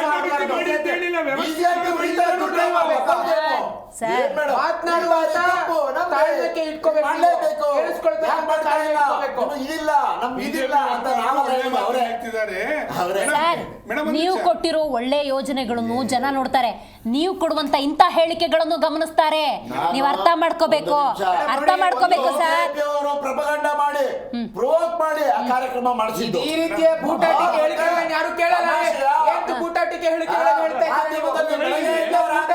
ನೀವು ಕೊಟ್ಟಿರೋ ಒಳ್ಳೆ ಯೋಜನೆಗಳನ್ನು ಜನ ನೋಡ್ತಾರೆ. ನೀವು ಕೊಡುವಂತ ಇಂತ ಹೇಳಿಕೆಗಳನ್ನು ಗಮನಿಸ್ತಾರೆ. ನೀವು ಅರ್ಥ ಮಾಡ್ಕೋಬೇಕು ಸರ್. ಪ್ರಪಗಂಡ ಮಾಡಿ ಪ್ರೋವೋಕ್ ಮಾಡಿ ಆ ಕಾರ್ಯಕ್ರಮ ಮಾಡಿಸಿದ್ದು. ಈ ರೀತಿಯ ಬೂಟಾಟಿಕೆ ಹೇಳಿಕೆಗಳನ್ನು ಯಾರು ಕೇಳಲ್ಲ. ಎಷ್ಟು ಬೂಟಾಟಿಕೆ ಹೇಳಿಕೆಗಳನ್ನು ಹೇಳ್ತಾ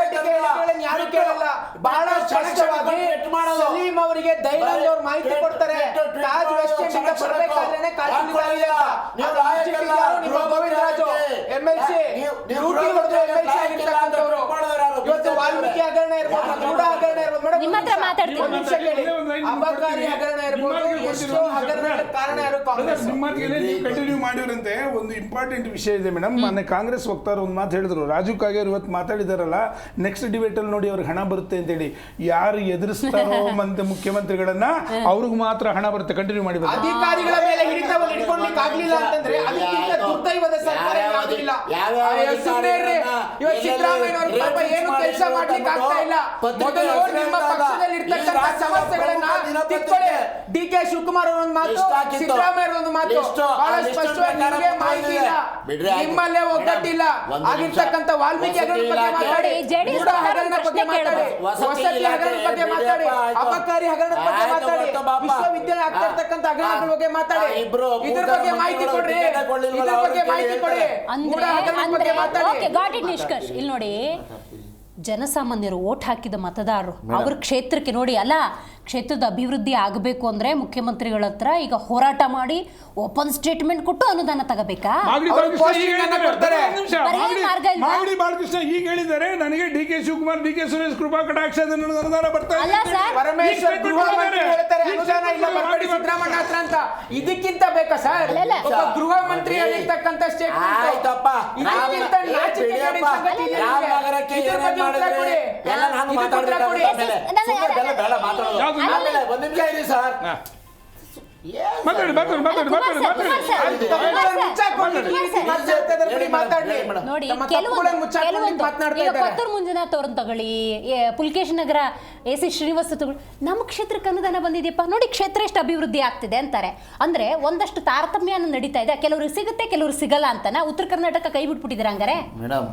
ಇದ್ದಾರೆ, ಯಾರು ಕೇಳಲ್ಲ. ಬಹಳ ಸ್ಪಷ್ಟವಾಗಿ ಸಲೀಂ ಅವರಿಗೆ ದೈನಂದ್ ಅವರು ಮಾಹಿತಿ ಕೊಡ್ತಾರೆ. ತಾಜ್ ವೆಸ್ಟ್ ಇಂದ ಬರಬೇಕಾದ್ರೆ ಗೋವಿಂದರಾಜು MLC ಇವತ್ತು ವಾಲ್ಮೀಕಿ ಹಗರಣ ಇರ್ಬೋದು, ಗೌಡ ಹಗರಣ ಇರ್ಬೋದು, ನಿಮ್ಮ ಹತ್ರ ಮಾತಾಡ್ತೀನಿ. ಅಬಕಾರಿ ಹಗರಣ ಇರ್ಬೋದು, ಎಷ್ಟೋ ಹಗರಣ ಕಾರಣ ಯಾರು ಕಾಂಗ್ರೆಸ್. ಕಂಟಿನ್ಯೂ ಮಾಡಿರಂತೆ ಒಂದು ಇಂಪಾರ್ಟೆಂಟ್ ವಿಷಯ ಇದೆ ಮೇಡಮ್. ಮೊನ್ನೆ ಕಾಂಗ್ರೆಸ್ ವಕ್ತಾರ ಒಂದು ಮಾತು ಹೇಳಿದ್ರು, ರಾಜು ಕಾಗೇರಿ ಇವತ್ತು ಮಾತಾಡಿದಾರಲ್ಲ, ನೆಕ್ಸ್ಟ್ ಡಿಬೇಟ್ ಅಲ್ಲಿ ನೋಡಿ ಅವ್ರಿಗೆ ಹಣ ಬರುತ್ತೆ ಅಂತ ಹೇಳಿ. ಯಾರು ಎದುರಿಸ್ತಾರೋ ಮುಖ್ಯಮಂತ್ರಿಗಳನ್ನ ಅವ್ರಿಗೆ ಮಾತ್ರ ಹಣ ಬರುತ್ತೆ. ಕಂಟಿನ್ಯೂ ಮಾಡಿ. ಅಧಿಕಾರಿಗಳ ಮೇಲೆ ಹಿಡಿತವನ್ನು ಇಟ್ಕೊಳ್ಲಿಕ್ಕೆ ಆಗ್ಲಿಲ್ಲ ಅಂತಂದ್ರೆ ಅದಕ್ಕಿಂತ ದುರ್ದೈವದ ಸರ್ಕಾರ ಯಾವುದಿಲ್ಲ. ಇವತ್ತು ಸಿದ್ದರಾಮಯ್ಯ ಪಾಪ ಏನು ಕೆಲಸ ಮಾಡ್ಲಿಕ್ಕೆ ಆಗ್ತಾ ಇಲ್ಲ. ಮೊದಲು ನಿಮ್ಮ ಪಕ್ಷದಲ್ಲಿ ಇರ್ತಕ್ಕಂಥ ಸಮಸ್ಯೆಗಳನ್ನ ತಿಳ್ಕೊಳ್ಳಿ. DK ಶಿವಕುಮಾರ್ ಅವರೊಂದು ಮಾತು, ಸಿದ್ದರಾಮಯ್ಯ ಒಂದು ಮಾತು ಬಹಳ ಸ್ಪಷ್ಟವಾಗಿ ನಿಮಗೆ ಮಾಹಿತಿ ಇಲ್ಲ. ನಿಮ್ಮಲ್ಲೇ ಒಗ್ಗಟ್ಟಿಲ್ಲ. ಆಗಿರ್ತಕ್ಕಂಥ ವಾಲ್ಮೀಕಿ ಹಗರಣ ಬಗ್ಗೆ ಮಾತಾಡಿ, ಗೂಢ ಹಗರಣ ಬಗ್ಗೆ ಮಾತಾಡಿ, ವಸತಿ ಹಗರಣ ಬಗ್ಗೆ ಮಾತಾಡಿ, ಅಬಕಾರಿ ಹಗರಣ ಬಗ್ಗೆ ಮಾತಾಡಿ, ವಿಶ್ವವಿದ್ಯಾಲಯ ಆಗ್ತಾ ಇರ್ತಕ್ಕಂಥ ಹಗರಣಗಳ ಬಗ್ಗೆ ಮಾತಾಡಿ. ಇದ್ರ ಬಗ್ಗೆ ಮಾಹಿತಿ ಕೊಡ್ರಿ, ಇದ್ರ ಬಗ್ಗೆ ಮಾಹಿತಿ ಕೊಡಿ. ಗೂಢ ಹಗರಣ ಬಗ್ಗೆ ಮಾತಾಡಿ. ಗಾಟ್ ಇಟ್ ನಿಷ್ಕರ್ಷ್. ಇಲ್ಲಿ ನೋಡಿ, ಜನಸಾಮಾನ್ಯರು ಓಟ್ ಹಾಕಿದ ಮತದಾರರು ಅವ್ರ ಕ್ಷೇತ್ರಕ್ಕೆ ನೋಡಿ, ಅಲ್ಲ ಕ್ಷೇತ್ರದ ಅಭಿವೃದ್ಧಿ ಆಗಬೇಕು ಅಂದ್ರೆ ಮುಖ್ಯಮಂತ್ರಿಗಳ ಹತ್ರ ಈಗ ಹೋರಾಟ ಮಾಡಿ ಓಪನ್ ಸ್ಟೇಟ್ಮೆಂಟ್ ಕೊಟ್ಟು ಅನುದಾನ ತಗೋಬೇಕಾ? ಮಾಗಡಿ ಬಾಲಕೃಷ್ಣ ಈಗ ಹೇಳಿದ್ದಾರೆ, ನನಗೆ DK ಶಿವಕುಮಾರ್, DK ಸುರೇಶ್ ಕೃಪಾ ಕಟಾಕ್ಷ ಅನುದಾನ ಬರ್ತಾ ಇದೆ. ಪರಮೇಶ್ವರ್ ಗೃಹ ಮಂತ್ರಿ ಹೇಳ್ತಾರೆ ಅನುದಾನ ಇಲ್ಲ ಬರ್ಬೇಡಿ ಸಿದ್ದರಾಮಯ್ಯ ಹತ್ರ ಅಂತ. ಇದಕ್ಕಿಂತ ಬೇಕಾ ಸರ್? ಒಬ್ಬ ಗೃಹ ಮಂತ್ರಿ ಹೇಳಿರ್ತಕ್ಕಂಥ ಸ್ಟೇಟ್ಮೆಂಟ್ ಆಯ್ತಪ್ಪ. ಇದಕ್ಕಿಂತ ನಾಚಿಕೆಗೇಡಿನ ಸಂಗತಿ ಇದೆ. ಇದ್ರ ಬಗ್ಗೆ ಉತ್ತರ ಕೊಡಿ. ಎಲ್ಲ ನಾನು ಮಾತಾಡ್ತೀನಿ. ಆಮೇಲೆ ಒಂದು ನಿಮಿಷ ಇರಿ ಸರ್. ನೋಡಿ, ಕೊತ್ತೂರು ಮಂಜುನಾಥ್ ಅವ್ರನ್ನ ತಗೊಳ್ಳಿ, ಪುಲ್ಕೇಶ್ ನಗರ AC ಶ್ರೀನಿವಾಸ ತಗೊಳ್ಳಿ, ನಮ್ಮ ಕ್ಷೇತ್ರಕ್ಕೆ ಅನುದಾನ ಬಂದಿದೆಯಪ್ಪ ನೋಡಿ, ಕ್ಷೇತ್ರ ಎಷ್ಟು ಅಭಿವೃದ್ಧಿ ಆಗ್ತಿದೆ ಅಂತಾರೆ. ಅಂದ್ರೆ ಒಂದಷ್ಟು ತಾರತಮ್ಯ ನಡೀತಾ ಇದೆ. ಕೆಲವ್ರಿಗೆ ಸಿಗುತ್ತೆ, ಕೆಲವ್ರಿಗೆ ಸಿಗಲ್ಲ ಅಂತಾನೆ. ಉತ್ತರ ಕರ್ನಾಟಕ ಕೈ ಬಿಟ್ಬಿಟ್ಟಿದ್ದೀರಾ ಹಂಗಾರೆ? ಮೇಡಮ್,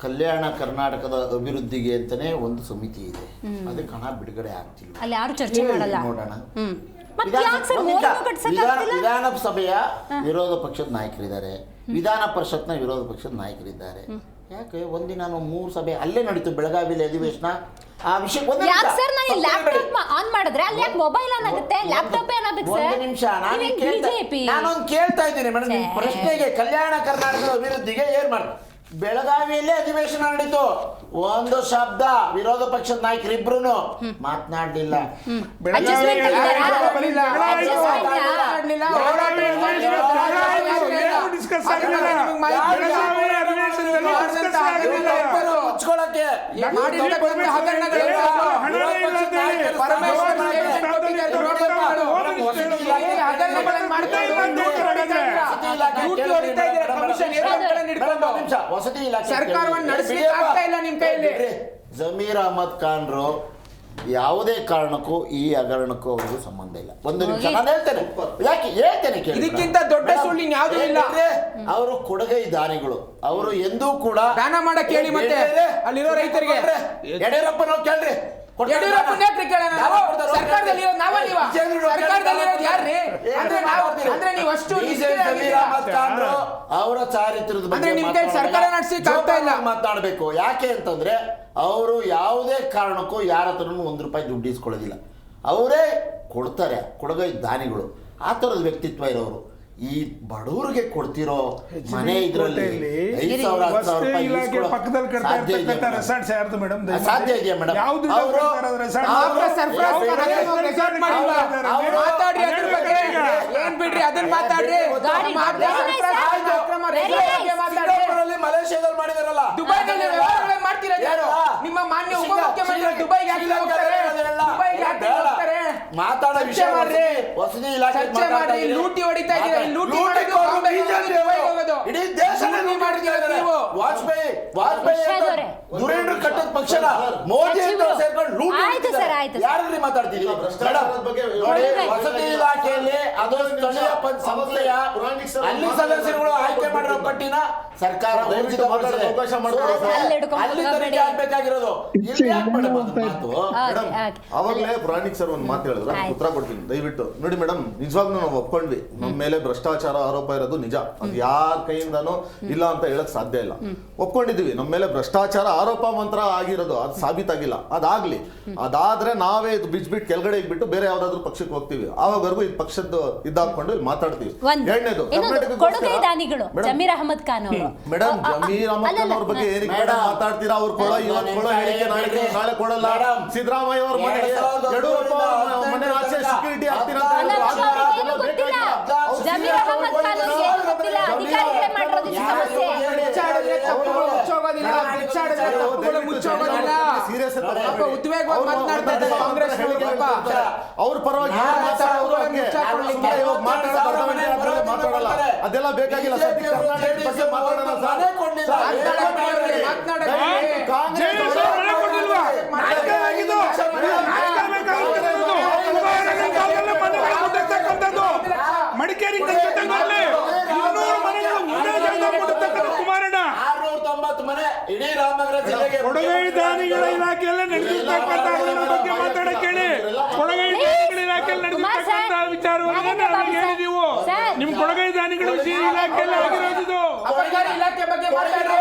ಕಲ್ಯಾಣ ಕರ್ನಾಟಕದ ಅಭಿವೃದ್ಧಿಗೆ ಅಂತಾನೆ ಒಂದು ಸಮಿತಿ ಇದೆ, ಅದಕ್ಕೆ ಹಣ ಬಿಡುಗಡೆ ಆಗ್ತಿಲ್ಲ. ಅಲ್ಲಿ ಯಾರು ಚರ್ಚೆ ಮಾಡಲ್ಲ. ನೋಡೋಣ. ವಿಧಾನಸಭೆಯ ವಿರೋಧ ಪಕ್ಷದ ನಾಯಕರಿದ್ದಾರೆ, ವಿಧಾನ ಪರಿಷತ್ನ ವಿರೋಧ ಪಕ್ಷದ ನಾಯಕರಿದ್ದಾರೆ. ಯಾಕೆ ಒಂದಿನ 3 ಸಭೆ ಅಲ್ಲೇ ನಡೀತು ಬೆಳಗಾವಿಯಲ್ಲಿ ಅಧಿವೇಶನ. ಆ ವಿಷಯ ಒಂದು ನಿಮಿಷ, ನಾನೊಂದು ಕೇಳ್ತಾ ಇದ್ದೀನಿ ಮೇಡಮ್ ನಿಮ್ಮ ಪ್ರಶ್ನೆಗೆ. ಕಲ್ಯಾಣ ಕರ್ನಾಟಕದ ಅಭಿವೃದ್ಧಿಗೆ ಏನ್ ಮಾಡ್ತಾರೆ? ಬೆಳಗಾವಿಯಲ್ಲೇ ಅಧಿವೇಶನ ನಡೀತು, ಒಂದು ಶಬ್ದ ವಿರೋಧ ಪಕ್ಷದ ನಾಯಕರಿಬ್ರು ಮಾತನಾಡಲಿಲ್ಲ. ವಸತಿ ಇಲಾಖೆ ಜಮೀರ್ ಅಹಮದ್ ಖಾನ್ರು ಯಾವುದೇ ಕಾರಣಕ್ಕೂ ಈ ಹಗರಣಕ್ಕೂ ಅವ್ರಿಗೂ ಸಂಬಂಧ ಇಲ್ಲ. ಒಂದು ನಿಮಿಷ ನಾನು ಹೇಳ್ತೇನೆ, ಯಾಕೆ ಹೇಳ್ತೇನೆ ಕೇಳಿ. ಇದಕ್ಕಿಂತ ದೊಡ್ಡ ಸುಳ್ಳು ಯಾವುದು ಇಲ್ಲ. ಅವರು ಕೊಡುಗೈ ದಾನಿಗಳು, ಅವರು ಎಂದೂ ಕೂಡ ದಾನ ಮಾಡಕ್ಕೆ ಹೇಳಿ. ಮತ್ತೆ ಅಲ್ಲಿರೋ ರೈತರಿಗೆ ಯಡಿಯೂರಪ್ಪನ ಕೇಳ್ರಿ, ಅವರ ಚಾರಿತ್ರದ ಬಗ್ಗೆ ಮಾತನಾಡಬೇಕು. ಯಾಕೆ ಅಂತಂದ್ರೆ ಅವರು ಯಾವುದೇ ಕಾರಣಕ್ಕೂ ಯಾರ ಹತ್ರನೂ ₹1 ದುಡ್ಡು ಇಸ್ಕೊಳ್ಳೋದಿಲ್ಲ. ಅವರೇ ಕೊಡ್ತಾರೆ, ಕೊಡಗೈ ದಾನಿಗಳು, ಆ ಥರದ ವ್ಯಕ್ತಿತ್ವ ಇರೋರು. ಈ ಬಡವರಿಗೆ ಕೊಡ್ತಿರೋ ಮನೆ ಇದರಲ್ಲಿ 5,000 10,000 ರೂಪಾಯಿ ಇಲಾಖೆ ಪಕ್ಕದಲ್ಲಿ ಕಟ್ತಾ ಇರ್ತಕ್ಕಂಥ ರೆಸಾರ್ಟ್ಸ್ ಯಾರ್ದು ಮೇಡಮ್? ಸಾಧ್ಯ ಇದೆಯಾ ಮೇಡಮ್? ಯಾವ್ದು ಮಲೇಷ್ಯಾದಲ್ಲಿ ಮಾಡಿದಾರಲ್ಲ, ದುಬೈನಲ್ಲಿ ಮಾಡ್ತೀರಾ? ನಿಮ್ಮ ಮಾನ್ಯ ಉಪಮುಖ್ಯಮಂತ್ರಿ ದುಬೈಗೆ ಮಾತಾಡೋ ವಿಷಯ ವಸತಿ ಇಲಾಖೆ ಲೂಟಿ ಹೊಡಿತಾ ಇದ್ದೀರಾ. ಇಡೀ ದೇಶ ವಾಜಪೇಯಿ ದುರೇಂದ್ರ ಕಟ್ಟದ ಪಕ್ಷನ ಮೋದಿ ಅಂತ ಸೇರ್ಕೊಂಡು ಲೂಟಿ ಯಾರಲ್ಲಿ ಮಾತಾಡ್ತೀವಿ ನೋಡಿ. ವಸತಿ ಇಲಾಖೆಯಲ್ಲಿ ಅದು ಸ್ಥಳೀಯ ಸಂಸ್ಥೆಯ ಅಲ್ಲಿ ಸದಸ್ಯರುಗಳು ಆಯ್ಕೆ ಮಾಡಿರೋ ಪಟ್ಟಿನ ಸರ್ಕಾರ ಅವಕಾಶ ಅಲ್ಲಿ ತನಿಖೆ ಆಗ್ಬೇಕಾಗಿರೋದು. ಅವಾಗಲೇ ಪುರಾಣಿಕ್ ಸರ್ ಒಂದು ಮಾತು ಹೇಳಿದ್ರೆ ಉತ್ತರ ಕೊಡ್ತೀನಿ ದಯವಿಟ್ಟು ನೋಡಿ ಮೇಡಮ್. ನಿಜವಾಗ್ಲೂ ನಾವು ಒಪ್ಕೊಂಡ್ವಿ, ನಮ್ಮ ಮೇಲೆ ಭ್ರಷ್ಟಾಚಾರ ಆರೋಪ ಇರೋದು ನಿಜ, ಅದು ಯಾರ ಕೈಯಿಂದನೂ ಇಲ್ಲ ಅಂತ ಹೇಳಕ್ ಸಾಧ್ಯ ಇಲ್ಲ. ಒಪ್ಕೊಂಡಿದೀವಿ, ನಮ್ಮ ಮೇಲೆ ಭ್ರಷ್ಟಾಚಾರ ಆರೋಪ ಮಾತ್ರ ಆಗಿರೋದು, ಅದು ಸಾಬೀತಾಗಿಲ್ಲ. ಅದಾಗ್ಲಿ, ಅದಾದ್ರೆ ನಾವೇ ಇದು ಬಿಟ್ಟು ಕೆಳಗಡೆ ಇಟ್ಬಿಟ್ಟು ಬೇರೆ ಯಾವ್ದಾದ್ರು ಪಕ್ಷಕ್ಕೆ ಹೋಗ್ತೀವಿ. ಆವಾಗವರೆಗೂ ಈ ಪಕ್ಷದ ಇದಾಕೊಂಡು ಇಲ್ಲಿ ಮಾತಾಡ್ತೀವಿ. ಎರಡನೇದು ಜಮೀರ್ ಅಹಮದ್ ಖಾನ್ ಅವರು ಮೇಡಮ್, ಜಮೀರ್ ಅಹಮದ್ ಖಾನ್ ಅವ್ರ ಬಗ್ಗೆ ಏನಕ್ಕೆ ಮಾತಾಡ್ತೀರಾ? ಅವ್ರು ಕೊಡೋ ಇವತ್ತು ಕೊಡೋ ಹೇಳಿಕೆ ನಾಳೆ ಕೊಡಲ್ಲ. ಸಿದ್ದರಾಮಯ್ಯ ಅವ್ರ ಮನೆ ಯಡಿಯೂರಪ್ಪ ಮನೆ ಆಚೆ ಸೆಕ್ಯೂರಿಟಿ ಆಗ್ತೀರಾ ಅಂತ ಅವ್ರ ಪರವಾಗಿ ಮಾತಾಡಲ್ಲ, ಅದೆಲ್ಲ ಬೇಕಾಗಿಲ್ಲ. ಮಡಿಕೇರಿ ಕೊಡಗೈ ದಾನಿಗಳ ಇಲಾಖೆಯಲ್ಲೇ ನಡೆದಿರ್ತಕ್ಕಂಥ ಬಗ್ಗೆ ಮಾತಾಡಕ್ಕೆ ಹೇಳಿ. ಕೊಡಗೈ ದಾನಿಗಳ ಇಲಾಖೆಯಲ್ಲಿ ನಡೆದಿರ್ತಕ್ಕಂಥ ವಿಚಾರವನ್ನು ನಾವು ಹೇಳಿ. ನೀವು ನಿಮ್ ಕೊಡಗೈ ದಾನಿಗಳ ಇಲಾಖೆಯಲ್ಲಿ ಆಗಿರೋದು ಇಲಾಖೆ ಬಗ್ಗೆ ಕೊಟ್ಟವರು ಹೇಳಿ.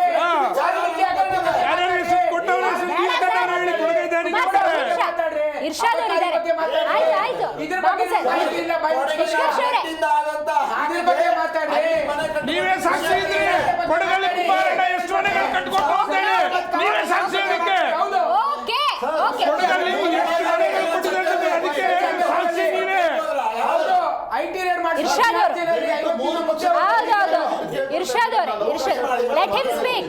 ಕೊಡಗೈ ದಾನಿಗಳ ಇರ್ಷಾದ್ ಅವರು ಇದ್ದಾರೆ. ಆಯ್ತು ನೀವೇ ಸಾಕ್ಷಿ ಇದ್ರಿ. ಕೊಡಗಲ್ಲಿ ಕುಮಾರಣ್ಣ ಎಷ್ಟು ಮನೆಗಳು ಕಟ್ಕೊಂಡು ಹೋಗ್ತಾರೆ, ನೀವೇ ಸಾಕ್ಷಿ ಅದಕ್ಕೆ. ಕೊಡಗಲ್ಲಿ ಎಷ್ಟು ಮನೆಗಳು ಕೊಟ್ಟಿದ್ದಾರೆ ಅದಕ್ಕೆ ಸಾಕ್ಷಿ ನೀವೇ. ಐಟಿ ರೇಡ್ ಮಾಡಿ ಇರ್ಷಾದ್ ಅವರು ಲೆಟ್ ಹಿಮ್ ಸ್ಪೀಕ್.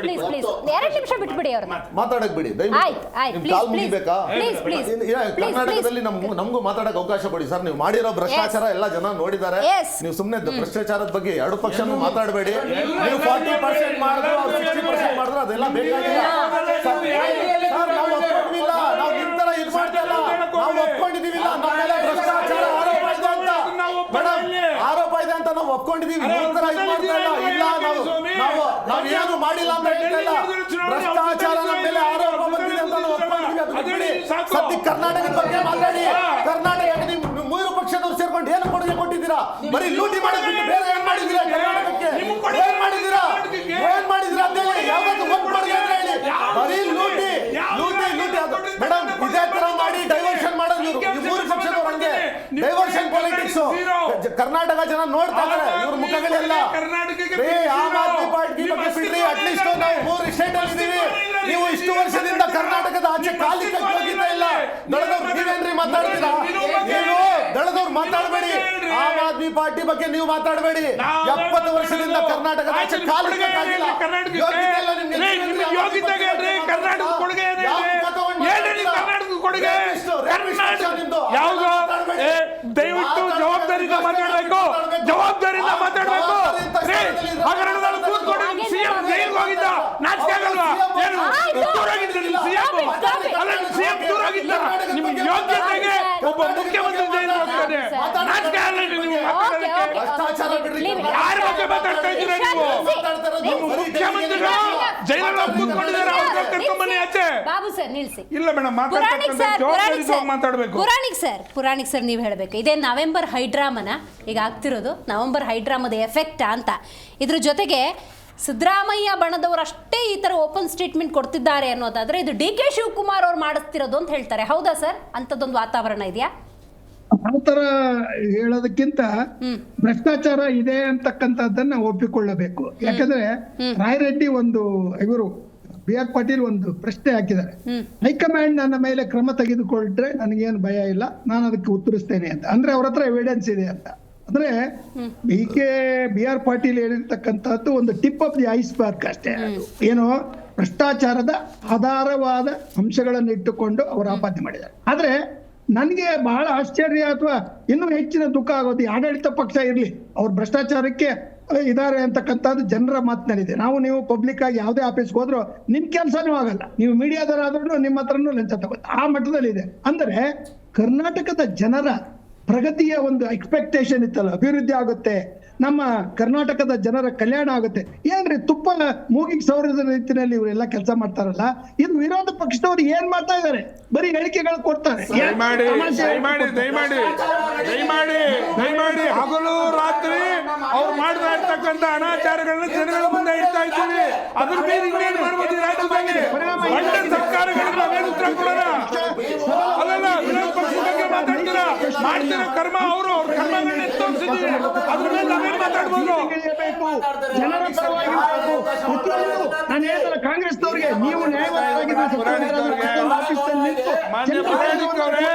ಪ್ಲೀಸ್ 2 ನಿಮಿಷ ಬಿಟ್ಬಿಡಿ ಅವ್ರನ್ನ ಮಾತಾಡಕ್ ಬಿಡಿ. ಕರ್ನಾಟಕದಲ್ಲಿ ನಮಗೂ ಮಾತಾಡಕ್ ಅವಕಾಶ ಕೊಡಿ ಸರ್. ನೀವು ಮಾಡಿರೋ ಭ್ರಷ್ಟಾಚಾರ ಎಲ್ಲ ಜನ ನೋಡಿದ್ದಾರೆ. ನೀವು ಸುಮ್ಮನೆ ಭ್ರಷ್ಟಾಚಾರದ ಬಗ್ಗೆ ಎರಡು ಪಕ್ಷನೂ ಮಾತಾಡಬೇಡಿ. ನೀವು 40% ಮಾಡಿದ್ರು 60% ಮಾಡಿದ್ರು ಅದೆಲ್ಲ ಬೇಕಾಗಿಲ್ಲ. ನಾವು ಒಪ್ಕೊಂಡಿಲ್ಲ, ನಾವು ನಿಮ್ ತರ ಇದು ಮಾಡ್ತಾ ಇಲ್ಲ, ನಾವು ಒಪ್ಕೊಂಡಿದೀವಿಲ್ಲ. ನಮ್ಮ ಮೇಲೆ ಭ್ರಷ್ಟಾಚಾರ ಆರೋಪ ಇದೆ ಅಂತ ಮೇಡಮ್, ಆರೋಪ ಇದೆ ಅಂತ ನಾವು ಒಪ್ಕೊಂಡಿದೀವಿ. ನಿಮ್ ತರ ಇದು ಮಾಡ್ತಾ ಇಲ್ಲ. ಇಲ್ಲ, ನಾವು ಏನು ಮಾಡಿಲ್ಲ ಅಂತ ಹೇಳ್ತಾ ಇಲ್ಲ. ಭ್ರಷ್ಟಾಚಾರ ನಮ್ಮ ಮೇಲೆ ಆರೋಪ ಬಂದಿದೆ ಅಂತ ನಾವು ಒಪ್ಕೊಂಡಿದೀವಿ. ಅದು ಬಿಡಿ. ಸದ್ಯ ಕರ್ನಾಟಕದ ಬಗ್ಗೆ ಮಾತಾಡಿ. ಕರ್ನಾಟಕಕ್ಕೆ ನೀವು 3 ಪಕ್ಷದವ್ರು ಸೇರ್ಕೊಂಡು ಏನು ಕೊಡುಗೆ ಕೊಟ್ಟಿದ್ದೀರಾ? ಬರೀ ಲೂಟಿ ಮಾಡಿದ್ಬಿಟ್ಟು ಬೇರೆ ಏನ್ ಮಾಡಿದ್ದೀರಾ? ಕರ್ನಾಟಕಕ್ಕೆ ಏನ್ ಮಾಡಿದ್ದೀರಾ? ಅಂತ ಹೇಳಿ ಯಾವ್ದಾದ್ರು ಒಂದು ಕೊಡುಗೆ ಅಂತ ಹೇಳಿ ಬರೀ ಲೂಟಿ. ಮೇಡಮ್, ಇದೇ ತರ ಮಾಡಿ ಡೈವರ್ಷನ್ ಮಾಡೋದು ಇವ್ರು. ಈ 3 ಪಕ್ಷದವ್ರು ಹಂಗೆ ಡೈವರ್ಷನ್ ಪಾಲಿಟಿಕ್ಸ್ ಕರ್ನಾಟಕ ಜನ ನೋಡ್ತಾ ಇದ್ದಾರೆ. ಇವ್ರ ಮುಖಗಳೆಲ್ಲ ಆಮ್ ಆದ್ಮಿ ಪಾರ್ಟಿ ಬಗ್ಗೆ ಬಿಡ್ರಿ. ಅಟ್ಲೀಸ್ಟ್ ನಾವು 3 ಸ್ಟೇಟ್ ಅಲ್ಲಿ ಇದೀವಿ. ನೀವು ಇಷ್ಟು ವರ್ಷದಿಂದ ಕರ್ನಾಟಕದ ಆಚೆ ಕಾಲಿಕ್ಕೆ ಹೋಗಿದ್ದ ಇಲ್ಲ. ದಳದವ್ರು ನೀವೇನ್ರಿ ಮಾತಾಡ್ತೀರಾ? ನೀವು ದಳದವ್ರು ಮಾತಾಡಬೇಡಿ. ಆಮ್ ಆದ್ಮಿ ಪಾರ್ಟಿ ಬಗ್ಗೆ ನೀವು ಮಾತಾಡಬೇಡಿ. 70 ವರ್ಷದಿಂದ ಕರ್ನಾಟಕದ ಆಚೆ ಕಾಲಿಕ್ಕೆ ಆಗಿಲ್ಲ. ದಯವಿಟ್ಟು ಜವಾಬ್ದಾರಿಯಿಂದ ಮಾತಾಡಬೇಕು. ಜವಾಬ್ದಾರಿಯಿಂದ ಮಾತಾಡಬೇಕು. ಹಗರಣದಲ್ಲಿ ಕೂತ್ಕೊಂಡು ಸಿಎಂ ಜೈಲ್ಗೆ ಹೋಗಿದ್ದ ನಾಚಿಕೆ ಆಗಲ್ವಾ? ಏನು ದೂರಾಗಿದ್ದ ನಿಮ್ ಸಿಎಂ? ಅಲ್ಲ, ಸಿಎಂ ದೂರಾಗಿದ್ದ. ನಿಮ್ ಯೋಗ್ಯತೆಗೆ ಒಬ್ಬ ಮುಖ್ಯಮಂತ್ರಿ ಜೈಲ್ಗೆ ಹೋಗ್ತಾನೆ. ನಾಚಿಕೆ ಆಗಲ್ಲ ನೀವು ಯಾರ ಬಗ್ಗೆ ಮಾತಾಡ್ತಾ ಇದ್ದೀರಾ? ನೀವು ಮುಖ್ಯಮಂತ್ರಿಗಳು ಜೈಲಲ್ಲಿ ಕೂತ್ಕೊಂಡಿದ್ದಾರೆ. ಅವ್ರಿಗೆ ಕರ್ಕೊಂಡ್ಬನ್ನಿ ಆಚೆ. ಬಾಬು ಸರ್ ನಿಲ್ಸಿ. ಇಲ್ಲ ಮೇಡಮ್, ಮಾತಾಡಬೇಕು. ಪುರಾಣಿಕ್ ಸರ್ ನೀವು ಹೇಳಬೇಕು. ಇದೇ ನವೆಂಬರ್ ಹೈಡ್ರಾಮನ ಈಗ ಆಗ್ತಿರೋದು ನವೆಂಬರ್ ಹೈಡ್ರಾಮದ ಎಫೆಕ್ಟ್ ಅಂತ. ಇದ್ರ ಜೊತೆಗೆ ಸಿದ್ದರಾಮಯ್ಯ ಬಣದವರು ಅಷ್ಟೇ ಈ ತರ ಓಪನ್ ಸ್ಟೇಟ್ಮೆಂಟ್ ಕೊಡ್ತಿದ್ದಾರೆ ಅನ್ನೋದಾದ್ರೆ ಇದು ಡಿ ಕೆ ಶಿವಕುಮಾರ್ ಅವ್ರು ಮಾಡಿಸ್ತಿರೋದು ಅಂತ ಹೇಳ್ತಾರೆ. ಹೌದಾ ಸರ್? ಅಂತದೊಂದು ವಾತಾವರಣ ಇದೆಯಾ? ಆ ತರ ಹೇಳೋದಕ್ಕಿಂತ ಭ್ರಷ್ಟಾಚಾರ ಇದೆ ಅಂತಕ್ಕಂಥದ್ದನ್ನ ಒಪ್ಪಿಕೊಳ್ಳಬೇಕು. ಯಾಕಂದ್ರೆ ರಾಯರೆಡ್ಡಿ ಇವರು ಬಿ ಆರ್ ಪಾಟೀಲ್ ಒಂದು ಪ್ರಶ್ನೆ ಹಾಕಿದ್ದಾರೆ, ಹೈಕಮಾಂಡ್ ನನ್ನ ಮೇಲೆ ಕ್ರಮ ತೆಗೆದುಕೊಂಡ್ರೆ ನನಗೇನು ಭಯ ಇಲ್ಲ, ನಾನು ಅದಕ್ಕೆ ಉತ್ತರಿಸ್ತೇನೆ ಅಂತ. ಅಂದ್ರೆ ಅವ್ರ ಹತ್ರ ಎವಿಡೆನ್ಸ್ ಇದೆ ಅಂತ. ಅಂದ್ರೆ ಬಿ ಆರ್ ಪಾಟೀಲ್ ಹೇಳಿರ್ತಕ್ಕಂಥದ್ದು ಒಂದು ಟಿಪ್ ಆಫ್ ದಿ ಐಸ್ಬರ್ಗ್ ಅಷ್ಟೇ. ಏನೋ ಭ್ರಷ್ಟಾಚಾರದ ಆಧಾರವಾದ ಅಂಶಗಳನ್ನು ಇಟ್ಟುಕೊಂಡು ಅವರು ಆಪಾದನೆ ಮಾಡಿದ್ದಾರೆ. ಆದ್ರೆ ನನಗೆ ಬಹಳ ಆಶ್ಚರ್ಯ ಅಥವಾ ಇನ್ನೂ ಹೆಚ್ಚಿನ ದುಃಖ ಆಗೋದು, ಆಡಳಿತ ಪಕ್ಷ ಇರ್ಲಿ ಅವ್ರು ಭ್ರಷ್ಟಾಚಾರಕ್ಕೆ ಇದಾರೆ ಅಂತಕ್ಕಂಥದ್ದು ಜನರ ಮಾತಿನಲ್ಲಿದೆ. ನೀವು ಪಬ್ಲಿಕ್ ಆಗಿ ಯಾವುದೇ ಆಫೀಸ್ಗೆ ಹೋದ್ರು ನಿಮ್ ಕೆಲಸನೂ ಆಗಲ್ಲ, ನೀವು ಮೀಡಿಯಾದವರಾದ್ರೂ ನಿಮ್ಮ ಹತ್ರನೂ ಲಂಚ ತಗೋತ ಆ ಮಟ್ಟದಲ್ಲಿ ಇದೆ. ಅಂದ್ರೆ ಕರ್ನಾಟಕದ ಜನರ ಪ್ರಗತಿಯ ಒಂದು ಎಕ್ಸ್ಪೆಕ್ಟೇಷನ್ ಇತ್ತಲ್ಲ, ಅಭಿವೃದ್ಧಿ ಆಗುತ್ತೆ, ನಮ್ಮ ಕರ್ನಾಟಕದ ಜನರ ಕಲ್ಯಾಣ ಆಗುತ್ತೆ. ಏನ್ರಿ ತುಪ್ಪ ಮೂಗಿಗೆ ಸೌರದ ರೀತಿಯಲ್ಲಿ ಇವರೆಲ್ಲ ಕೆಲಸ ಮಾಡ್ತಾರಲ್ಲ, ಇದು ವಿರೋಧ ಪಕ್ಷದವ್ರು ಏನ್ ಮಾಡ್ತಾ ಇದಾರೆ? ಬರೀ ಹೇಳಿಕೆಗಳು ಕೊಡ್ತಾರೆ. ದಯಮಾಡಿ ಹಗಲು ರಾತ್ರಿ ಅವ್ರು ಮಾಡ್ತಾ ಇರ್ತಕ್ಕಂಥ ಅನಾಚಾರಗಳನ್ನ ಜನಗಳ ಮುಂದೆ ಇಡ್ತಾ ಇದ್ದೀವಿ. ಅದ್ರ ಮೇಲೆ ಇನ್ನೇನು ಮಾಡ್ಬೋದು ಈ ರಾಜ್ಯದಲ್ಲಿ? ಒಳ್ಳೆ ಸರ್ಕಾರಗಳನ್ನ ನಾವೇನು ಉತ್ತರ ಕೊಡೋಣ? ಅಲ್ಲಲ್ಲ, ವಿರೋಧ ಪಕ್ಷದ ಬಗ್ಗೆ ಮಾತಾಡ್ತೀರಾ, ಮಾಡ್ತಿರೋ ಕರ್ಮ ಅವರು ಅವ್ರ ಕರ್ಮಗಳನ್ನ ತೋರಿಸಿದ್ದೀವಿ, ಅದ್ರ ಮೇಲೆ ನಾವೇನು ಮಾತಾಡ್ಬೋದು? ಜನರ ಪರವಾಗಿ ನಾನು ಹೇಳಿದ್ರೆ ಕಾಂಗ್ರೆಸ್ನವ್ರಿಗೆ ನೀವು ಮಾನ್ಯ ಪ್ರಧಾನಿಯವರೇ,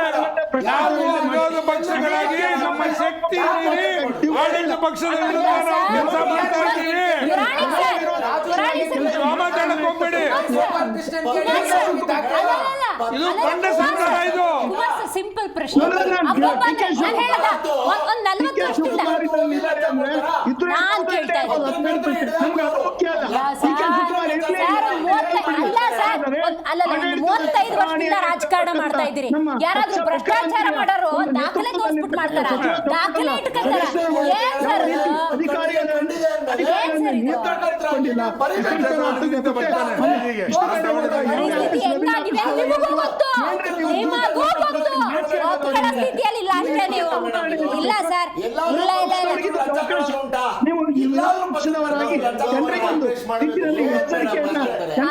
ನಾವು ವಿರೋಧ ಪಕ್ಷಗಳಾಗಿ ನಮ್ಮ ಶಕ್ತಿ ಮೀರಿ ಆಡಳಿತ ಪಕ್ಷದ ವಿರುದ್ಧ ನಾವು ಕೆಲಸ ಮಾಡ್ತಾ ಇದ್ದೀವಿ. ಮಾತಾಡಕ್ ಹೋಗ್ಬೇಡಿ, ಇದು ಕೊಂಡ ಸಂಕಟ. ಇದು ಸಿಂಪಲ್ ಪ್ರಶ್ನೆ. ರಾಜಕಾರಣ ಮಾಡ್ತಾ ಇದ್ದೀರಿ, ಯಾರಾದ್ರೂ ಭ್ರಷ್ಟಾಚಾರ ಮಾಡೋರು ದಾಖಲೆ ತೋರಿಸ್ಬಿಟ್ಟು ಮಾಡ್ತಾರ, ದಾಖಲೆ ಇಟ್ಕೊತಾರ. ಏನ್ ಸರ್ ಹೆಂಗಾಗಿದೆ ನಿಮಗೂ ಗೊತ್ತು, ನಿಮಗೂ ಗೊತ್ತು. ಒಪ್ಕೊಳ್ಳೋ ಸ್ಥಿತಿಯಲ್ಲಿ ಇಲ್ಲ ಅಷ್ಟೇ ನೀವು. ಇಲ್ಲ ಸರ್, ಇಲ್ಲ ಇಲ್ಲ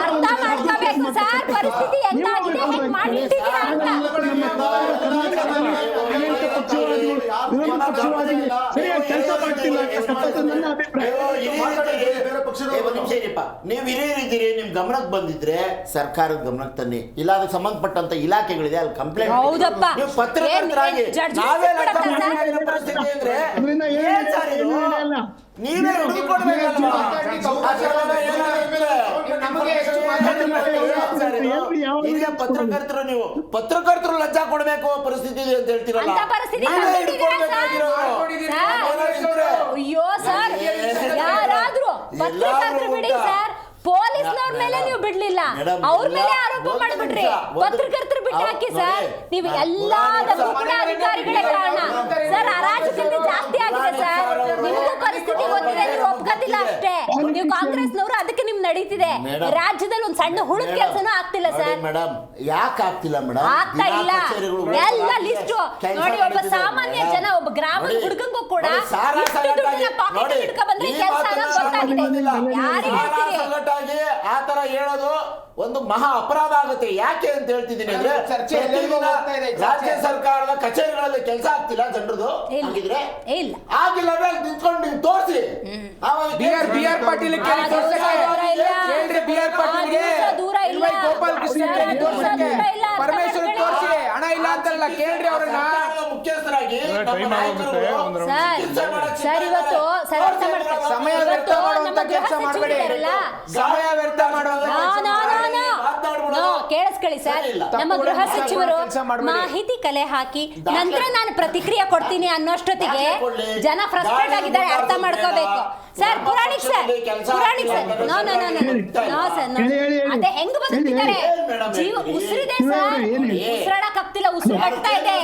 ಅರ್ಥ ಮಾಡ್ಕೋಬೇಕು ಸರ್, ಪರಿಸ್ಥಿತಿ ಹೆಂಗಾಗಿದೆ, ಹೆಂಗ್ ಮಾಡಿಟ್ಟಿದ್ದೀರಾ ಅಂತ. ನೀವು ಹಿರಿಯರಿದ್ದೀರಿ, ನಿಮ್ ಗಮನಕ್ಕೆ ಬಂದಿದ್ರೆ ಸರ್ಕಾರದ ಗಮನಕ್ಕೆ ತನ್ನಿ, ಇಲ್ಲ ಅದಕ್ಕೆ ಸಂಬಂಧಪಟ್ಟಂತ ಇಲಾಖೆಗಳಿದೆ ಅಲ್ಲಿ ಕಂಪ್ಲೇಂಟ್. ಹೌದಪ್ಪ, ನೀವು ಪತ್ರಕರ್ತರಾಗಿ ನಾವೇ ಪರಿಸ್ಥಿತಿ ಅಂದ್ರೆ ನೀವೇ ಪತ್ರಕರ್ತರು, ನೀವು ಪತ್ರಕರ್ತರು ಲಂಚ ಕೊಡ್ಬೇಕು ಪರಿಸ್ಥಿತಿ ಇದೆ ಅಂತ ಹೇಳ್ತೀರಲ್ಲ. ಅಯ್ಯೋ ಸರ್, ಯಾರಾದ್ರೂ ಪತ್ರಕರ್ತರು ಬಿಡಿ ಸರ್, ಪೊಲೀಸ್ನವ್ರ ಮೇಲೆ ನೀವು ಬಿಡ್ಲಿಲ್ಲ, ಅವ್ರ ಮೇಲೆ ಆರೋಪ ಮಾಡ್ಬಿಟ್ರಿ. ಪತ್ರಕರ್ತರು ಬಿಟ್ಟು ಹಾಕಿ ಸರ್, ನೀವು ಎಲ್ಲದಕ್ಕೂ ಕೂಡ ಅಧಿಕಾರಿಗಳೇ ಕಾರಣ ಸರ್. ಅರಾಜಕತೆ ಜಾಸ್ತಿ ಆಗಿದೆ ಸರ್, ನಿಮಗೂ ಪರಿಸ್ಥಿತಿ ಗೊತ್ತಿದೆ, ನೀವು ಒಪ್ಕೋತಿಲ್ಲ ಅಷ್ಟೇ. ನೀವು ಕಾಂಗ್ರೆಸ್ನವರು, ಅದಕ್ಕೆ ನಿಮ್ ನಡೀತಿದೆ. ರಾಜ್ಯದಲ್ಲಿ ಒಂದ್ ಸಣ್ಣ ಹುಡುಗ ಕೆಲಸನೂ ಆಗ್ತಿಲ್ಲ ಸರ್. ಮೇಡಮ್, ಯಾಕೆ ಆಗ್ತಿಲ್ಲ ಮೇಡಮ್? ಆಗ್ತಾ ಇಲ್ಲ, ಎಲ್ಲ ಲಿಸ್ಟ್ ನೋಡಿ. ಒಬ್ಬ ಸಾಮಾನ್ಯ ಜನ, ಒಬ್ಬ ಗ್ರಾಮದ ಹುಡುಗಂಗೂ ಕೂಡ ಪಾಕೆಟ್ ಹಿಡ್ಕೊ ಬಂದ್ರೆ ಕೆಲಸ ಗೊತ್ತಾಗಿದೆ. ಯಾರಿಗೆ ಹೇಳ್ತೀರಿ? ಆ ತರ ಹೇಳೋದು ಒಂದು ಮಹಾ ಅಪರಾಧ ಆಗುತ್ತೆ. ಯಾಕೆ ಅಂತ ಹೇಳ್ತಿದ್ದೀನಿ ಅಂದ್ರೆ, ರಾಜ್ಯ ಸರ್ಕಾರದ ಕಚೇರಿಗಳಲ್ಲಿ ಕೆಲಸ ಆಗ್ತಿಲ್ಲ ಜನರದು, ಹಾಗಿದ್ರೆ ಇಲ್ಲ ಆಗಿಲ್ಲ ನಿಂತ್ಕೊಂಡು ನೀವು ತೋರಿಸಿ. ಪಾಟೀಲ್ ಗೋಪಾಲ್ ಕೃಷ್ಣ ಪರಮೇಶ್ವರ್ ತೋರಿಸಿ, ಹಣ ಇಲ್ಲ ಅಂತಲ್ಲ ಕೇಳ್ರಿ ಅವ್ರನ್ನ. ಮುಖ್ಯಸ್ಥರಾಗಿ ಸರ್, ಇವತ್ತು ಸಮಯ ವ್ಯರ್ಥ ಮಾಡುವಂತ ಕೆಲಸ ಮಾಡಬೇಡಿ, ಸಮಯ ವ್ಯರ್ಥ ಮಾಡುವಂತ ಕೇಳಿಸ್ಕೊಳ್ಳಿ ಸರ್. ನಮ್ಮ ಗೃಹ ಸಚಿವರು ಮಾಹಿತಿ ಕಲೆ ಹಾಕಿ ನಂತರ ನಾನು ಪ್ರತಿಕ್ರಿಯೆ ಕೊಡ್ತೀನಿ ಅನ್ನೋಷ್ಟೊತ್ತಿಗೆ ಜನ ಫ್ರಸ್ಟ್ರೇಟ್ ಆಗಿದ್ದಾರೆ, ಅರ್ಥ ಮಾಡ್ಕೋಬೇಕು sir. Puranik sir, no no no no sir, ಅದೇ ಹೆಂಗ್ ಬದುಕ್ತಿದ್ದಾರೆ, ಜೀವ ಉಸಿರಿದೆ ಸರ್, ಉಸಿರಾಡಕ್ ಆಗ್ತಿಲ್ಲ, ಉಸಿರು ಕಟ್ತಾ ಇದೆ.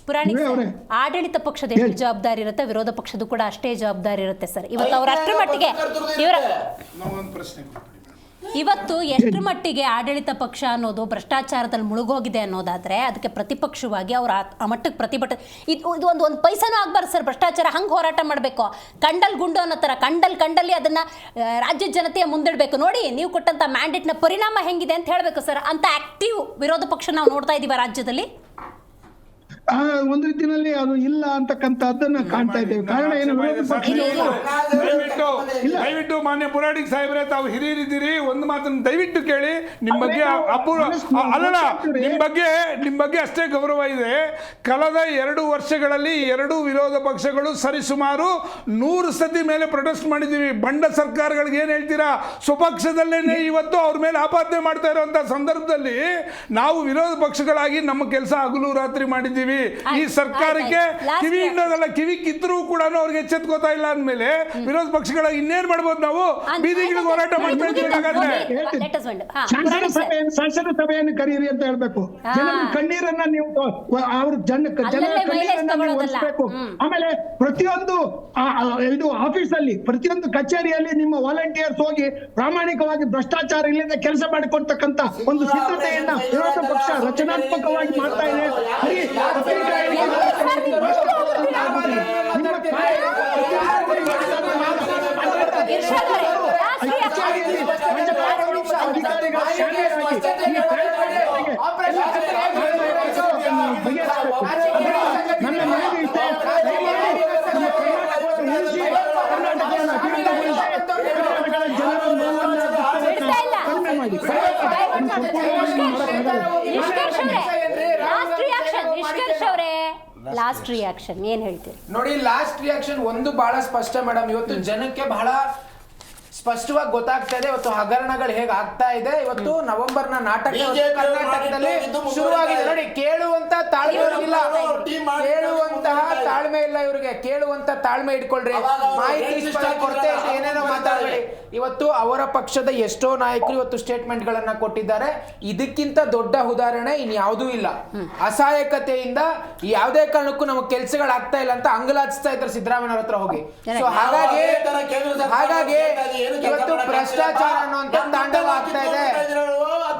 ಪುರಾಣಿಕ್ ಸರ್, ಆಡಳಿತ ಪಕ್ಷದ ಎಷ್ಟು ಜವಾಬ್ದಾರಿ ಇರುತ್ತೆ, ವಿರೋಧ ಪಕ್ಷದ ಕೂಡ ಅಷ್ಟೇ ಜವಾಬ್ದಾರಿ ಇರುತ್ತೆ ಸರ್. ಇವತ್ತು ಅವ್ರ ಅಷ್ಟರ ಮಟ್ಟಿಗೆ ಇವರ ಒಂದು ಪ್ರಶ್ನೆ ಇವತ್ತು ಎಷ್ಟರ ಮಟ್ಟಿಗೆ ಆಡಳಿತ ಪಕ್ಷ ಅನ್ನೋದು ಭ್ರಷ್ಟಾಚಾರದಲ್ಲಿ ಮುಳುಗೋಗಿದೆ ಅನ್ನೋದಾದ್ರೆ ಅದಕ್ಕೆ ಪ್ರತಿಪಕ್ಷವಾಗಿ ಅವ್ರು ಆ ಮಟ್ಟಕ್ಕೆ ಪ್ರತಿಭಟನೆ ಇದು ಒಂದು ಪೈಸಾನೂ ಆಗ್ಬಾರ್ದು ಸರ್. ಭ್ರಷ್ಟಾಚಾರ ಹಂಗೆ ಹೋರಾಟ ಮಾಡಬೇಕು, ಕಂಡಲ್ ಗುಂಡು ಅನ್ನೋ ಥರ ಕಂಡಲ್ಲಿ ಅದನ್ನ ರಾಜ್ಯದ ಜನತೆಯ ಮುಂದಿಡಬೇಕು. ನೋಡಿ ನೀವು ಕೊಟ್ಟಂತ ಮ್ಯಾಂಡೇಟ್ನ ಪರಿಣಾಮ ಹೆಂಗಿದೆ ಅಂತ ಹೇಳಬೇಕು ಸರ್. ಅಂತ ಆಕ್ಟಿವ್ ವಿರೋಧ ಪಕ್ಷ ನಾವು ನೋಡ್ತಾ ಇದೀವ ರಾಜ್ಯದಲ್ಲಿ. ಒಂದು ರೀತಿಯಲ್ಲಿ ಅದು ಇಲ್ಲ ಅಂತಕ್ಕಂಥದ್ದನ್ನ ಕಾಣ್ತಾ ಇದ್ದೇವೆ. ಕಾರಣ ಏನು, ದಯವಿಟ್ಟು ಮಾನ್ಯ ಪುರಾಣಿಕ್ ಸಾಹೇಬ್ರೆ, ತಾವು ಹಿರಿಯರಿದ್ದೀರಿ, ಒಂದು ಮಾತನ್ನು ದಯವಿಟ್ಟು ಕೇಳಿ. ನಿಮ್ಮ ಬಗ್ಗೆ ಅಲ್ಲಲ್ಲ, ನಿಮ್ಮ ಬಗ್ಗೆ ಅಷ್ಟೇ ಗೌರವ ಇದೆ. ಕಳೆದ 2 ವರ್ಷಗಳಲ್ಲಿ 2 ವಿರೋಧ ಪಕ್ಷಗಳು ಸರಿಸುಮಾರು 100 ಸತಿ ಮೇಲೆ ಪ್ರೊಟೆಸ್ಟ್ ಮಾಡಿದ್ದೀವಿ. ಬಂಡ ಸರ್ಕಾರಗಳಿಗೆ ಏನ್ ಹೇಳ್ತೀರಾ? ಸ್ವಪಕ್ಷದಲ್ಲೇನೆ ಇವತ್ತು ಅವ್ರ ಮೇಲೆ ಆಪಾದನೆ ಮಾಡ್ತಾ ಇರುವಂತ ಸಂದರ್ಭದಲ್ಲಿ ನಾವು ವಿರೋಧ ಪಕ್ಷಗಳಾಗಿ ನಮ್ಮ ಕೆಲಸ ಹಗಲು ರಾತ್ರಿ ಮಾಡಿದ್ದೀವಿ. ಈ ಸರ್ಕಾರಕ್ಕೆ ಕಿವಿ ಇನ್ನೋದಲ್ಲ, ಕಿವಿ ಕಿತ್ತರೂ ಕೂಡ ಅವ್ರಿಗೆ ಎಚ್ಚೆತ್ಕೋತಾ ಇಲ್ಲ ಅಂದ್ಮೇಲೆ ವಿರೋಧ ಪಕ್ಷಗಳ ಇನ್ನೇನ್ ಮಾಡ್ಬೋದು? ನಾವು ಬೀದಿಗಳಿಗೆ ಹೋರಾಟ ಮಾಡ್ತಾ ಇದ್ದೀವಿ. ಶಾಸನ ಸಭೆಯನ್ನು ಕರೀರಿ ಅಂತ ಹೇಳ್ಬೇಕು. ಜನರ ಕಣ್ಣೀರನ್ನ ನೀವು ಅವ್ರ ಜನರ ಕಣ್ಣೀರನ್ನ ನೀವು ಒರೆಸ್ಬೇಕು. ಆಮೇಲೆ ಪ್ರತಿಯೊಂದು ಇದು ಆಫೀಸ್ ಅಲ್ಲಿ, ಪ್ರತಿಯೊಂದು ಕಚೇರಿಯಲ್ಲಿ ನಿಮ್ಮ ವಾಲಂಟಿಯರ್ಸ್ ಹೋಗಿ ಪ್ರಾಮಾಣಿಕವಾಗಿ ಭ್ರಷ್ಟಾಚಾರ ಇಲ್ಲದೆ ಕೆಲಸ ಮಾಡಿಕೊಡ್ತಕ್ಕಂತ ಒಂದು ಸಿದ್ಧತೆಯನ್ನ ವಿರೋಧ ಪಕ್ಷ ರಚನಾತ್ಮಕವಾಗಿ ಮಾಡ್ತಾ ಇದೆ. ಲಾಸ್ಟ್ ರಿಯಾಕ್ಷನ್ ಏನ್ ಹೇಳ್ತೀರಿ? ನೋಡಿ, ಲಾಸ್ಟ್ ರಿಯಾಕ್ಷನ್ ಒಂದು ಬಹಳ ಸ್ಪಷ್ಟ ಮೇಡಮ್. ಇವತ್ತು ಜನಕ್ಕೆ ಬಹಳ ಸ್ಪಷ್ಟವಾಗಿ ಗೊತ್ತಾಗ್ತಾ ಇದೆ ಇವತ್ತು ಹಗರಣಗಳು ಹೇಗೆ ಆಗ್ತಾ ಇದೆ. ಇವತ್ತು ನವೆಂಬರ್ನ ನಾಟಕ ಕರ್ನಾಟಕದಲ್ಲಿ ಶುರುವಾಗಿದೆ. ನೋಡಿ, ಕೇಳುವಂತ ತಾಳ್ಮೆ ಇವ್ರಿಗಿಲ್ಲ, ಕೇಳುವಂತಹ ತಾಳ್ಮೆ ಇಲ್ಲ ಇವರಿಗೆ. ಕೇಳುವಂತ ತಾಳ್ಮೆ ಇಟ್ಕೊಳ್ರಿ, ಮಾಹಿತಿ ಕೊರತೆ ಏನೇನೋ ಮಾತಾಡಬೇಡಿ. ಇವತ್ತು ಅವರ ಪಕ್ಷದ ಎಷ್ಟೋ ನಾಯಕರು ಇವತ್ತು ಸ್ಟೇಟ್ಮೆಂಟ್ ಗಳನ್ನ ಕೊಟ್ಟಿದ್ದಾರೆ. ಇದಕ್ಕಿಂತ ದೊಡ್ಡ ಉದಾಹರಣೆ ಇನ್ಯಾವುದೂ ಇಲ್ಲ. ಅಸಹಾಯಕತೆಯಿಂದ ಯಾವುದೇ ಕಾರಣಕ್ಕೂ ನಮಗೆ ಕೆಲಸಗಳಾಗ್ತಾ ಇಲ್ಲ ಅಂತ ಅಂಗಲಾಚಿಸ್ತಾ ಇದ್ದಾರೆ ಸಿದ್ದರಾಮಯ್ಯ ಹತ್ರ ಹೋಗಿ. ಸೊ ಹಾಗಾಗಿ ಇವತ್ತು ಭ್ರಷ್ಟಾಚಾರ ಅನ್ನುವಂಥ ತಾಂಡವ ಆಗ್ತಾ ಇದೆ.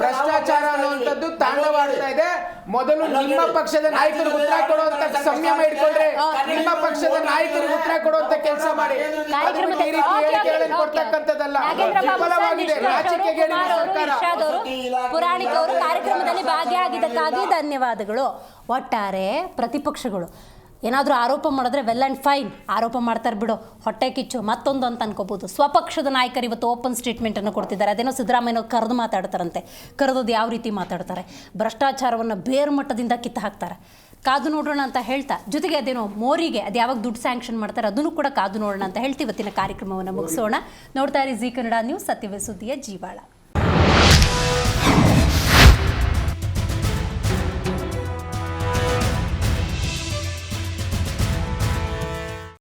ಭ್ರಷ್ಟಾಚಾರ ಅನ್ನುವಂಥದ್ದು ತಾಂಡವ ಆಗ್ತಾ ಇದೆ. ಮೊದಲು ನಿಮ್ಮ ಪಕ್ಷದ ನಾಯಕರಿಗೆ ಉತ್ತರ ಕೊಡುವಂತ ಸಂಯಮ ಇಟ್ಕೊಳ್ರಿ. ನಿಮ್ಮ ಪಕ್ಷದ ನಾಯಕರಿಗೆ ಉತ್ತರ ಕೊಡುವಂತ ಕೆಲಸ ಮಾಡಿ. ಈ ರೀತಿ ಹೇಳಿಕೆಗಳನ್ನು ಕೊಡ್ತಕ್ಕಂಥದ್ದಲ್ಲ. ವಿಫಲವಾಗಿದೆ ರಾಜಕೀಯ ಪುರಾಣಿಕ್ ಅವರು ಕಾರ್ಯಕ್ರಮದಲ್ಲಿ ಭಾಗಿಯಾಗಿದ್ದಕ್ಕಾಗಿ ಧನ್ಯವಾದಗಳು. ಒಟ್ಟಾರೆ ಪ್ರತಿಪಕ್ಷಗಳು ಏನಾದರೂ ಆರೋಪ ಮಾಡಿದ್ರೆ ವೆಲ್ ಆ್ಯಂಡ್ ಫೈನ್, ಆರೋಪ ಮಾಡ್ತಾರೆ ಬಿಡು, ಹೊಟ್ಟೆ ಕಿಚ್ಚು ಮತ್ತೊಂದು ಅಂತ ಅನ್ಕೋಬೋದು. ಸ್ವಪಕ್ಷದ ನಾಯಕರು ಇವತ್ತು ಓಪನ್ ಸ್ಟೇಟ್ಮೆಂಟನ್ನು ಕೊಡ್ತಿದ್ದಾರೆ. ಅದೇನೋ ಸಿದ್ದರಾಮಯ್ಯ ಕರೆದು ಮಾತಾಡ್ತಾರಂತೆ. ಕರೆದೋದು ಯಾವ ರೀತಿ ಮಾತಾಡ್ತಾರೆ? ಭ್ರಷ್ಟಾಚಾರವನ್ನು ಬೇರು ಮಟ್ಟದಿಂದ ಕಿತ್ತು ಹಾಕ್ತಾರೆ. ಕಾದು ನೋಡೋಣ ಅಂತ ಹೇಳ್ತಾ, ಜೊತೆಗೆ ಅದೇನೋ ಮೋರಿಗೆ ಅದು ಯಾವಾಗ ದುಡ್ಡು ಸ್ಯಾಂಕ್ಷನ್ ಮಾಡ್ತಾರೆ ಅದನ್ನು ಕೂಡ ಕಾದು ನೋಡೋಣ ಅಂತ ಹೇಳ್ತೀವಿ. ಇವತ್ತಿನ ಕಾರ್ಯಕ್ರಮವನ್ನು ಮುಗಿಸೋಣ. ನೋಡ್ತಾ ಇರಿ ಜಿ ಕನ್ನಡ ನ್ಯೂಸ್, ಸತ್ಯವೇ ಸುದ್ದಿಯ ಜೀವಾಳ.